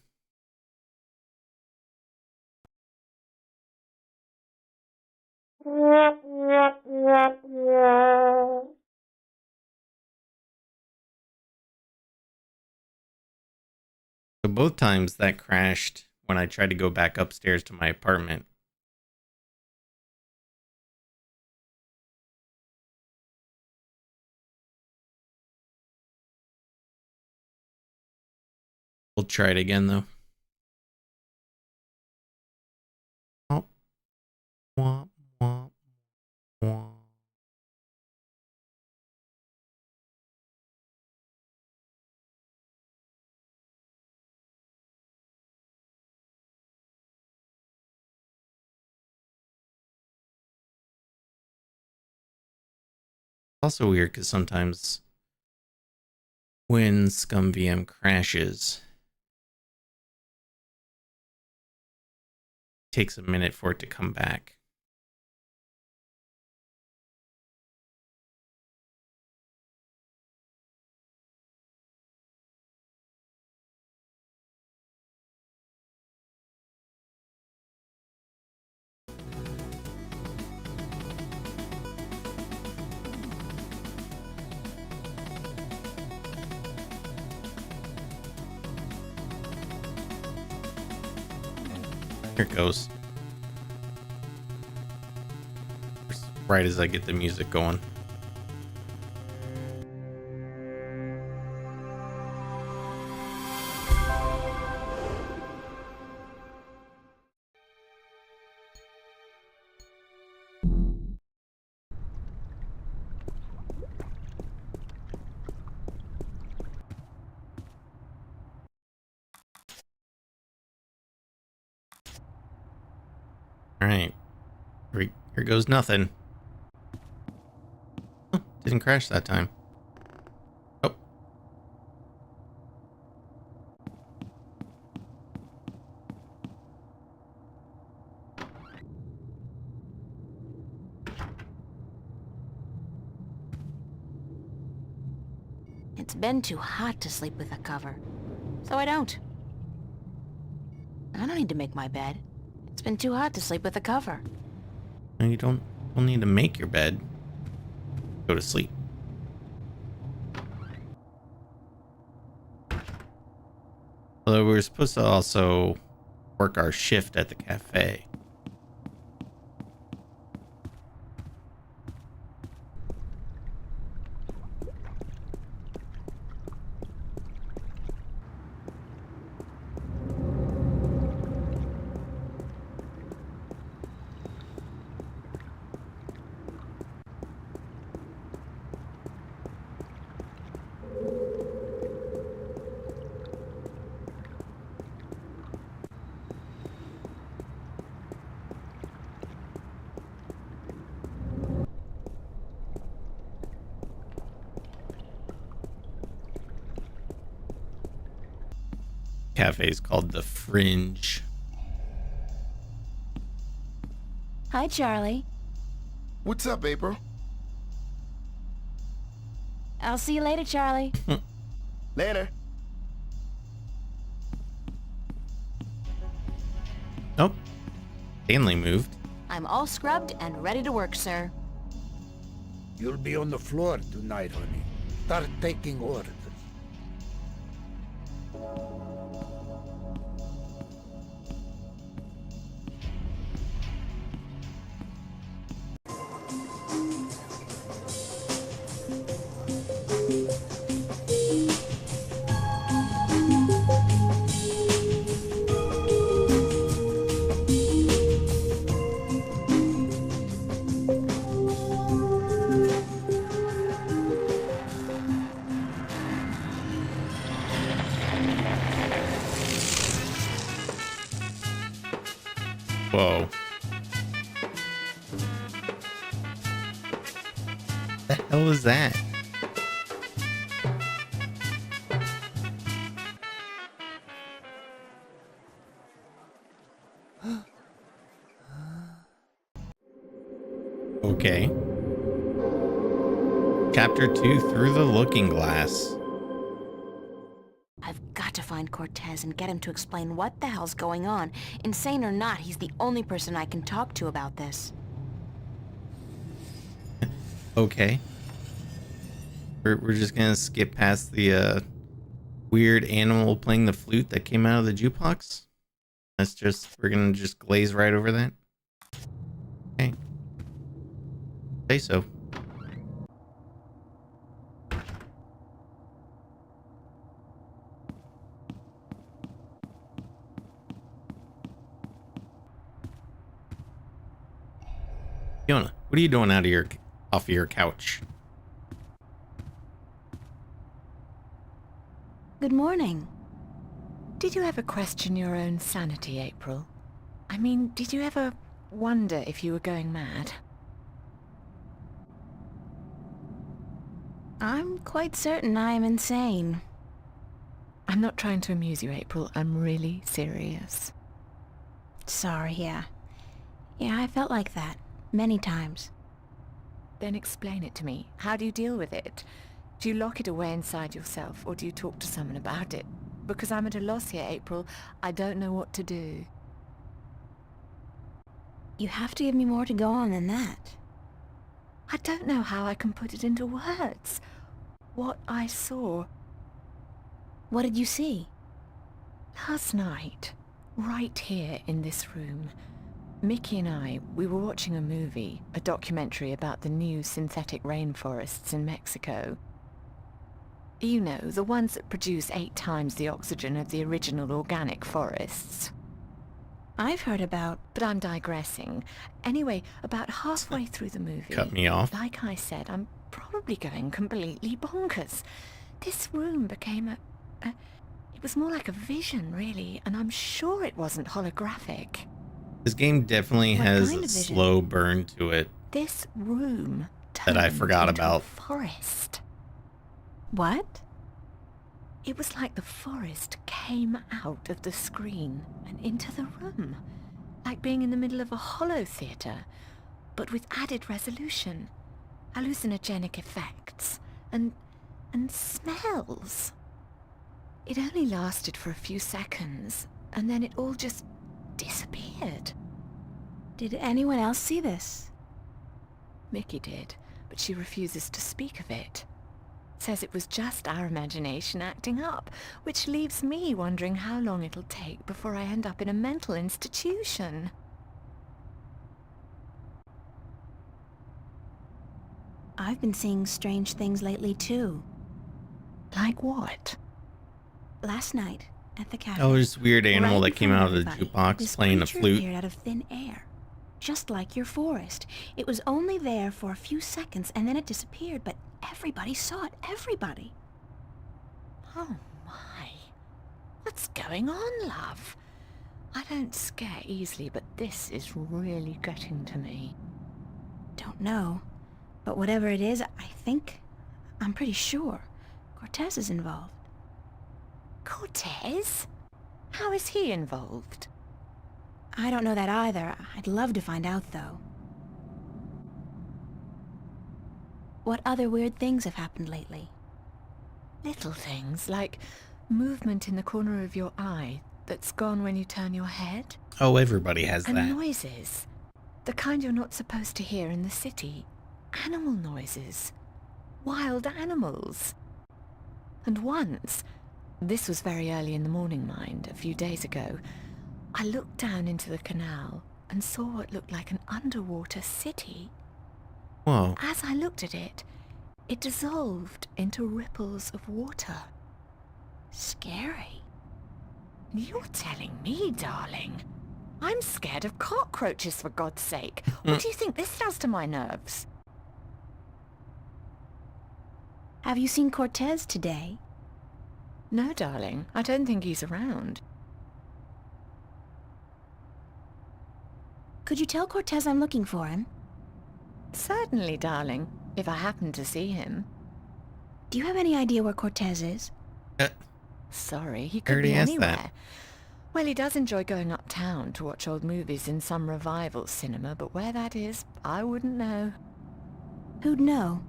So both times that crashed when I tried to go back upstairs to my apartment. We'll try it again though. Oh. Wah, wah, wah. Also weird because sometimes when ScumVM crashes, takes a minute for it to come back. Here it goes. Right as I get the music going. Alright. Here goes nothing. Oh, didn't crash that time. Oh. It's been too hot to sleep with a cover, so I don't. I don't need to make my bed. It's been too hot to sleep with a cover. No, you don't need to make your bed. Go to sleep. Although we're supposed to also work our shift at the cafe. Cafe is called the Fringe. Hi, Charlie. What's up, April? I'll see you later, Charlie. Later. Nope. Stanley moved. I'm all scrubbed and ready to work, sir. You'll be on the floor tonight, honey. Start taking orders. Whoa. The hell is that? Okay. Chapter 2, Through the Looking Glass. I've got to find Cortez and get him to explain what the hell's going on. Insane or not, he's the only person I can talk to about this. Okay. We're just gonna skip past the weird animal playing the flute that came out of the jukebox. We're gonna just glaze right over that. Okay. Say so. Fiona, what are you doing off of your couch? Good morning. Did you ever question your own sanity, April? I mean, did you ever wonder if you were going mad? I'm quite certain I am insane. I'm not trying to amuse you, April. I'm really serious. Sorry, yeah. Yeah, I felt like that. Many times. Then explain it to me. How do you deal with it? Do you lock it away inside yourself, or do you talk to someone about it? Because I'm at a loss here, April. I don't know what to do. You have to give me more to go on than that. I don't know how I can put it into words. What I saw. What did you see? Last night, right here in this room, Mickey and I, we were watching a movie, a documentary about the new synthetic rainforests in Mexico. You know, the ones that produce 8 times the oxygen of the original organic forests. I've heard about... But I'm digressing. Anyway, about halfway through the movie... Cut me off. Like I said, I'm probably going completely bonkers. This room became it was more like a vision, really, and I'm sure it wasn't holographic. This game definitely has a slow burn to it. This room that I forgot about. A forest. What? It was like the forest came out of the screen and into the room, like being in the middle of a holo theatre, but with added resolution, hallucinogenic effects, and smells. It only lasted for a few seconds, and then it all just disappeared. Did anyone else see this? Mickey did, but she refuses to speak of it. Says it was just our imagination acting up, which leaves me wondering how long it'll take before I end up in a mental institution. I've been seeing strange things lately, too. Like what? Last night, at the cafe... Oh, this weird animal that came out of the jukebox playing a flute. Appeared out of thin air, just like your forest. It was only there for a few seconds, and then it disappeared, but everybody saw it. Everybody. Oh, my. What's going on, love? I don't scare easily, but this is really getting to me. Don't know. But whatever it is, I'm pretty sure Cortez is involved. Cortez? How is he involved? I don't know that either. I'd love to find out, though. What other weird things have happened lately? Little things, like movement in the corner of your eye that's gone when you turn your head. Oh, everybody has and that. And noises. The kind you're not supposed to hear in the city. Animal noises. Wild animals. And once... This was very early in the morning, mind, a few days ago. I looked down into the canal and saw what looked like an underwater city. Whoa. As I looked at it, it dissolved into ripples of water. Scary. You're telling me, darling. I'm scared of cockroaches, for God's sake. What do you think this does to my nerves? Have you seen Cortez today? No, darling. I don't think he's around. Could you tell Cortez I'm looking for him? Certainly, darling, if I happen to see him. Do you have any idea where Cortez is? Sorry, he could be anywhere. Well, he does enjoy going uptown to watch old movies in some revival cinema, but where that is, I wouldn't know. Who'd know?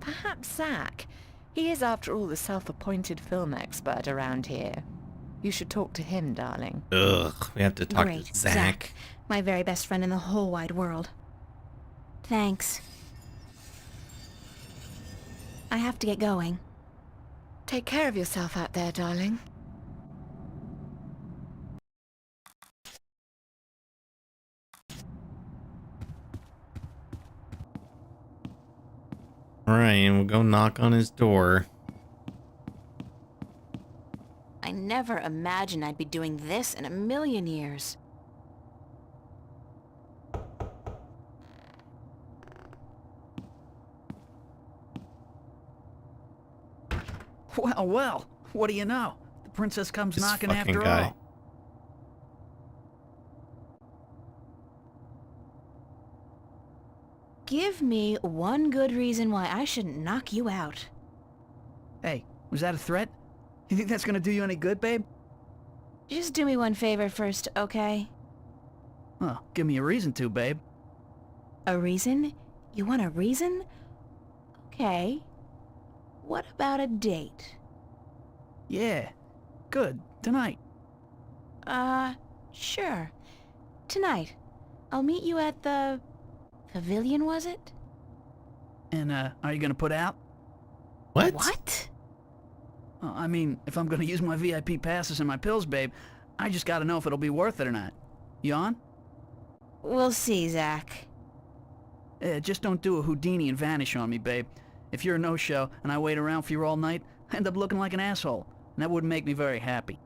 Perhaps Zach. He is, after all, the self-appointed film expert around here. You should talk to him, darling. Ugh, we have to talk Great, to Zach. My very best friend in the whole wide world. Thanks. I have to get going. Take care of yourself out there, darling. Alright, and we'll go knock on his door. I never imagined I'd be doing this in a million years. Well, well, what do you know? The princess comes This knocking fucking after guy. all. Give me one good reason why I shouldn't knock you out. Hey, was that a threat? You think that's gonna do you any good, babe? Just do me one favor first, okay? Well, give me a reason to, babe. A reason? You want a reason? Okay. What about a date? Yeah. Good. Tonight. Sure. Tonight. I'll meet you at the... pavilion, was it? And, are you gonna put out? What? What? I mean, if I'm gonna use my VIP passes and my pills, babe, I just gotta know if it'll be worth it or not. You on? We'll see, Zach. Just don't do a Houdini and vanish on me, babe. If you're a no-show and I wait around for you all night, I end up looking like an asshole, and that wouldn't make me very happy.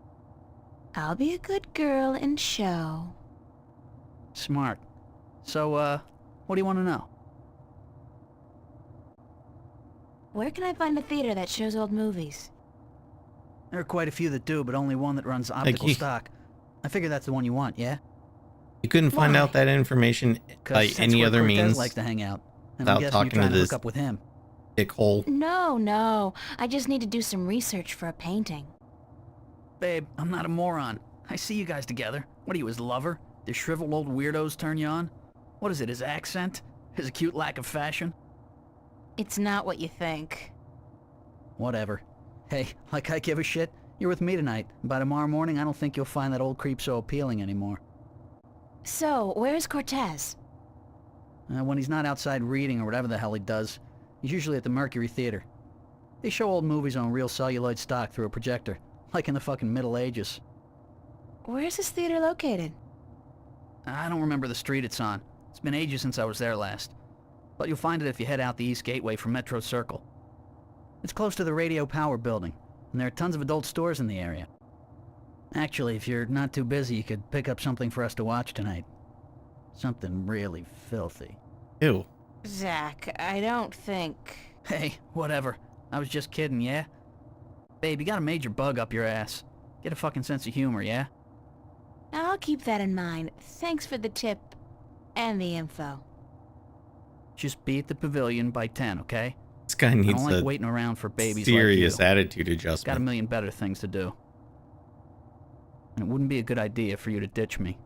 I'll be a good girl and show. Smart. So, what do you want to know? Where can I find a theater that shows old movies? There are quite a few that do, but only one that runs optical stock. I figure that's the one you want, yeah? You couldn't find out that information by any other means likes to hang out. And without I'm guessing talking you're trying to to this hook up with him. dickhole. No. I just need to do some research for a painting. Babe, I'm not a moron. I see you guys together. What are you, his lover? This shriveled old weirdos turn you on? What is it, his accent? His acute lack of fashion? It's not what you think. Whatever. Hey, like I give a shit, you're with me tonight. By tomorrow morning, I don't think you'll find that old creep so appealing anymore. So, where's Cortez? When he's not outside reading or whatever the hell he does, he's usually at the Mercury Theater. They show old movies on real celluloid stock through a projector, like in the fucking Middle Ages. Where's this theater located? I don't remember the street it's on. It's been ages since I was there last. But you'll find it if you head out the East Gateway from Metro Circle. It's close to the Radio Power building, and there are tons of adult stores in the area. Actually, if you're not too busy, you could pick up something for us to watch tonight. Something really filthy. Ew. Zach, I don't think... Hey, whatever. I was just kidding, yeah? Babe, you got a major bug up your ass. Get a fucking sense of humor, yeah? I'll keep that in mind. Thanks for the tip and the info. Just be at the pavilion by 10, okay? This guy I needs don't like a waiting around for babies serious like you. attitude Got a adjustment. million better things to do. And it wouldn't be a good idea for you to ditch me.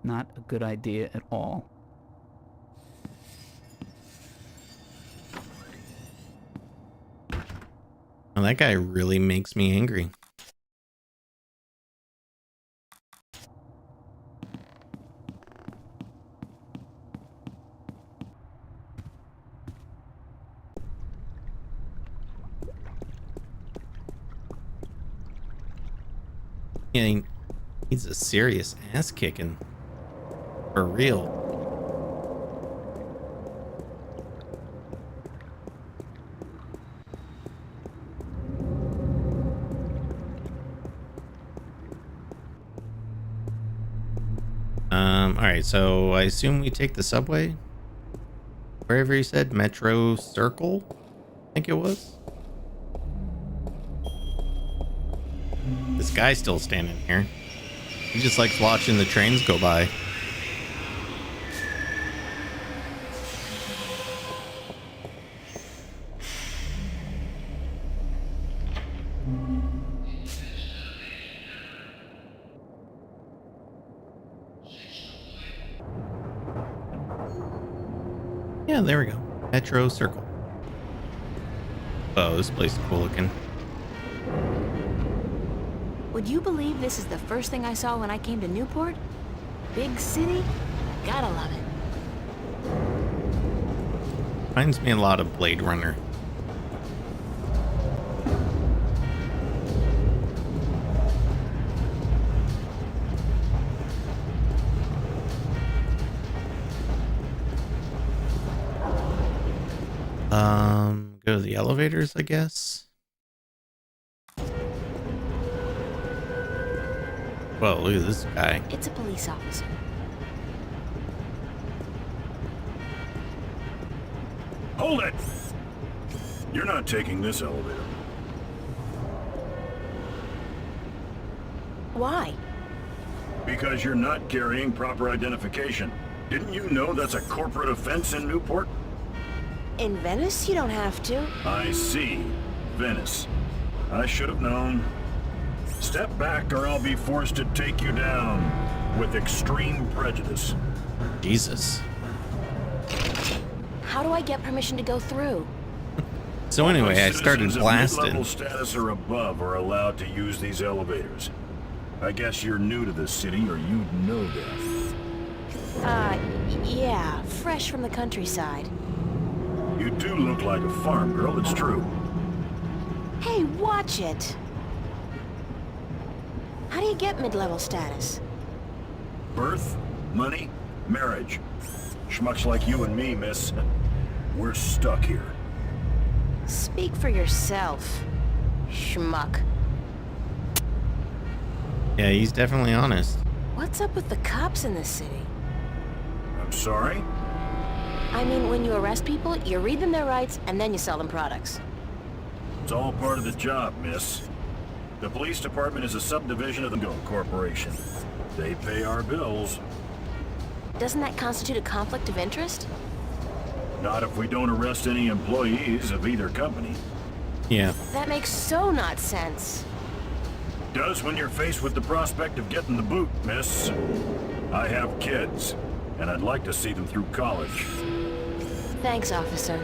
Not a good idea at all. Well, that guy really makes me angry. Yeah, he needs a serious ass kicking. For real. Alright, so I assume we take the subway? Wherever he said, Metro Circle? I think it was. This guy's still standing here. He just likes watching the trains go by. Yeah, there we go. Metro Circle. Oh, this place is cool looking. Would you believe this is the first thing I saw when I came to Newport? Big city? Gotta love it. Reminds me a lot of Blade Runner. Go to the elevators, I guess. Whoa, look at this guy. It's a police officer. Hold it! You're not taking this elevator. Why? Because you're not carrying proper identification. Didn't you know that's a corporate offense in Newport? In Venice, you don't have to. I see. Venice. I should have known. Step back or I'll be forced to take you down. with extreme prejudice. Jesus. How do I get permission to go through? So anyway, I started Citizens of blasting. mid-level status or above are allowed to use these elevators. I guess you're new to this city, or you'd know that. Yeah, fresh from the countryside. You do look like a farm girl, it's true. Hey, watch it! How do you get mid-level status? Birth, money, marriage. Schmucks like you and me, miss. We're stuck here. Speak for yourself, schmuck. Yeah, he's definitely honest. What's up with the cops in this city? I'm sorry? I mean, when you arrest people, you read them their rights, and then you sell them products. It's all part of the job, miss. The police department is a subdivision of the Go Corporation. They pay our bills. Doesn't that constitute a conflict of interest? Not if we don't arrest any employees of either company. Yeah. That makes so not sense. Does when you're faced with the prospect of getting the boot, miss. I have kids, and I'd like to see them through college. Thanks, officer.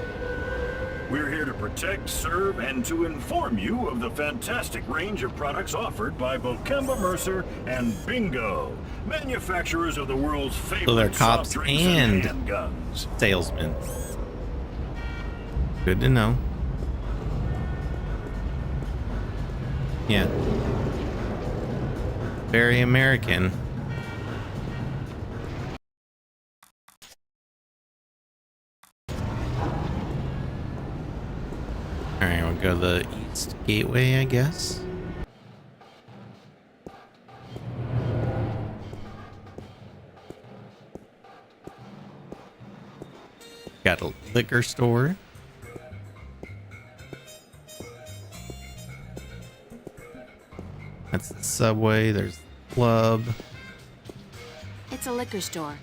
We're here to protect, serve, and to inform you of the fantastic range of products offered by Bokemba Mercer and Bingo, manufacturers of the world's favorite So they're cops soft drinks and and handguns. salesmen. Good to know. Yeah. Very American. Alright, we'll go to the East Gateway, I guess. Got a liquor store. That's the subway. There's the club. It's a liquor store.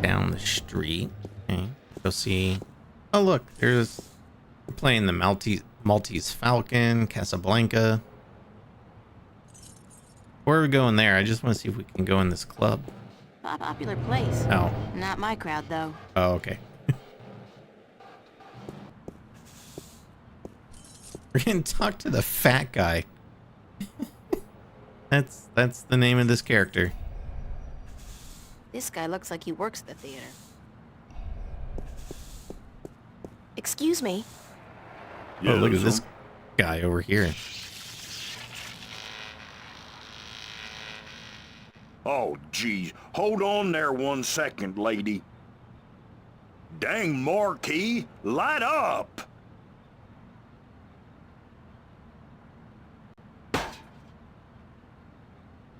Down the street. Okay. Go see. Oh, look. There's. We're playing the Maltese Falcon, Casablanca. Where are we going there? I just want to see if we can go in this club. Popular place. Oh. Not my crowd, though. Oh, okay. We're gonna talk to the fat guy. That's the name of this character. This guy looks like he works at the theater. Excuse me. Oh, look at this guy over here. Oh, geez. Hold on there 1 second, lady. Dang, Marquis, light up!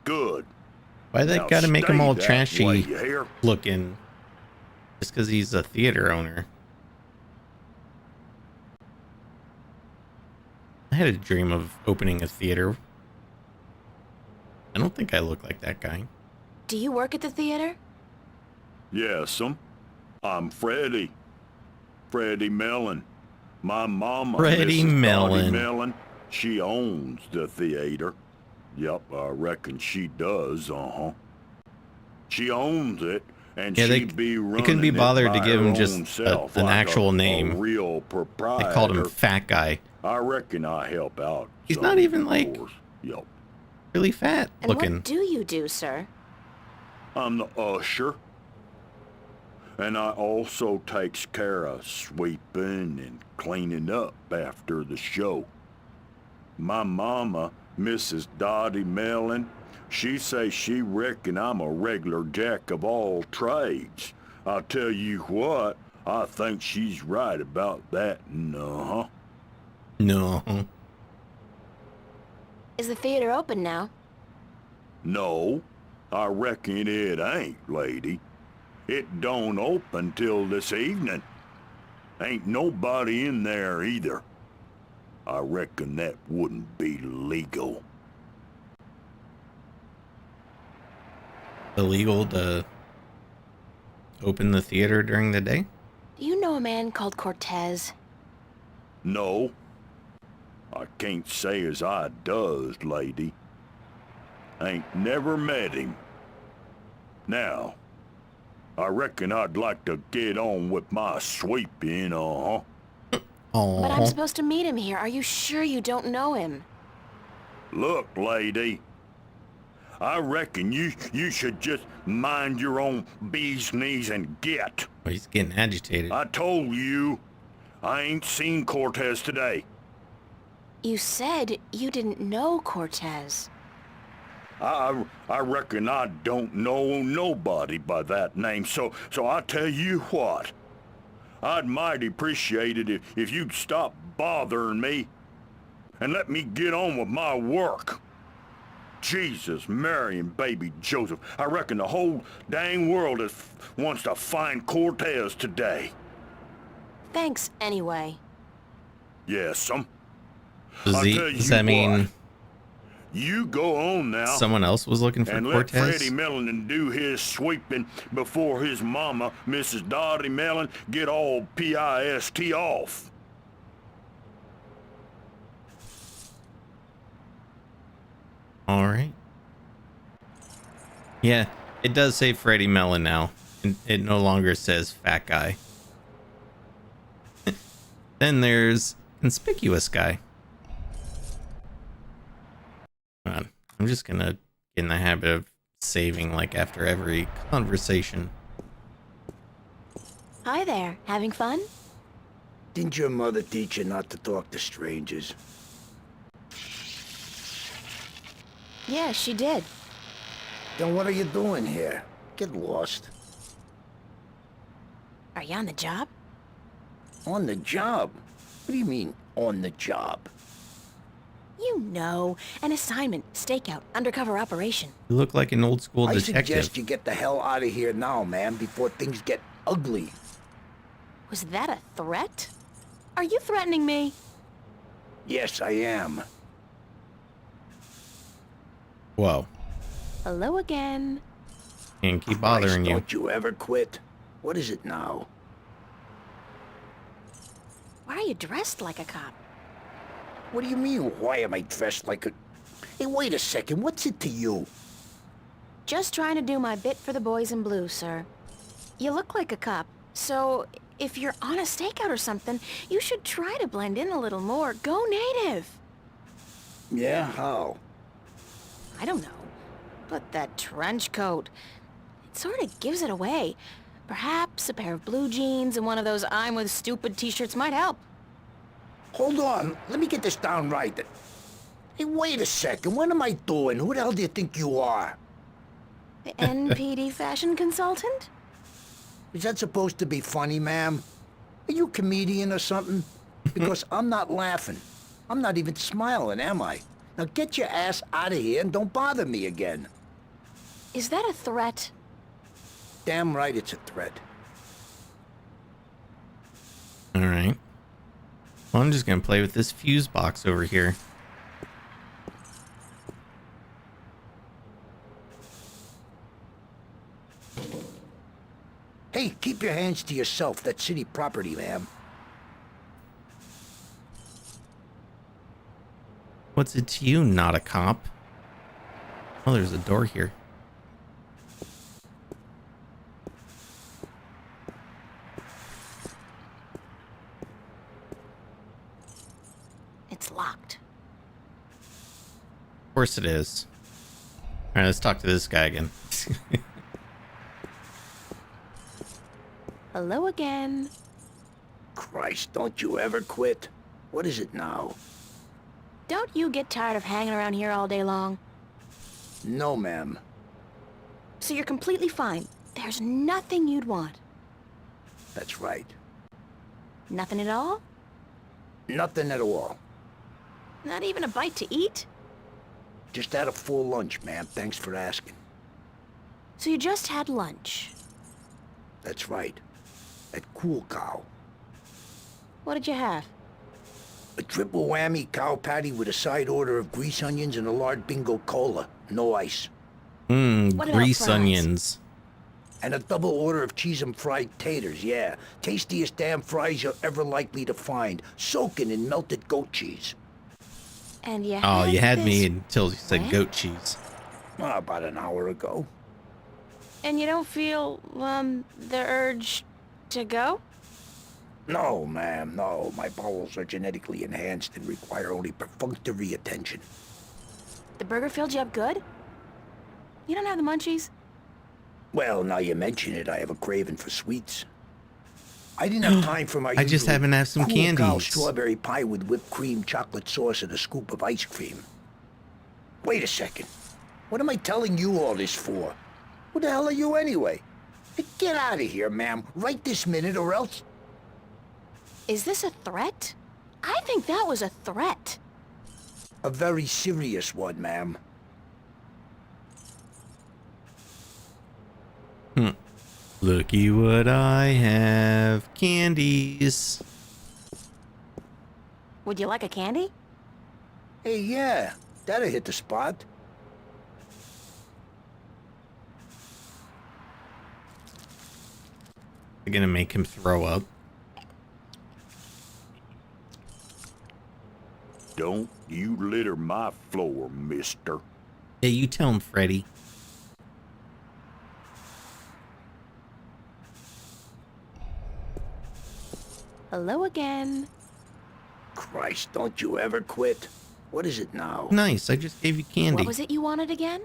Good. Why they Now gotta make him stay all that trashy way, you hear? looking? Just because he's a theater owner. I had a dream of opening a theater. I don't think I look like that guy. Do you work at the theater? Yes'm. I'm Freddie. Freddie Mellon. My mama, Freddie Mrs. Dottie Mellon. Mellon, she owns the theater. Yep, I reckon she does, She owns it, and Yeah, she'd be running they couldn't be bothered it to by give her him just own self an like actual a name. real They proprietor. called him Fat Guy. I reckon I help out. He's some, not even of like course. Yep. really fat And looking. what do you do, sir? I'm the usher. And I also takes care of sweeping and cleaning up after the show. My mama, Mrs. Dottie Mellon, she say she reckon I'm a regular jack of all trades. I'll tell you what, I think she's right about that, no. Is the theater open now? No, I reckon it ain't, lady. It don't open till this evening. Ain't nobody in there either. I reckon that wouldn't be legal. Illegal to open the theater during the day? Do you know a man called Cortez? No. I can't say as I does, lady. Ain't never met him. Now, I reckon I'd like to get on with my sweeping, But I'm supposed to meet him here. Are you sure you don't know him? Look, lady. I reckon you should just mind your own bee's knees and get. Oh, he's getting agitated. I told you, I ain't seen Cortez today. You said you didn't know Cortez. I reckon I don't know nobody by that name, so I tell you what. I'd mighty appreciate it if you'd stop bothering me and let me get on with my work. Jesus, Mary, and baby Joseph, I reckon the whole dang world wants to find Cortez today. Thanks anyway. Yes'm. Does that mean you go on now. someone else was looking for and Cortez? let Freddie Mellon do his sweeping before his mama, Mrs. Dottie Mellon, get all pissed off. All right. Yeah, it does say Freddie Mellon now. It no longer says fat guy. Then there's conspicuous guy. Hold on. I'm just gonna get in the habit of saving like after every conversation. Hi there. Having fun? Didn't your mother teach you not to talk to strangers? Yeah, she did. Then what are you doing here? Get lost. Are you on the job? On the job? What do you mean, on the job? You know, an assignment, stakeout, undercover operation. You look like an old school I detective. suggest you get the hell out of here now, man, before things get ugly. Was that a threat? Are you threatening me? Yes, I am. Whoa. Hello again. Can't keep bothering you. Don't you ever quit. What is it now? Why are you dressed like a cop? What do you mean, why am I dressed like a... Hey, wait a second, what's it to you? Just trying to do my bit for the boys in blue, sir. You look like a cop, so if you're on a stakeout or something, you should try to blend in a little more. Go native. Yeah, how? I don't know. But that trench coat, it sort of gives it away. Perhaps a pair of blue jeans and one of those I'm with stupid t-shirts might help. Hold on, let me get this down right. Hey, wait a second, what am I doing? Who the hell do you think you are? The NPD fashion consultant? Is that supposed to be funny, ma'am? Are you a comedian or something? Because I'm not laughing. I'm not even smiling, am I? Now get your ass out of here and don't bother me again. Is that a threat? Damn right it's a threat. All right. Well, I'm just gonna play with this fuse box over here. Hey, keep your hands to yourself. That's city property, ma'am. What's it to you, not a cop? Oh, there's a door here. It's locked. Of course it is. Alright, let's talk to this guy again. Hello again. Christ, don't you ever quit. What is it now? Don't you get tired of hanging around here all day long? No, ma'am. So you're completely fine. There's nothing you'd want. That's right. Nothing at all? Nothing at all. Not even a bite to eat? Just had a full lunch, ma'am. Thanks for asking. So you just had lunch? That's right. At Cool Cow. What did you have? A triple whammy cow patty with a side order of grease onions and a lard bingo cola. No ice. Mmm, What about grease fries? onions. And a double order of cheese and fried taters, yeah. Tastiest damn fries you're ever likely to find. Soaking in melted goat cheese. And you Oh, you had me this until you said way? goat cheese. About an hour ago. And you don't feel, the urge to go? No, ma'am, no. My bowels are genetically enhanced and require only perfunctory attention. The burger filled you up good? You don't have the munchies? Well, now you mention it, I have a craving for sweets. I didn't have time for my I just usual happen to have some cool cow candies. strawberry pie with whipped cream, chocolate sauce, and a scoop of ice cream. Wait a second. What am I telling you all this for? Who the hell are you anyway? Hey, get out of here, ma'am, right this minute, or else... Is this a threat? I think that was a threat. A very serious one, ma'am. Looky what I have. Candies. Would you like a candy? Hey, yeah, that'll hit the spot. They're gonna make him throw up. Don't you litter my floor, mister. Yeah, you tell him, Freddy. Hello again. Christ, don't you ever quit. What is it now? Nice, I just gave you candy. What was it you wanted again?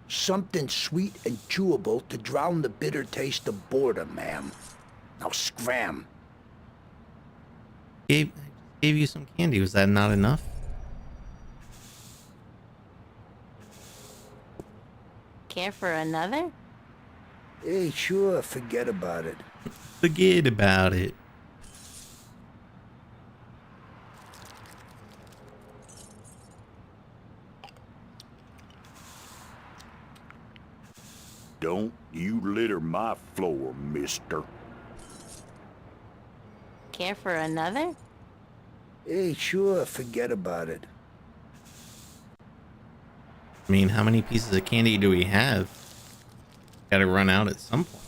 Something sweet and chewable to drown the bitter taste of boredom, ma'am. Now scram. Gave you some candy. Was that not enough? Care for another? Hey, sure, forget about it. Forget about it. Don't you litter my floor, mister. Care for another? Hey, sure, forget about it. I mean, how many pieces of candy do we have? Gotta run out at some point.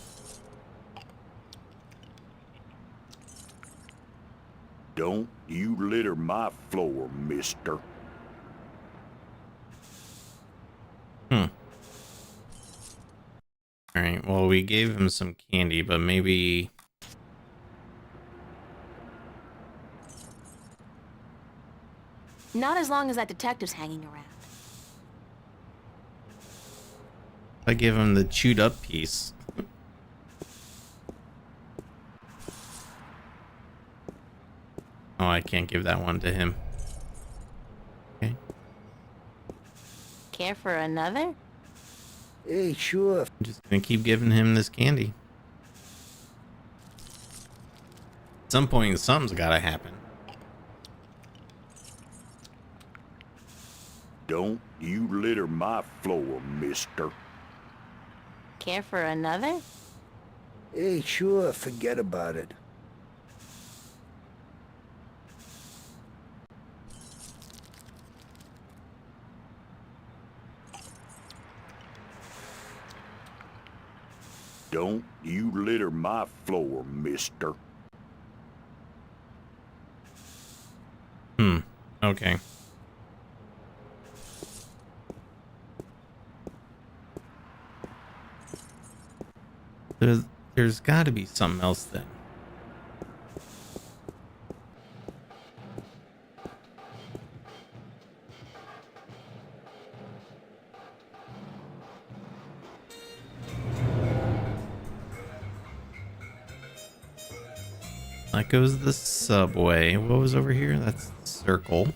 Don't you litter my floor, mister. Alright, well, we gave him some candy, but maybe... Not as long as that detective's hanging around. I give him the chewed up piece. Oh, I can't give that one to him. Okay. Care for another? Hey, sure. I'm just gonna keep giving him this candy. At some point, something's gotta happen. Don't you litter my floor, mister. Care for another? Hey, sure, forget about it. Don't you litter my floor, mister. Okay. There's got to be something else then. That goes the subway. What was over here? That's the circle.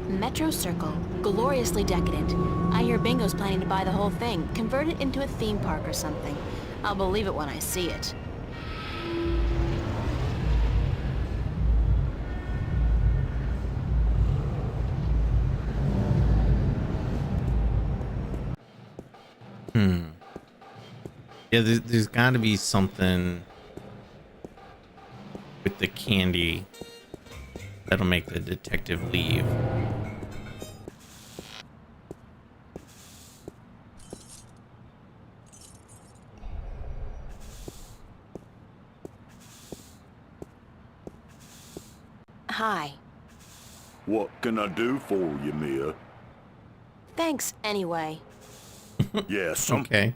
Metro Circle. Gloriously decadent. I hear Bingo's planning to buy the whole thing, convert it into a theme park or something. I'll believe it when I see it. Yeah, there's got to be something with the candy that'll make the detective leave. hi. What can I do for you, Mia? Thanks, anyway. Yes, Okay.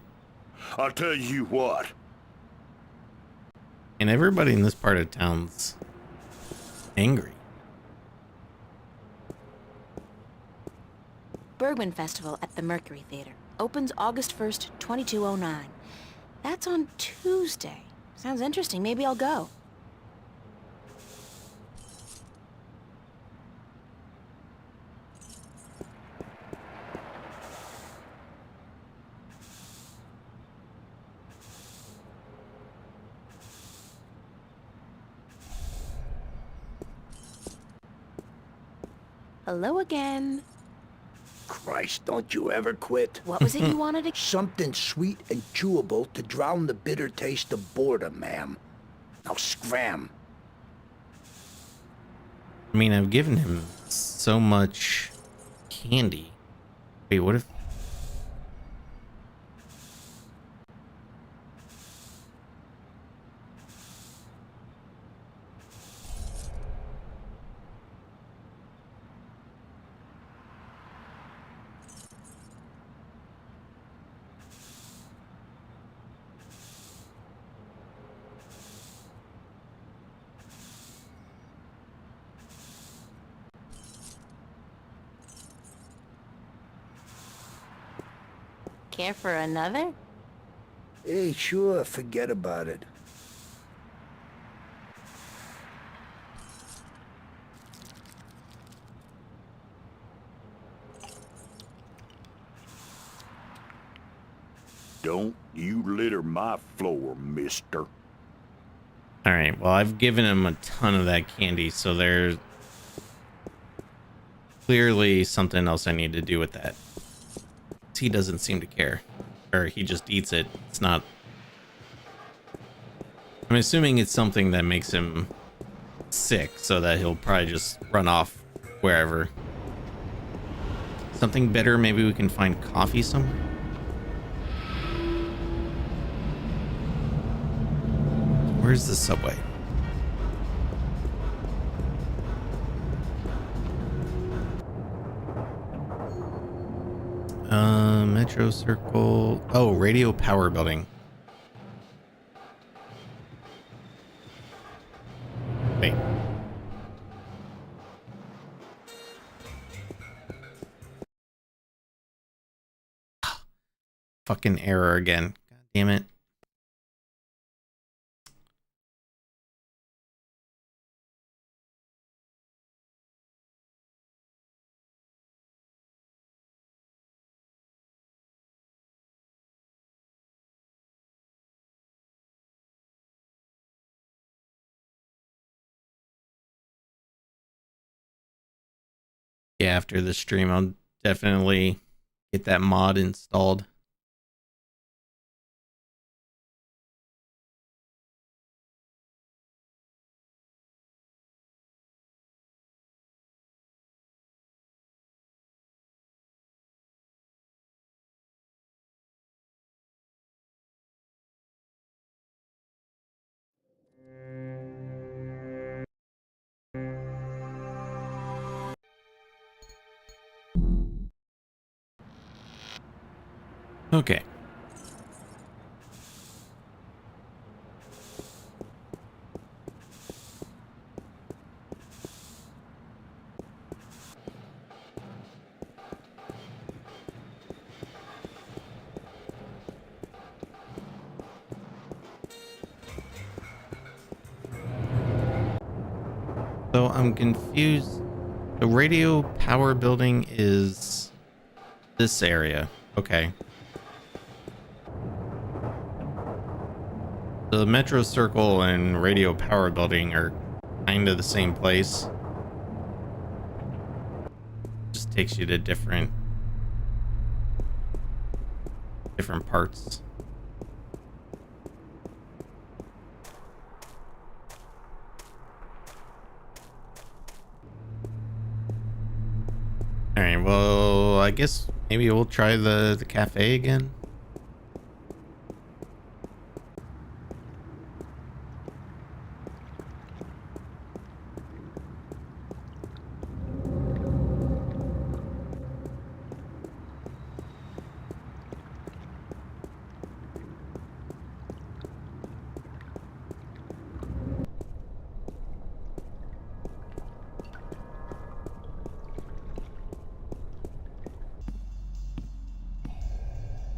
I'll tell you what. And everybody in this part of town's angry. Bergman Festival at the Mercury Theater. Opens August 1st, 2209. That's on Tuesday. Sounds interesting. Maybe I'll go. Hello again. Christ, don't you ever quit. What was it you wanted to... Something sweet and chewable to drown the bitter taste of boredom, ma'am. Now scram. I mean, I've given him so much candy. Wait, what if... Care for another? Hey, sure, forget about it. Don't you litter my floor, mister. All right, well, I've given him a ton of that candy, so there's clearly something else I need to do with that. He doesn't seem to care, or he just eats it. It's not... I'm assuming it's something that makes him sick, so that he'll probably just run off wherever. Something better, maybe we can find coffee somewhere? Where's the subway? Metro Circle. Oh, Radio Power Building. Wait. Fucking error again. God damn it. Yeah, after the stream, I'll definitely get that mod installed. Okay. So I'm confused. The radio power building is this area. Okay. The Metro Circle and Radio Power Building are kind of the same place. Just takes you to different parts. All right, well, I guess maybe we'll try the cafe again.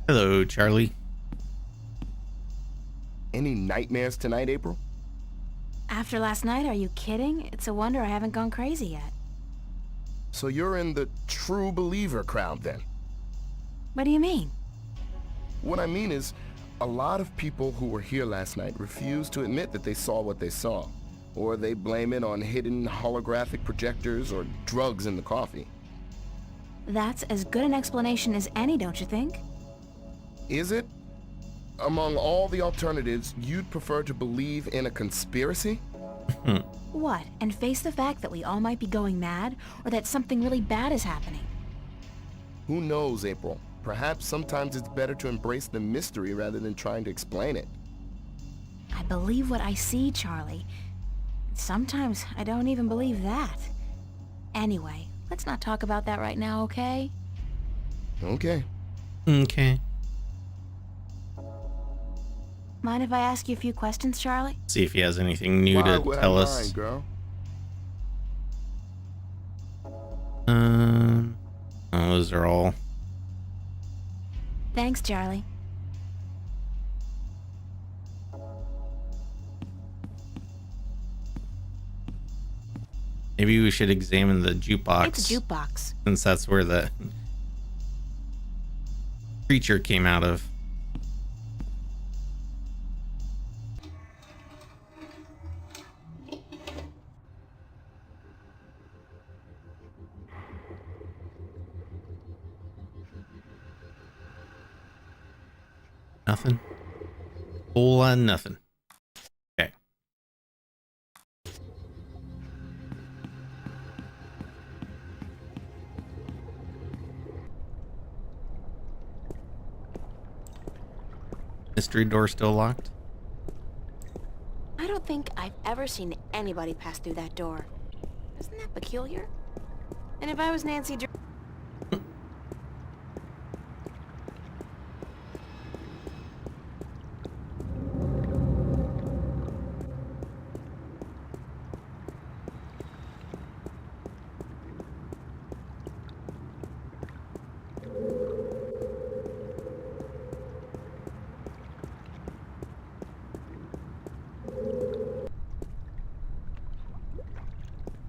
Hello, Charlie. Any nightmares tonight, April? After last night, are you kidding? It's a wonder I haven't gone crazy yet. So you're in the true believer crowd then? What do you mean? What I mean is, a lot of people who were here last night refuse to admit that they saw what they saw. Or they blame it on hidden holographic projectors or drugs in the coffee. That's as good an explanation as any, don't you think? Is it? Among all the alternatives, you'd prefer to believe in a conspiracy? What, and face the fact that we all might be going mad, or that something really bad is happening? Who knows, April? Perhaps sometimes it's better to embrace the mystery rather than trying to explain it. I believe what I see, Charlie. Sometimes I don't even believe that. Anyway, let's not talk about that right now, okay? Okay. Okay. Mind if I ask you a few questions, Charlie? See if he has anything new Why to would I tell mind, us. Girl? Those are all. Thanks, Charlie. Maybe we should examine the jukebox. It's a jukebox. Since that's where the creature came out of. Nothing. Whole lot of nothing. Okay. Mystery door still locked? I don't think I've ever seen anybody pass through that door. Isn't that peculiar? And if I was Nancy Dr-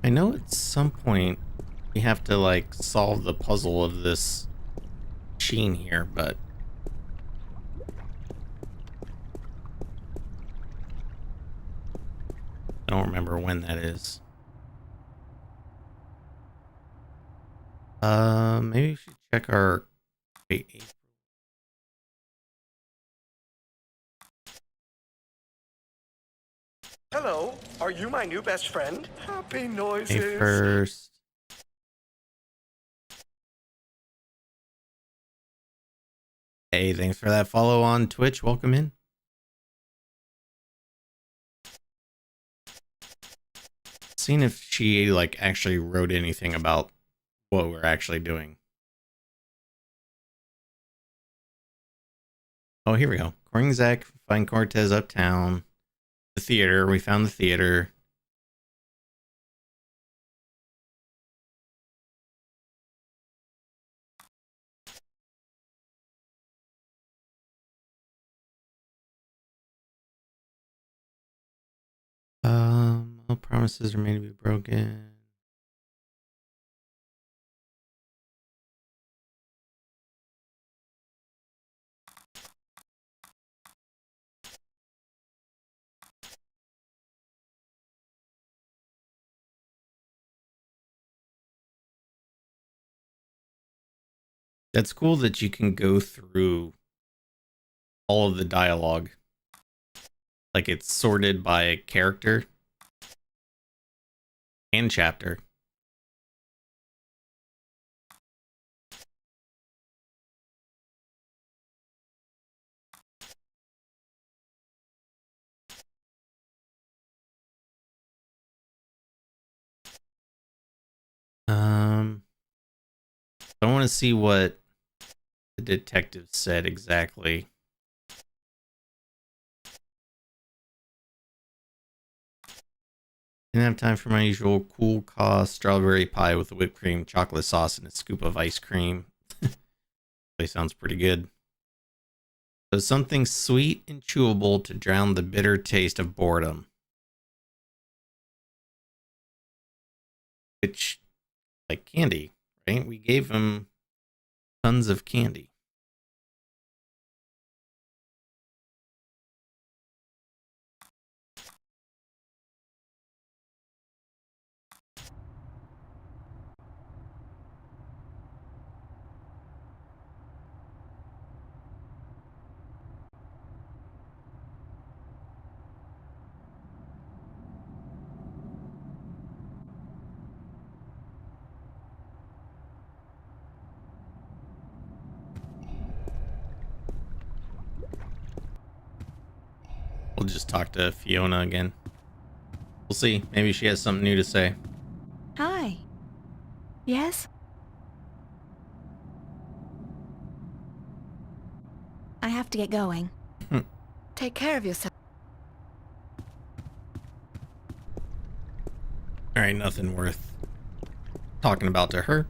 I know at some point we have to like solve the puzzle of this machine here, but I don't remember when that is. Maybe we should check our wait. Hello, are you my new best friend? Happy noises. Hey, first. Hey, thanks for that follow on Twitch. Welcome in. Seeing if she like actually wrote anything about what we're actually doing. Oh, here we go. According to Zach, find Cortez uptown. The theater. We found the theater. All promises are made to be broken. That's cool that you can go through all of the dialogue. Like it's sorted by character and chapter. I want to see what the detective said exactly. Didn't have time for my usual cool cost strawberry pie with the whipped cream, chocolate sauce, and a scoop of ice cream. Place sounds pretty good. So something sweet and chewable to drown the bitter taste of boredom. Which, like candy, right? We gave him tons of candy. We'll just talk to Fiona again. We'll see. Maybe she has something new to say. Hi. Yes? I have to get going. Take care of yourself. Alright, nothing worth talking about to her.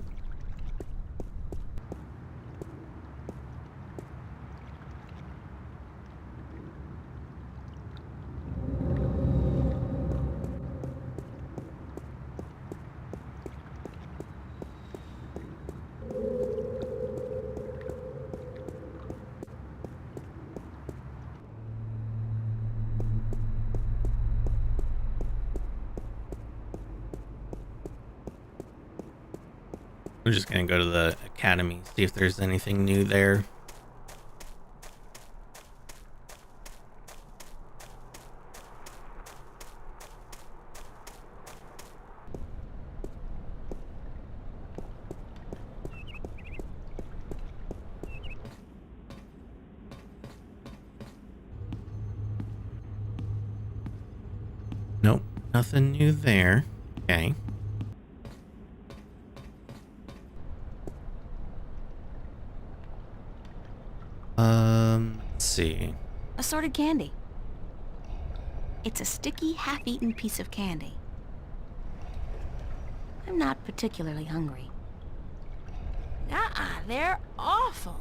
I'm just gonna go to the academy, see if there's anything new there. Nope, nothing new there. Okay. Let's see. Assorted candy. It's a sticky, half-eaten piece of candy. I'm not particularly hungry. They're awful.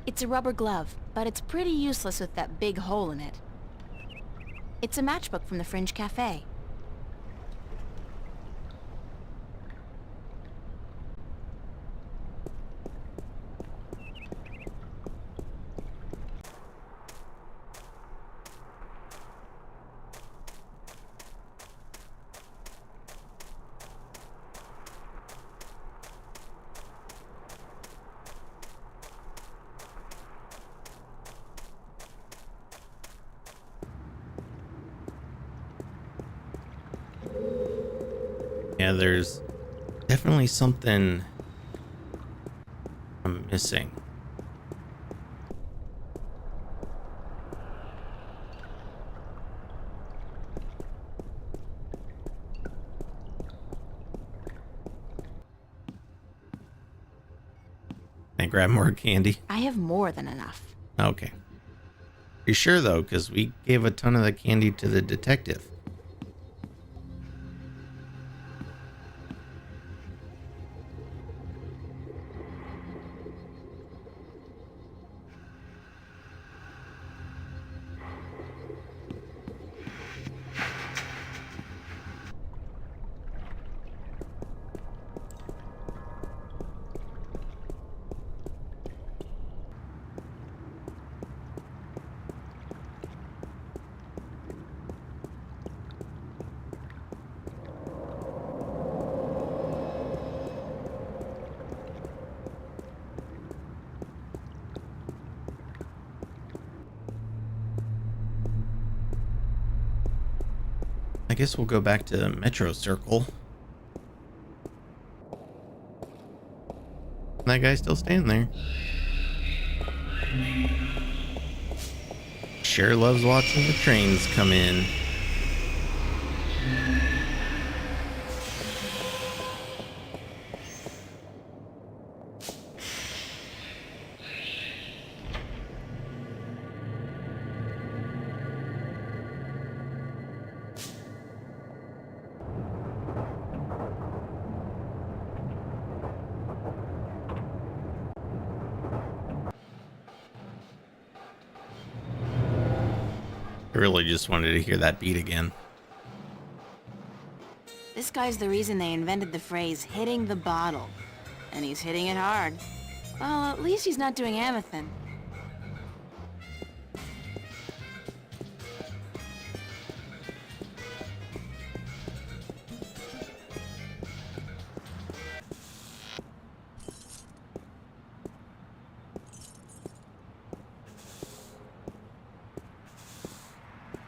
It's a rubber glove, but it's pretty useless with that big hole in it. It's a matchbook from the Fringe Cafe. Yeah, there's definitely something I'm missing. Can I grab more candy? I have more than enough. Okay. You sure though? Because we gave a ton of the candy to the detective. I guess we'll go back to Metro Circle. That guy's still standing there. Sure loves watching the trains come in. really just wanted to hear that beat again. This guy's the reason they invented the phrase hitting the bottle. And he's hitting it hard. Well, at least he's not doing Amethyst.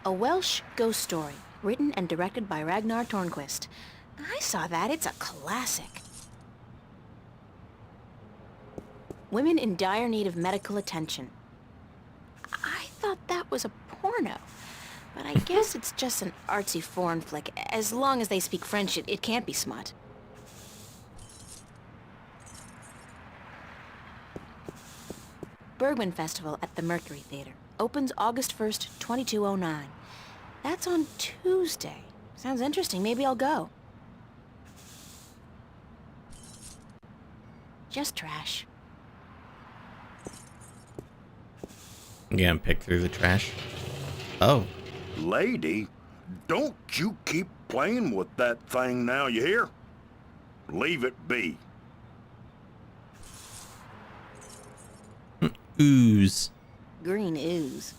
A Welsh ghost story, written and directed by Ragnar Tornquist. I saw that. It's a classic. Women in dire need of medical attention. I thought that was a porno, but I guess it's just an artsy foreign flick. As long as they speak French, it can't be smut. Bergman Festival at the Mercury Theater. Opens August 1st, 2209. That's on Tuesday. Sounds interesting. Maybe I'll go. Just trash. Again, pick through the trash. Oh. Lady, don't you keep playing with that thing now, you hear? Leave it be. Ooze. Green ooze.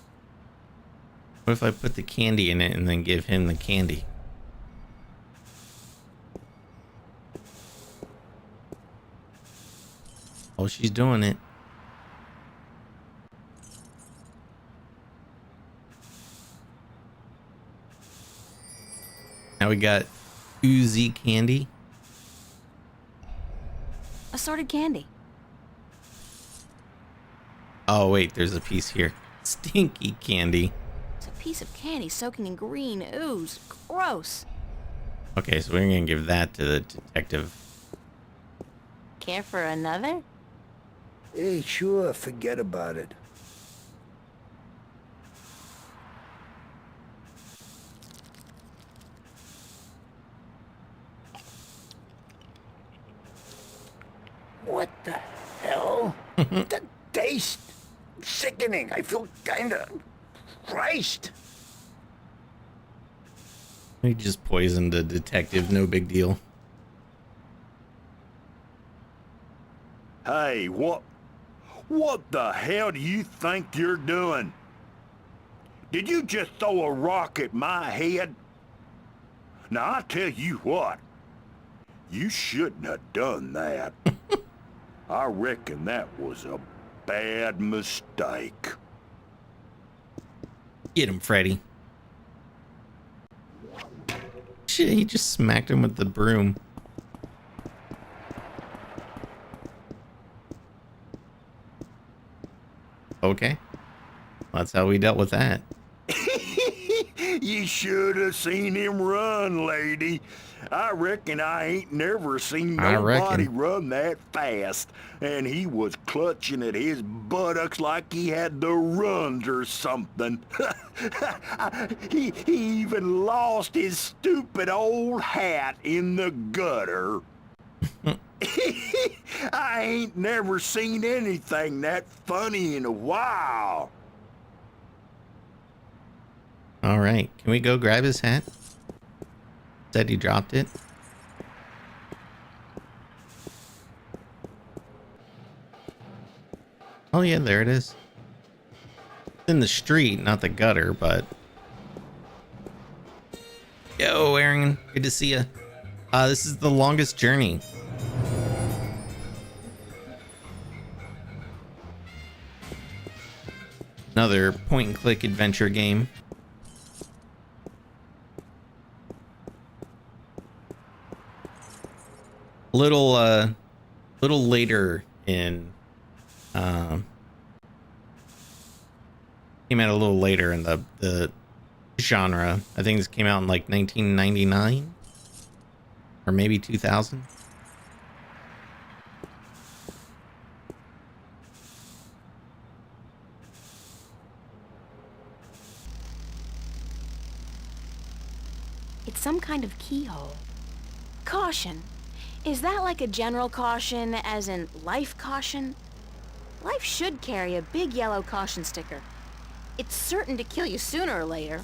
What if I put the candy in it and then give him the candy? Oh, she's doing it. Now we got oozy candy. Assorted candy. Oh, wait, there's a piece here. Stinky candy. It's a piece of candy soaking in green ooze. Gross. Okay, so we're gonna give that to the detective. Care for another? Hey, sure, forget about it. What the hell? The taste! Sickening. I feel kinda... Christ! We just poisoned a detective, no big deal. Hey, what the hell do you think you're doing? Did you just throw a rock at my head? Now, I tell you what, you shouldn't have done that. I reckon that was a bad mistake. Get him, Freddy. Shit, he just smacked him with the broom. Okay. That's how we dealt with that. You should have seen him run, lady. I reckon I ain't never seen nobody run that fast. And he was clutching at his buttocks like he had the runs or something. He even lost his stupid old hat in the gutter. I ain't never seen anything that funny in a while. All right, can we go grab his hat? Said he dropped it. Oh yeah, there it is. It's in the street, not the gutter, but... Yo, Aaron, good to see you. This is the longest journey. Another point-and-click adventure game. Little later in came out a little later in the genre. I think this came out in like 1999 or maybe 2000. It's some kind of keyhole. Caution. Is that like a general caution, as in life caution? Life should carry a big yellow caution sticker. It's certain to kill you sooner or later.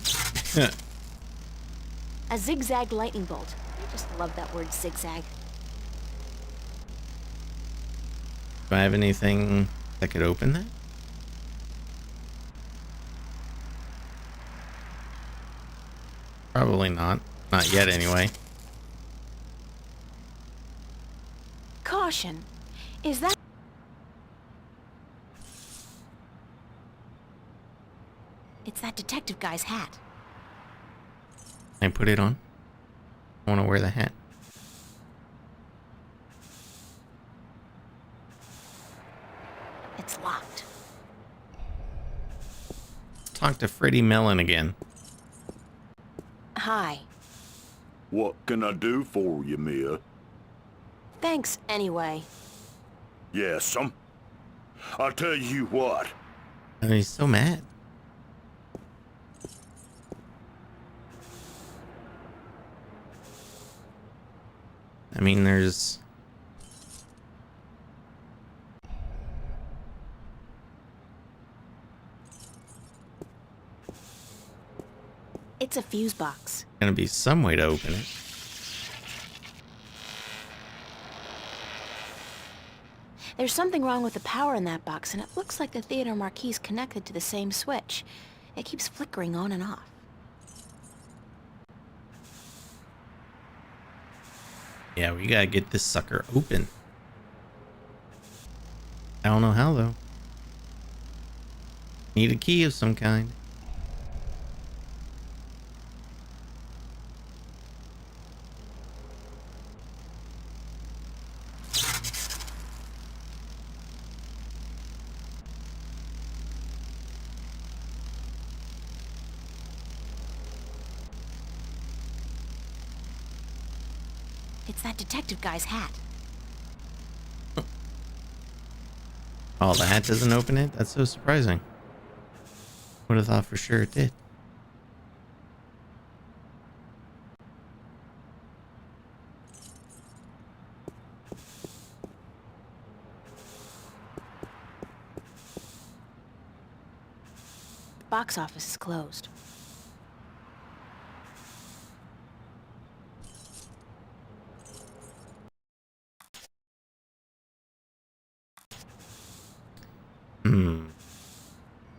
A zigzag lightning bolt. I just love that word, zigzag. Do I have anything that could open that? Probably not. Not yet, anyway. Caution. Is that... It's that detective guy's hat. Can I put it on? I want to wear the hat. It's locked. Talk to Freddie Mellon again. Hi. What can I do for you, Mia? Thanks, anyway. Yes'm. I'll tell you what. And he's so mad. I mean, there's... It's a fuse box. gonna be some way to open it. There's something wrong with the power in that box, and it looks like the theater marquee's connected to the same switch. It keeps flickering on and off. Yeah, we gotta get this sucker open. I don't know how, though. Need a key of some kind. It's that detective guy's hat. Oh, the hat doesn't open it? That's so surprising. Would have thought for sure it did. The box office is closed.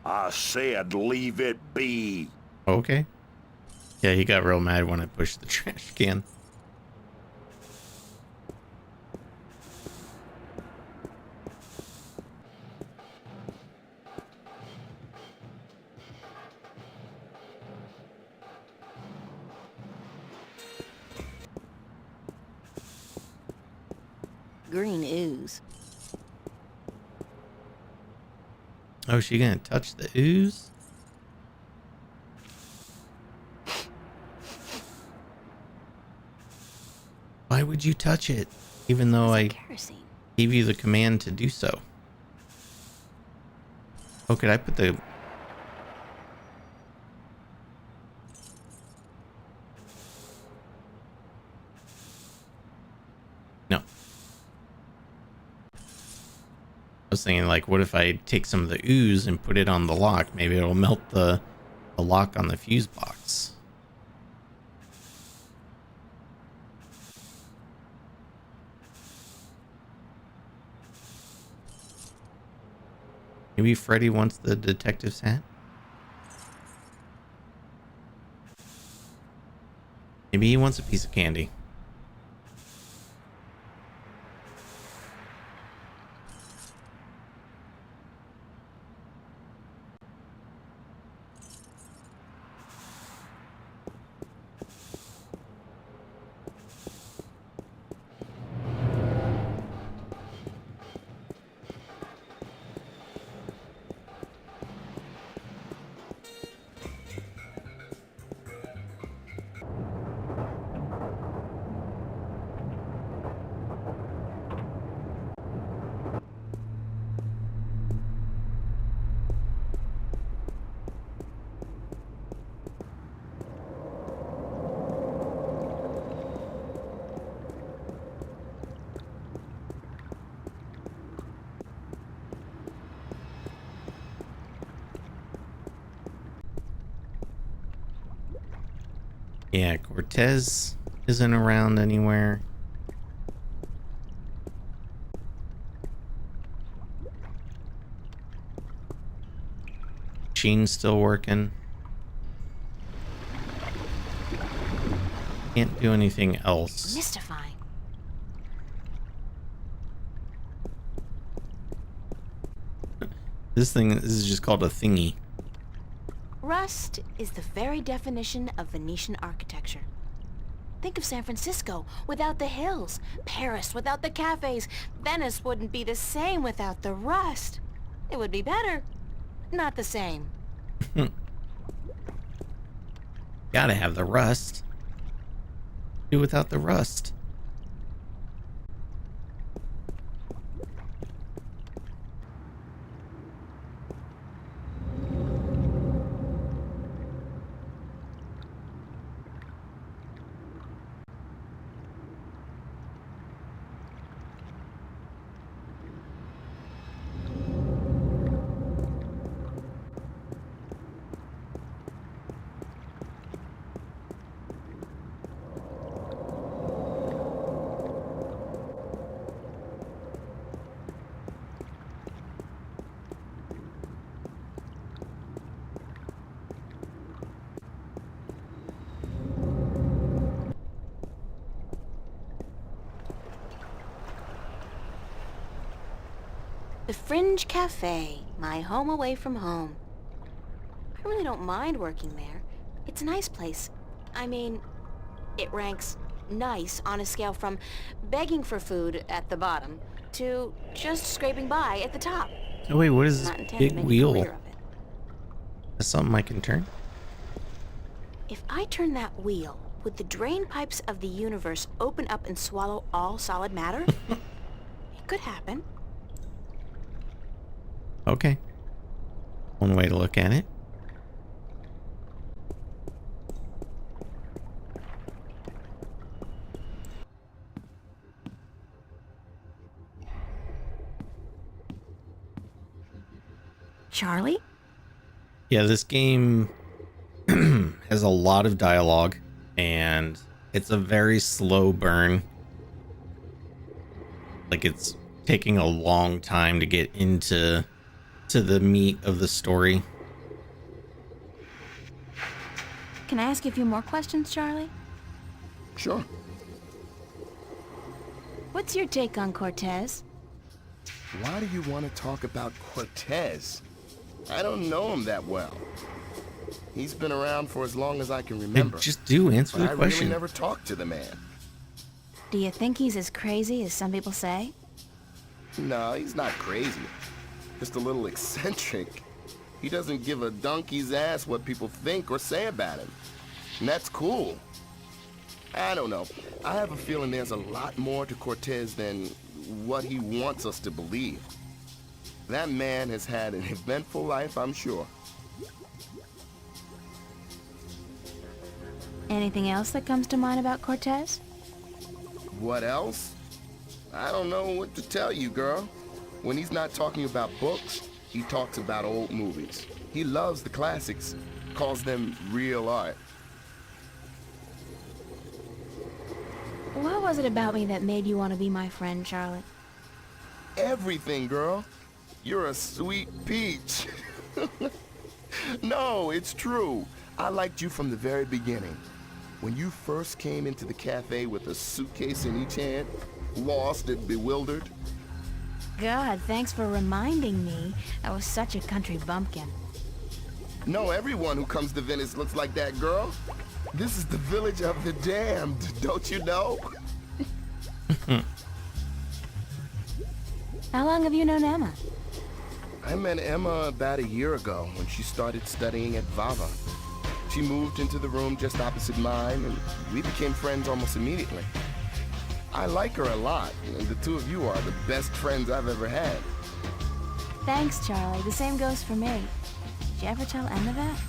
I said leave it be. Okay. Yeah, he got real mad when I pushed the trash can. Green ooze. Oh, she gonna touch the ooze? Why would you touch it? Even though I gave you the command to do so. Oh, could I put the... No. I was thinking, like, what if I take some of the ooze and put it on the lock? Maybe it'll melt the lock on the fuse box. Maybe Freddy wants the detective's hat? Maybe he wants a piece of candy. Yeah, Cortez isn't around anywhere. Machine's still working. Can't do anything else. Mystifying. This is just called a thingy. Rust is the very definition of Venetian architecture. Think of San Francisco without the hills, Paris without the cafes. Venice wouldn't be the same without the rust. It would be better, not the same. Gotta have the rust. Do without the rust. The Fringe Cafe, my home away from home. I really don't mind working there. It's a nice place. I mean, it ranks nice on a scale from begging for food at the bottom to just scraping by at the top. Oh wait, what is Not this intended to big make a wheel? career of it. That's something I can turn? If I turn that wheel, would the drain pipes of the universe open up and swallow all solid matter? It could happen. Okay. One way to look at it. Charlie? Yeah, this game has a lot of dialogue, and it's a very slow burn. Like, it's taking a long time to get into the meat of the story. Can I ask you a few more questions, Charlie? Sure. What's your take on Cortez? Why do you want to talk about Cortez? I don't know him that well. He's been around for as long as I can remember. Just do answer the I question. really never talked to the man. Do you think he's as crazy as some people say? No, he's not crazy. Just a little eccentric. He doesn't give a donkey's ass what people think or say about him. And that's cool. I don't know. I have a feeling there's a lot more to Cortez than what he wants us to believe. That man has had an eventful life, I'm sure. Anything else that comes to mind about Cortez? What else? I don't know what to tell you, girl. When he's not talking about books, he talks about old movies. He loves the classics, calls them real art. What was it about me that made you want to be my friend, Charlotte? Everything, girl. You're a sweet peach. No, it's true. I liked you from the very beginning. When you first came into the cafe with a suitcase in each hand, lost and bewildered. God, thanks for reminding me. I was such a country bumpkin. No, everyone who comes to Venice looks like that, girl. This is the village of the damned, don't you know? How long have you known Emma? I met Emma about a year ago when she started studying at Vava. She moved into the room just opposite mine, and we became friends almost immediately. I like her a lot, and the two of you are the best friends I've ever had. Thanks, Charlie. The same goes for me. Did you ever tell Emma that?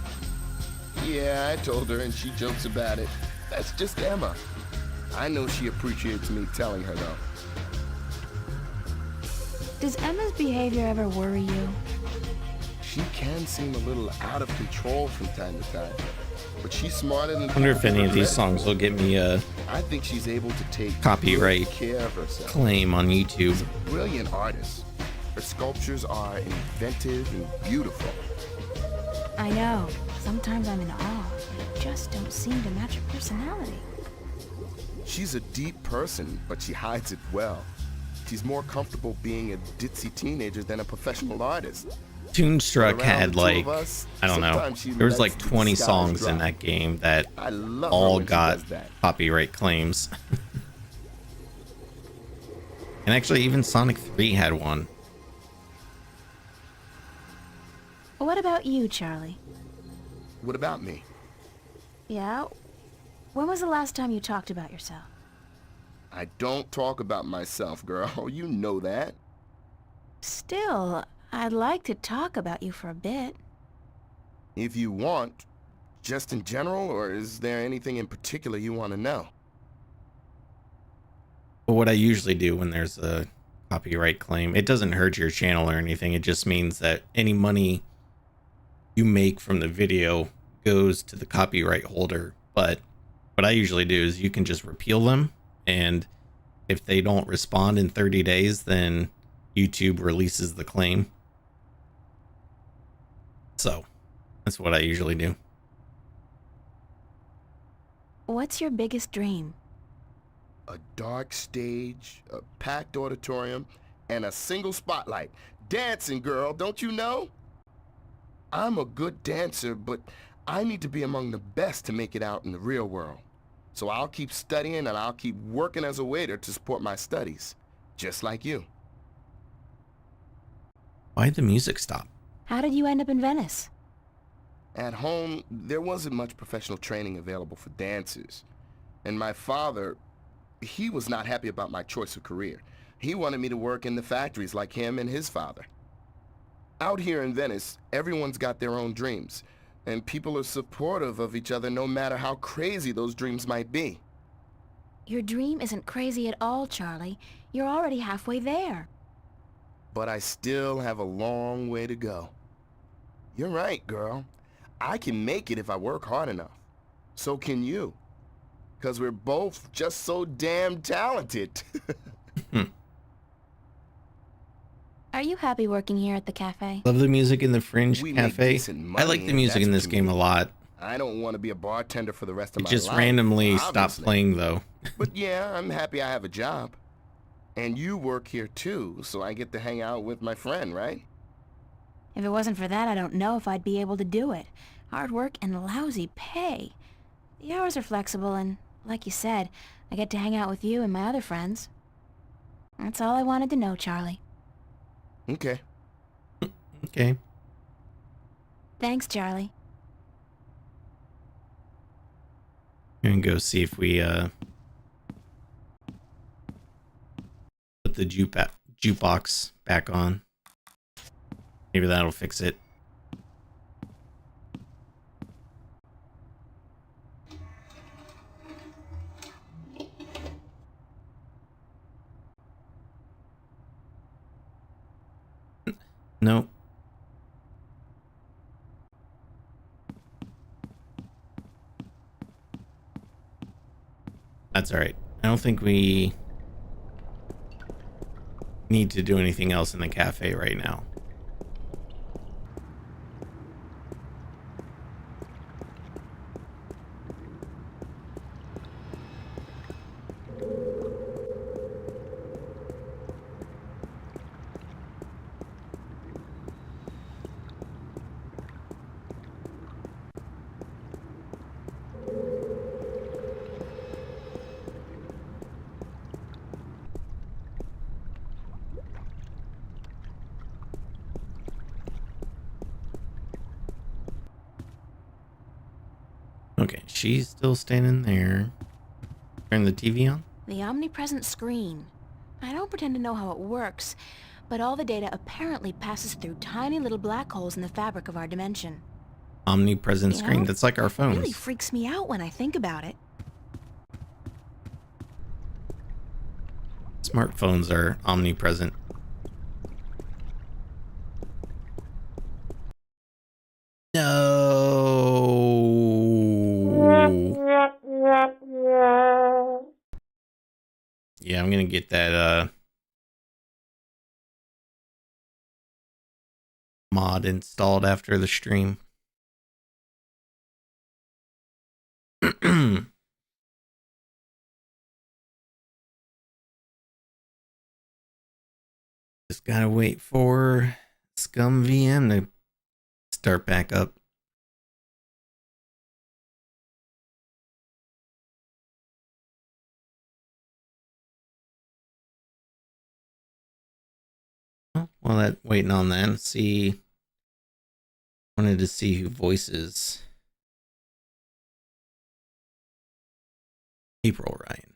Yeah, I told her, and she jokes about it. That's just Emma. I know she appreciates me telling her, though. Does Emma's behavior ever worry you? She can seem a little out of control from time to time, but she's smarter than. I wonder if any of these songs will get me a I think she's able to take copyright good care of herself. claim on YouTube. She's a brilliant artist. Her sculptures are inventive and beautiful. I know. Sometimes I'm in awe. But it just don't seem to match her personality. She's a deep person, but she hides it well. She's more comfortable being a ditzy teenager than a professional artist. Toonstruck Around had the two like, of us, I don't know, sometimes she there was lets like the 20 skies songs in drop. that game that I love her all when she got does that. copyright claims. And actually even Sonic 3 had one. What about you, Charlie? What about me? Yeah? When was the last time you talked about yourself? I don't talk about myself, girl. You know that. Still, I'd like to talk about you for a bit. If you want, just in general, or is there anything in particular you want to know? But what I usually do when there's a copyright claim, it doesn't hurt your channel or anything. It just means that any money you make from the video goes to the copyright holder. But what I usually do is you can just repeal them, and if they don't respond in 30 days, then YouTube releases the claim. So that's what I usually do. What's your biggest dream? A dark stage, a packed auditorium, and a single spotlight. Dancing, girl, don't you know? I'm a good dancer, but I need to be among the best to make it out in the real world. So I'll keep studying and I'll keep working as a waiter to support my studies, just like you. Why'd the music stop? How did you end up in Venice? At home, there wasn't much professional training available for dancers. And my father, he was not happy about my choice of career. He wanted me to work in the factories like him and his father. Out here in Venice, everyone's got their own dreams, and people are supportive of each other no matter how crazy those dreams might be. Your dream isn't crazy at all, Charlie. You're already halfway there. But I still have a long way to go. You're right, girl. I can make it if I work hard enough. So can you. 'Cause we're both just so damn talented. Are you happy working here at the cafe? Love the music in the Fringe We make Cafe. decent I money, like the and music that's in what this you game a mean. lot. I don't want to be a bartender for the rest of It my just life. randomly stopped obviously. playing though. But yeah, I'm happy I have a job. And you work here too, so I get to hang out with my friend, right? If it wasn't for that, I don't know if I'd be able to do it. Hard work and lousy pay. The hours are flexible and, like you said, I get to hang out with you and my other friends. That's all I wanted to know, Charlie. Okay. Okay. Thanks, Charlie. I'm gonna go see if we put the jukebox back on. Maybe that'll fix it. Nope. That's all right. I don't think we need to do anything else in the cafe right now. Okay, she's still standing there. Turn the TV on. The omnipresent screen. I don't pretend to know how it works, but all the data apparently passes through tiny little black holes in the fabric of our dimension. Omnipresent You screen. know, That's like our It phones. really freaks me out when I think about it. Smartphones are omnipresent. Yeah, I'm gonna get that mod installed after the stream. Just gotta wait for Scum VM to start back up. Well, waiting on that. Wanted to see who voices April Ryan.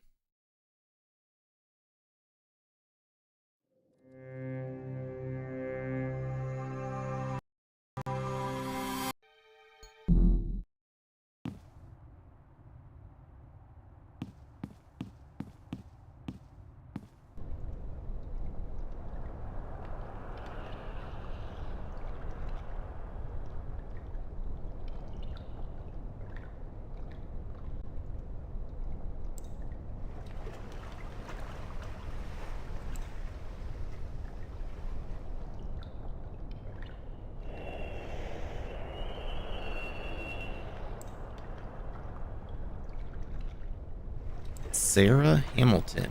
Sarah Hamilton.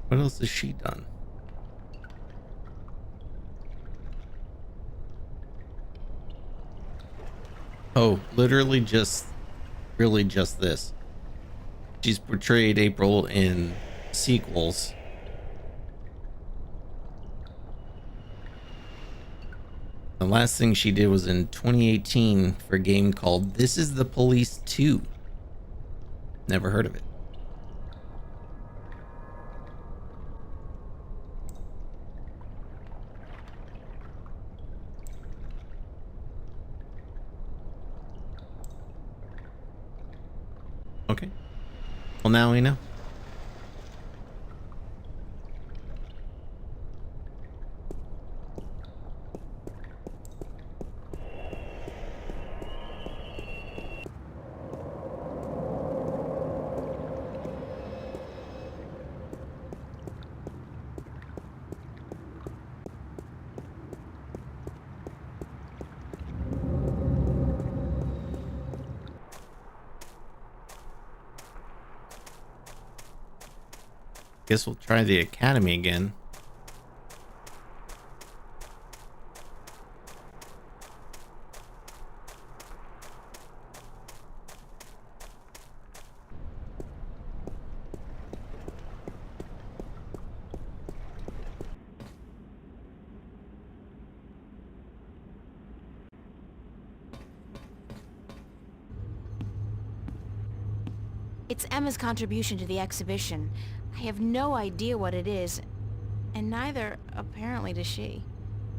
What else has she done? Oh, literally really just this. She's portrayed April in sequels. The last thing she did was in 2018 for a game called This Is the Police 2. Never heard of it. Okay. Well, now we know. Guess we'll try the academy again. It's Emma's contribution to the exhibition. I have no idea what it is, and neither, apparently, does she.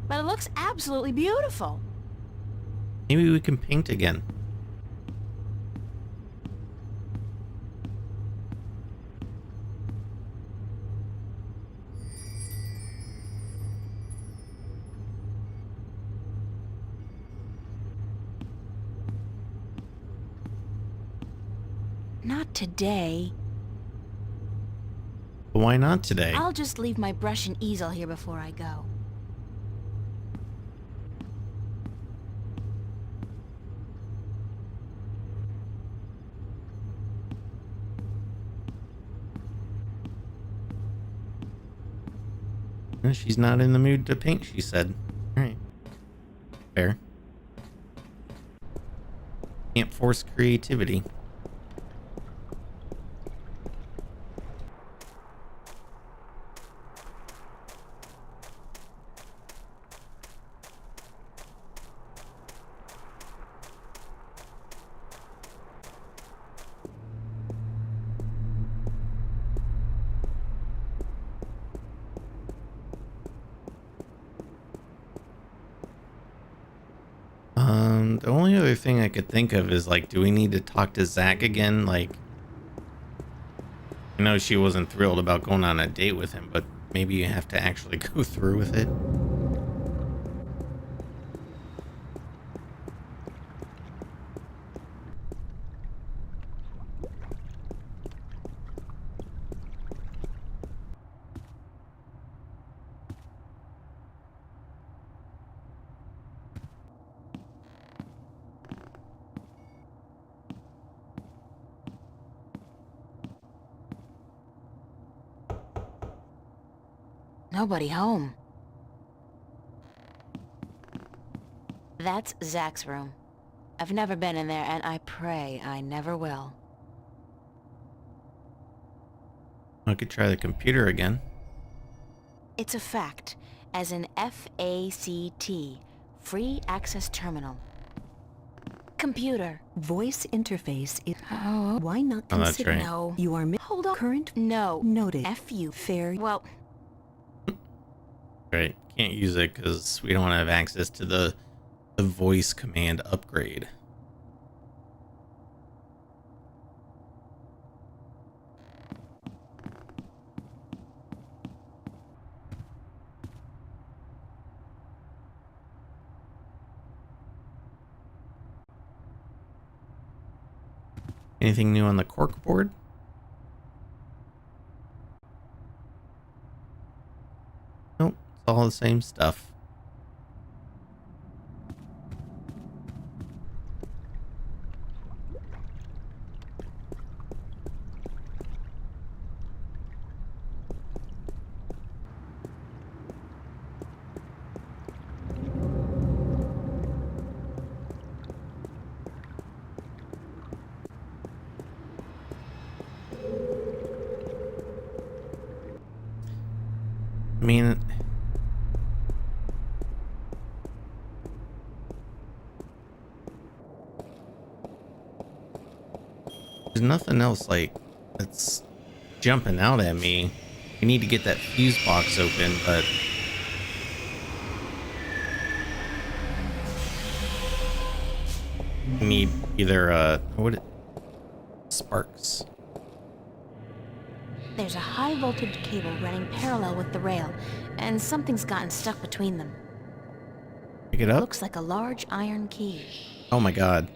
But it looks absolutely beautiful. Maybe we can paint again. Not today. But why not today? I'll just leave my brush and easel here before I go. She's not in the mood to paint, she said. Alright. Fair. Can't force creativity. The only other thing I could think of is, like, do we need to talk to Zach again? Like, I know she wasn't thrilled about going on a date with him, but maybe you have to actually go through with it. Nobody home. That's Zach's room. I've never been in there, and I pray I never will. I could try the computer again. It's a fact, as in F-A-C-T, Free Access Terminal. Computer. Voice interface is... Oh. Why not Oh, that's consider... right. No. You are... Hold on. Current... No. Noted. F-U. Fair... Well... Right. Can't use it because we don't have access to the voice command upgrade. Anything new on the cork board? Nope, it's all the same stuff. I mean, there's nothing else like that's jumping out at me. We need to get that fuse box open, but we need either sparks. There's a high voltage cable running parallel with the rail, and something's gotten stuck between them. Pick it up. Looks like a large iron key. Oh my god.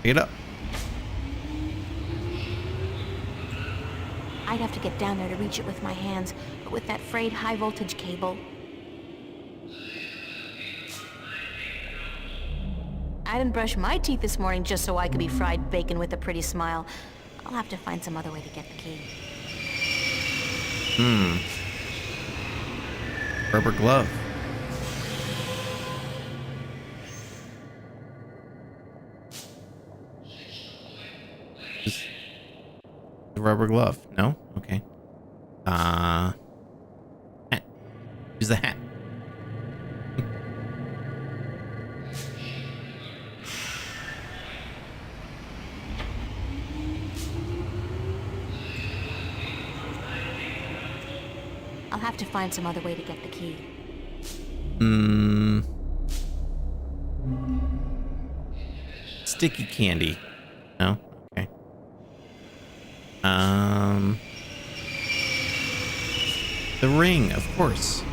Pick it up. I'd have to get down there to reach it with my hands, but with that frayed high voltage cable... I didn't brush my teeth this morning just so I could be fried bacon with a pretty smile. I'll have to find some other way to get the key. Rubber glove. Just the rubber glove. No? Okay. Hat. Use the hat. I'll have to find some other way to get the key. Sticky candy. No? Okay. The ring, of course.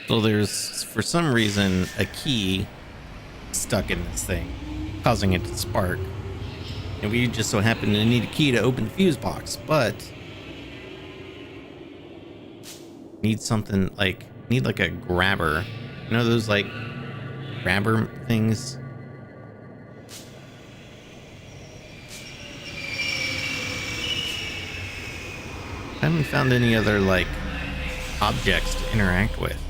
So there's, for some reason, a key stuck in this thing, causing it to spark. And we just so happen to need a key to open the fuse box, but need something like, need like a grabber. You know those like grabber things? I haven't found any other like objects to interact with.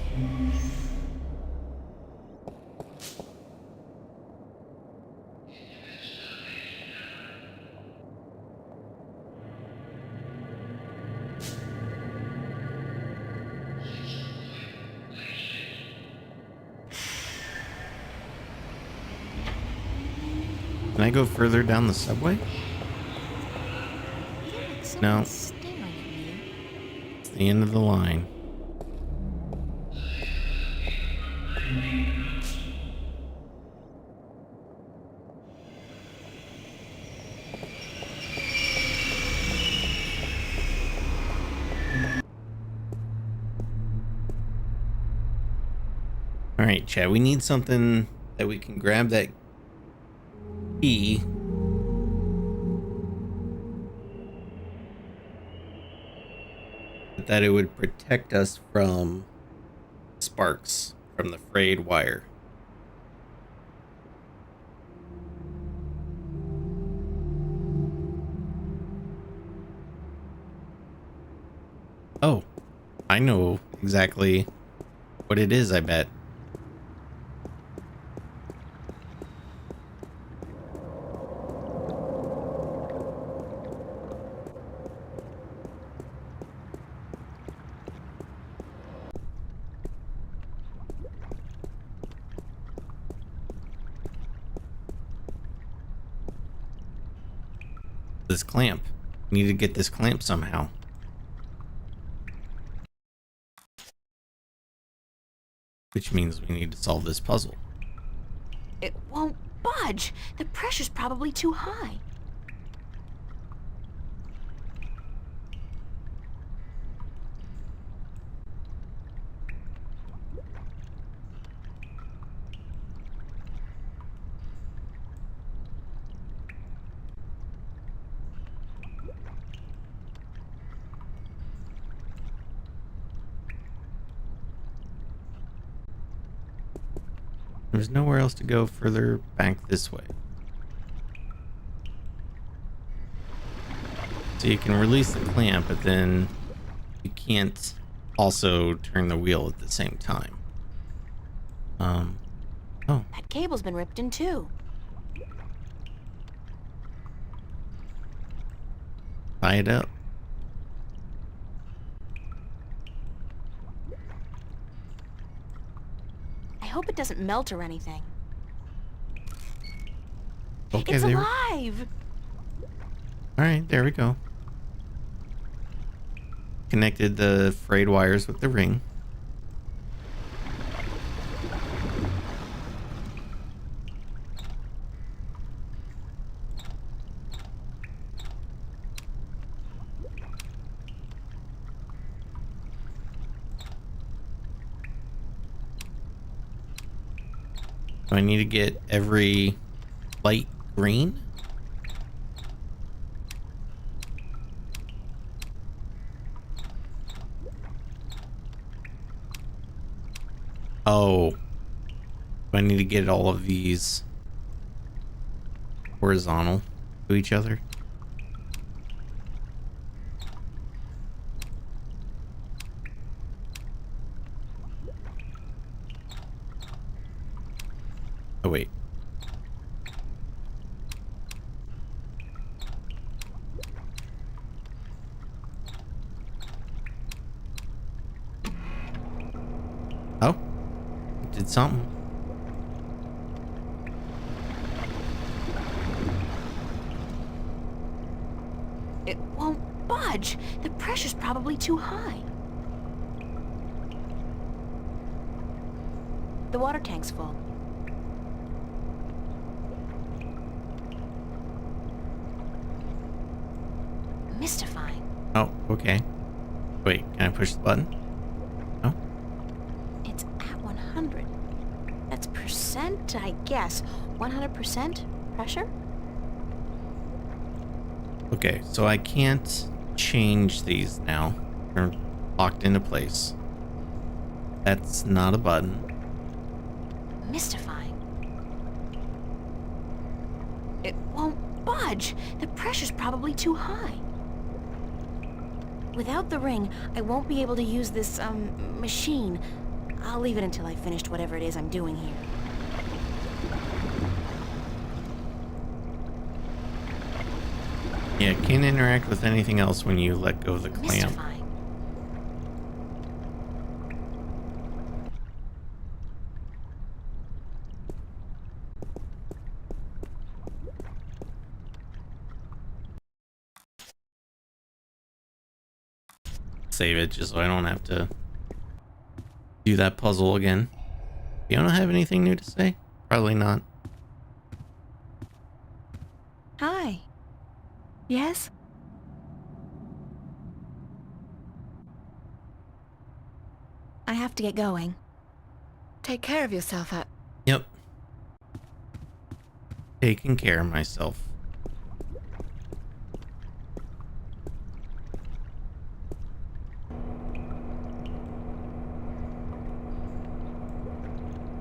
Can I go further down the subway? No. It's the end of the line. All right, Chad, we need something that we can grab that key but that it would protect us from sparks from the frayed wire. Oh, I know exactly what it is, I bet. This clamp. We need to get this clamp somehow. Which means we need to solve this puzzle. It won't budge. The pressure's probably too high. There's nowhere else to go further back this way. So you can release the clamp, but then you can't also turn the wheel at the same time. Oh. That cable's been ripped in two. Tie it up. I hope it doesn't melt or anything. Okay, it's there. alive! Alright, there we go. Connected the frayed wires with the ring. Do I need to get every light green? Oh. Do I need to get all of these horizontal to each other? Oh, wait. Oh, it did something. It won't budge. The pressure's probably too high. The water tank's full. Mystifying. Oh, okay. Wait, can I push the button? No? It's at 100. That's percent, I guess. 100% pressure? Okay, so I can't change these now. They're locked into place. That's not a button. Mystifying. It won't budge. The pressure's probably too high. Without the ring, I won't be able to use this, machine. I'll leave it until I've finished whatever it is I'm doing here. Yeah, it can't interact with anything else when you let go of the clamp. Mystifying. Save it just so I don't have to do that puzzle again. You don't have anything new to say? Probably not. Hi. Yes? I have to get going. Take care of yourself, Yep. Taking care of myself.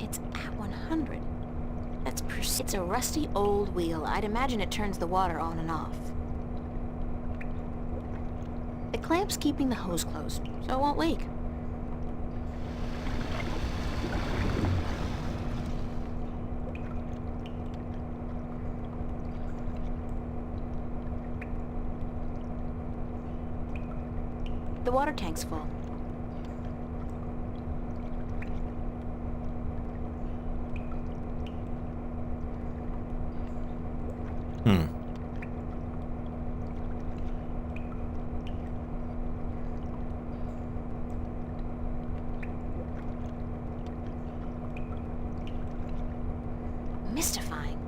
It's at 100. It's a rusty old wheel. I'd imagine it turns the water on and off. The clamp's keeping the hose closed, so it won't leak. The water tank's full. Mystifying.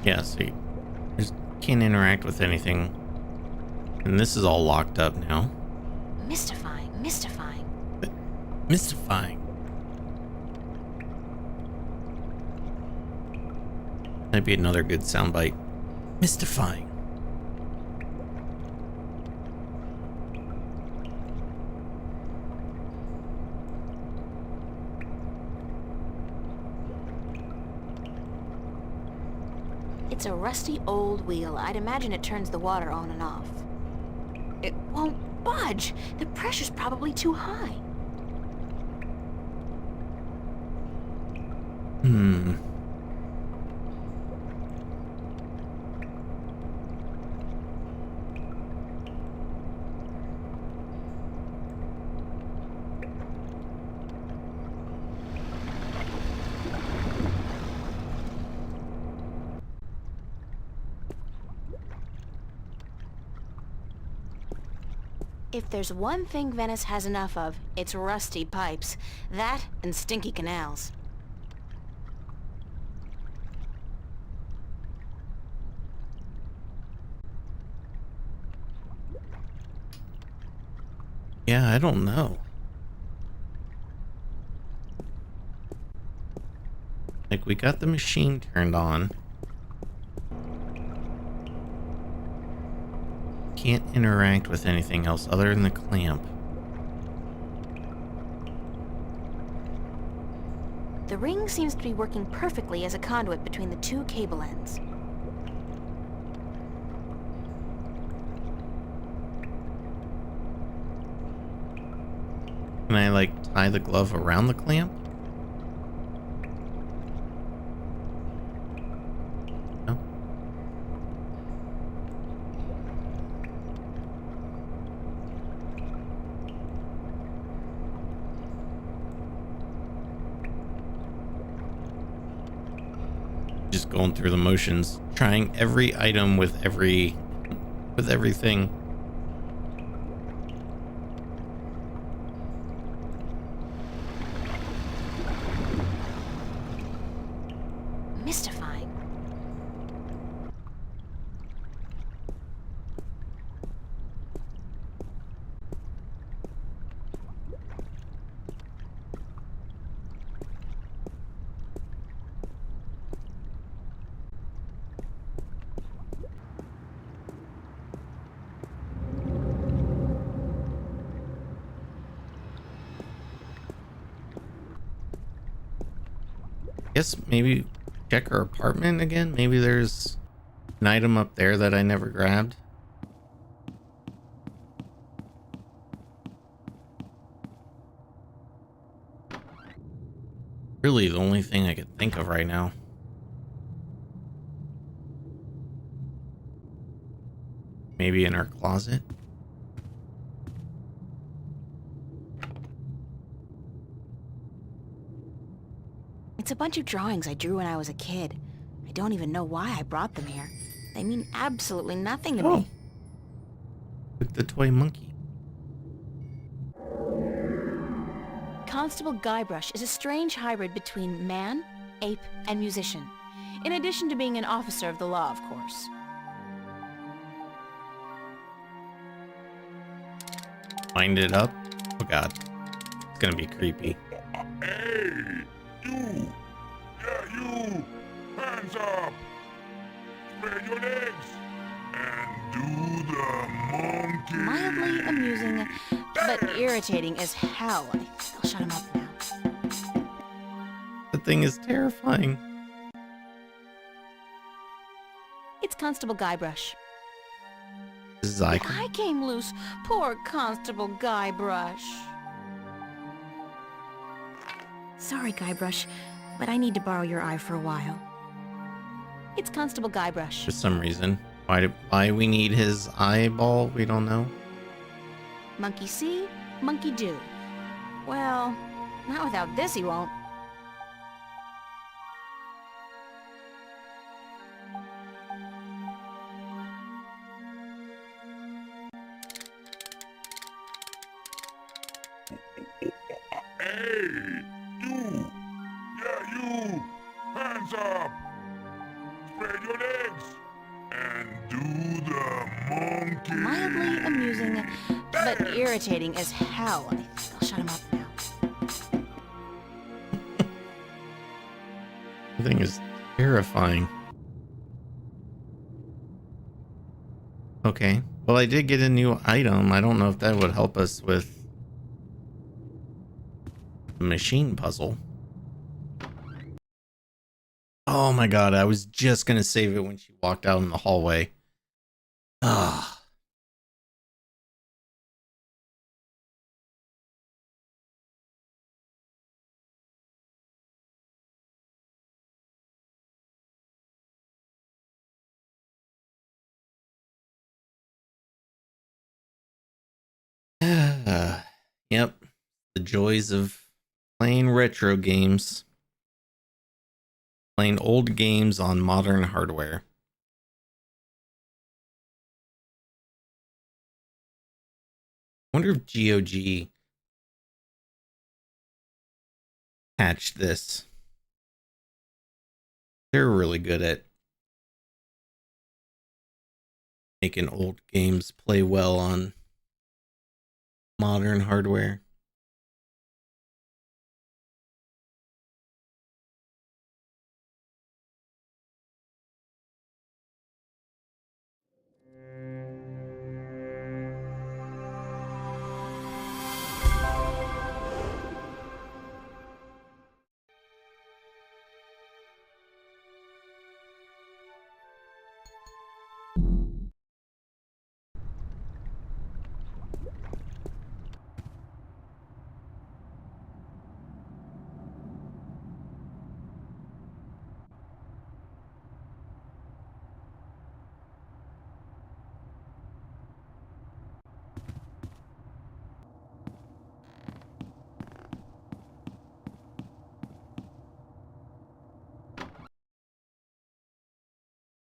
Yeah, so you just can't interact with anything. And this is all locked up now. Mystifying. Mystifying. That'd be another good soundbite. Mystifying. It's a rusty old wheel. I'd imagine it turns the water on and off. It won't budge. The pressure's probably too high. If there's one thing Venice has enough of, it's rusty pipes. That and stinky canals. Yeah, I don't know. Like, we got the machine turned on. Can't interact with anything else other than the clamp. The ring seems to be working perfectly as a conduit between the two cable ends. Can I, like, tie the glove around the clamp? No? Just going through the motions, trying every item with everything. Mystifying. Guess maybe check her apartment again. Maybe there's an item up there that I never grabbed. Really the only thing I could think of right now. Maybe in our closet. It's a bunch of drawings I drew when I was a kid. I don't even know why I brought them here. They mean absolutely nothing to me. With the toy monkey. Constable Guybrush is a strange hybrid between man, ape, and musician. In addition to being an officer of the law, of course. Wind it up. Oh god. It's gonna be creepy. Hey! You! Yeah, you! Hands up! Spread your legs and do the monkey. Mildly amusing, but irritating as hell. I'll shut him up now. The thing is terrifying. It's Constable Guybrush. This is The eye came loose. Poor Constable Guybrush. Sorry, Guybrush, but I need to borrow your eye for a while. It's Constable Guybrush. For some reason. Why we need his eyeball, we don't know. Monkey see, monkey do. Well, not without this he won't. Hey, you! Yeah, you! Hands up! Spread your legs and do the monkey. Mildly amusing, but irritating as hell. I'll shut him up now. The thing is terrifying. Okay. Well, I did get a new item. I don't know if that would help us with the machine puzzle. Oh my god, I was just gonna save it when she walked out in the hallway. Ah. Yep. The joys of playing retro games. Playing old games on modern hardware. I wonder if GOG patched this. They're really good at making old games play well on modern hardware.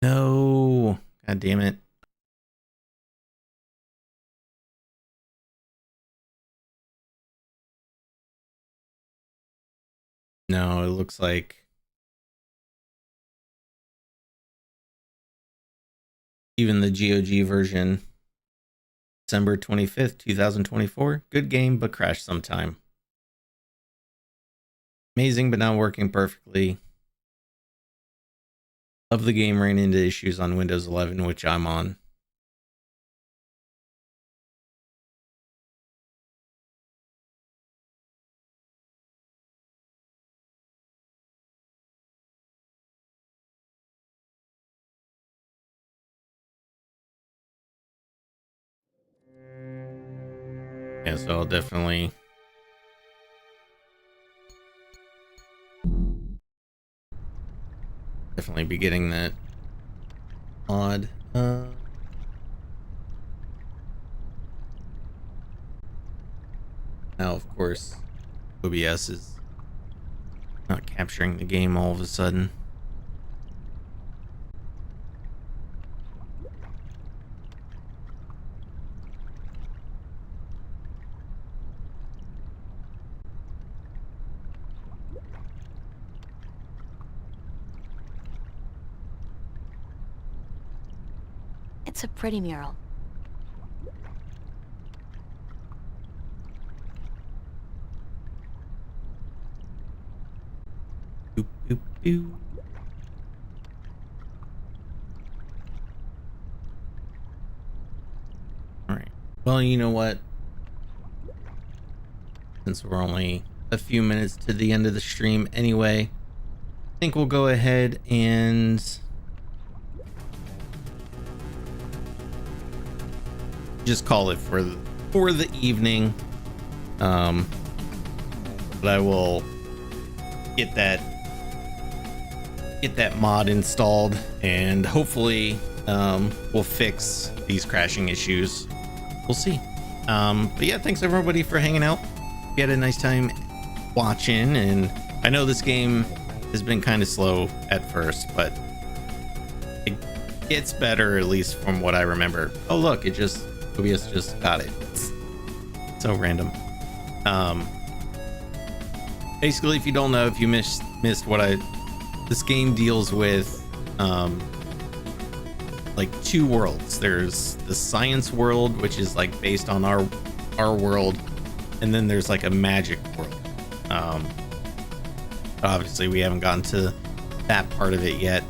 No. God damn it. No, it looks like even the GOG version, December 25th, 2024. Good game, but crashed sometime. Amazing, but not working perfectly. Of the game ran into issues on Windows 11, which I'm on. Yeah, so I'll definitely be getting that mod. Now, of course, OBS is not capturing the game all of a sudden. It's a pretty mural. Boop, boop, boop. Well, you know what? Since we're only a few minutes to the end of the stream anyway, I think we'll go ahead and just call it for the evening. But I will get that mod installed, and hopefully we'll fix these crashing issues. We'll see. But yeah, thanks everybody for hanging out. We had a nice time watching, and I know this game has been kind of slow at first, but it gets better, at least from what I remember. Oh look, OBS just got it. It's so random. Basically, if you don't know, if you missed what this game deals with like two worlds. There's the science world, which is like based on our world, and then there's like a magic world. Obviously we haven't gotten to that part of it yet.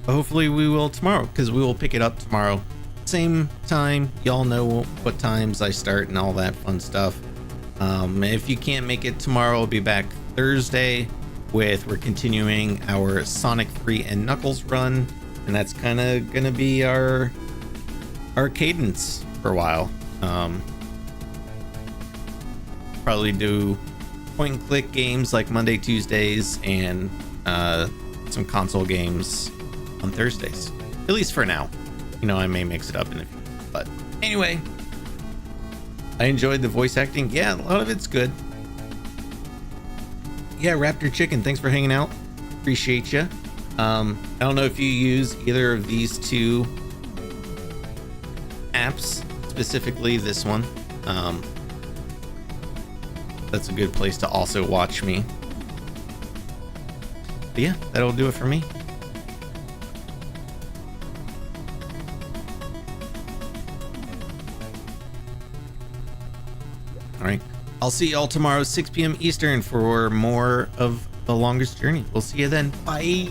Hopefully we will tomorrow, because we will pick it up tomorrow, same time. Y'all know what times I start and all that fun stuff. If you can't make it tomorrow, I'll be back Thursday we're continuing our Sonic 3 and Knuckles run, and that's kind of gonna be our cadence for a while. Probably do point and click games like Monday, Tuesdays, and some console games on Thursdays, at least for now. You know, I may mix it up in a few, but anyway, I enjoyed the voice acting. Yeah, a lot of it's good. Yeah, Raptor Chicken, thanks for hanging out. Appreciate you. I don't know if you use either of these two apps, specifically this one. That's a good place to also watch me. But yeah, that'll do it for me. All right. I'll see y'all tomorrow, 6 p.m. Eastern, for more of The Longest Journey. We'll see you then. Bye.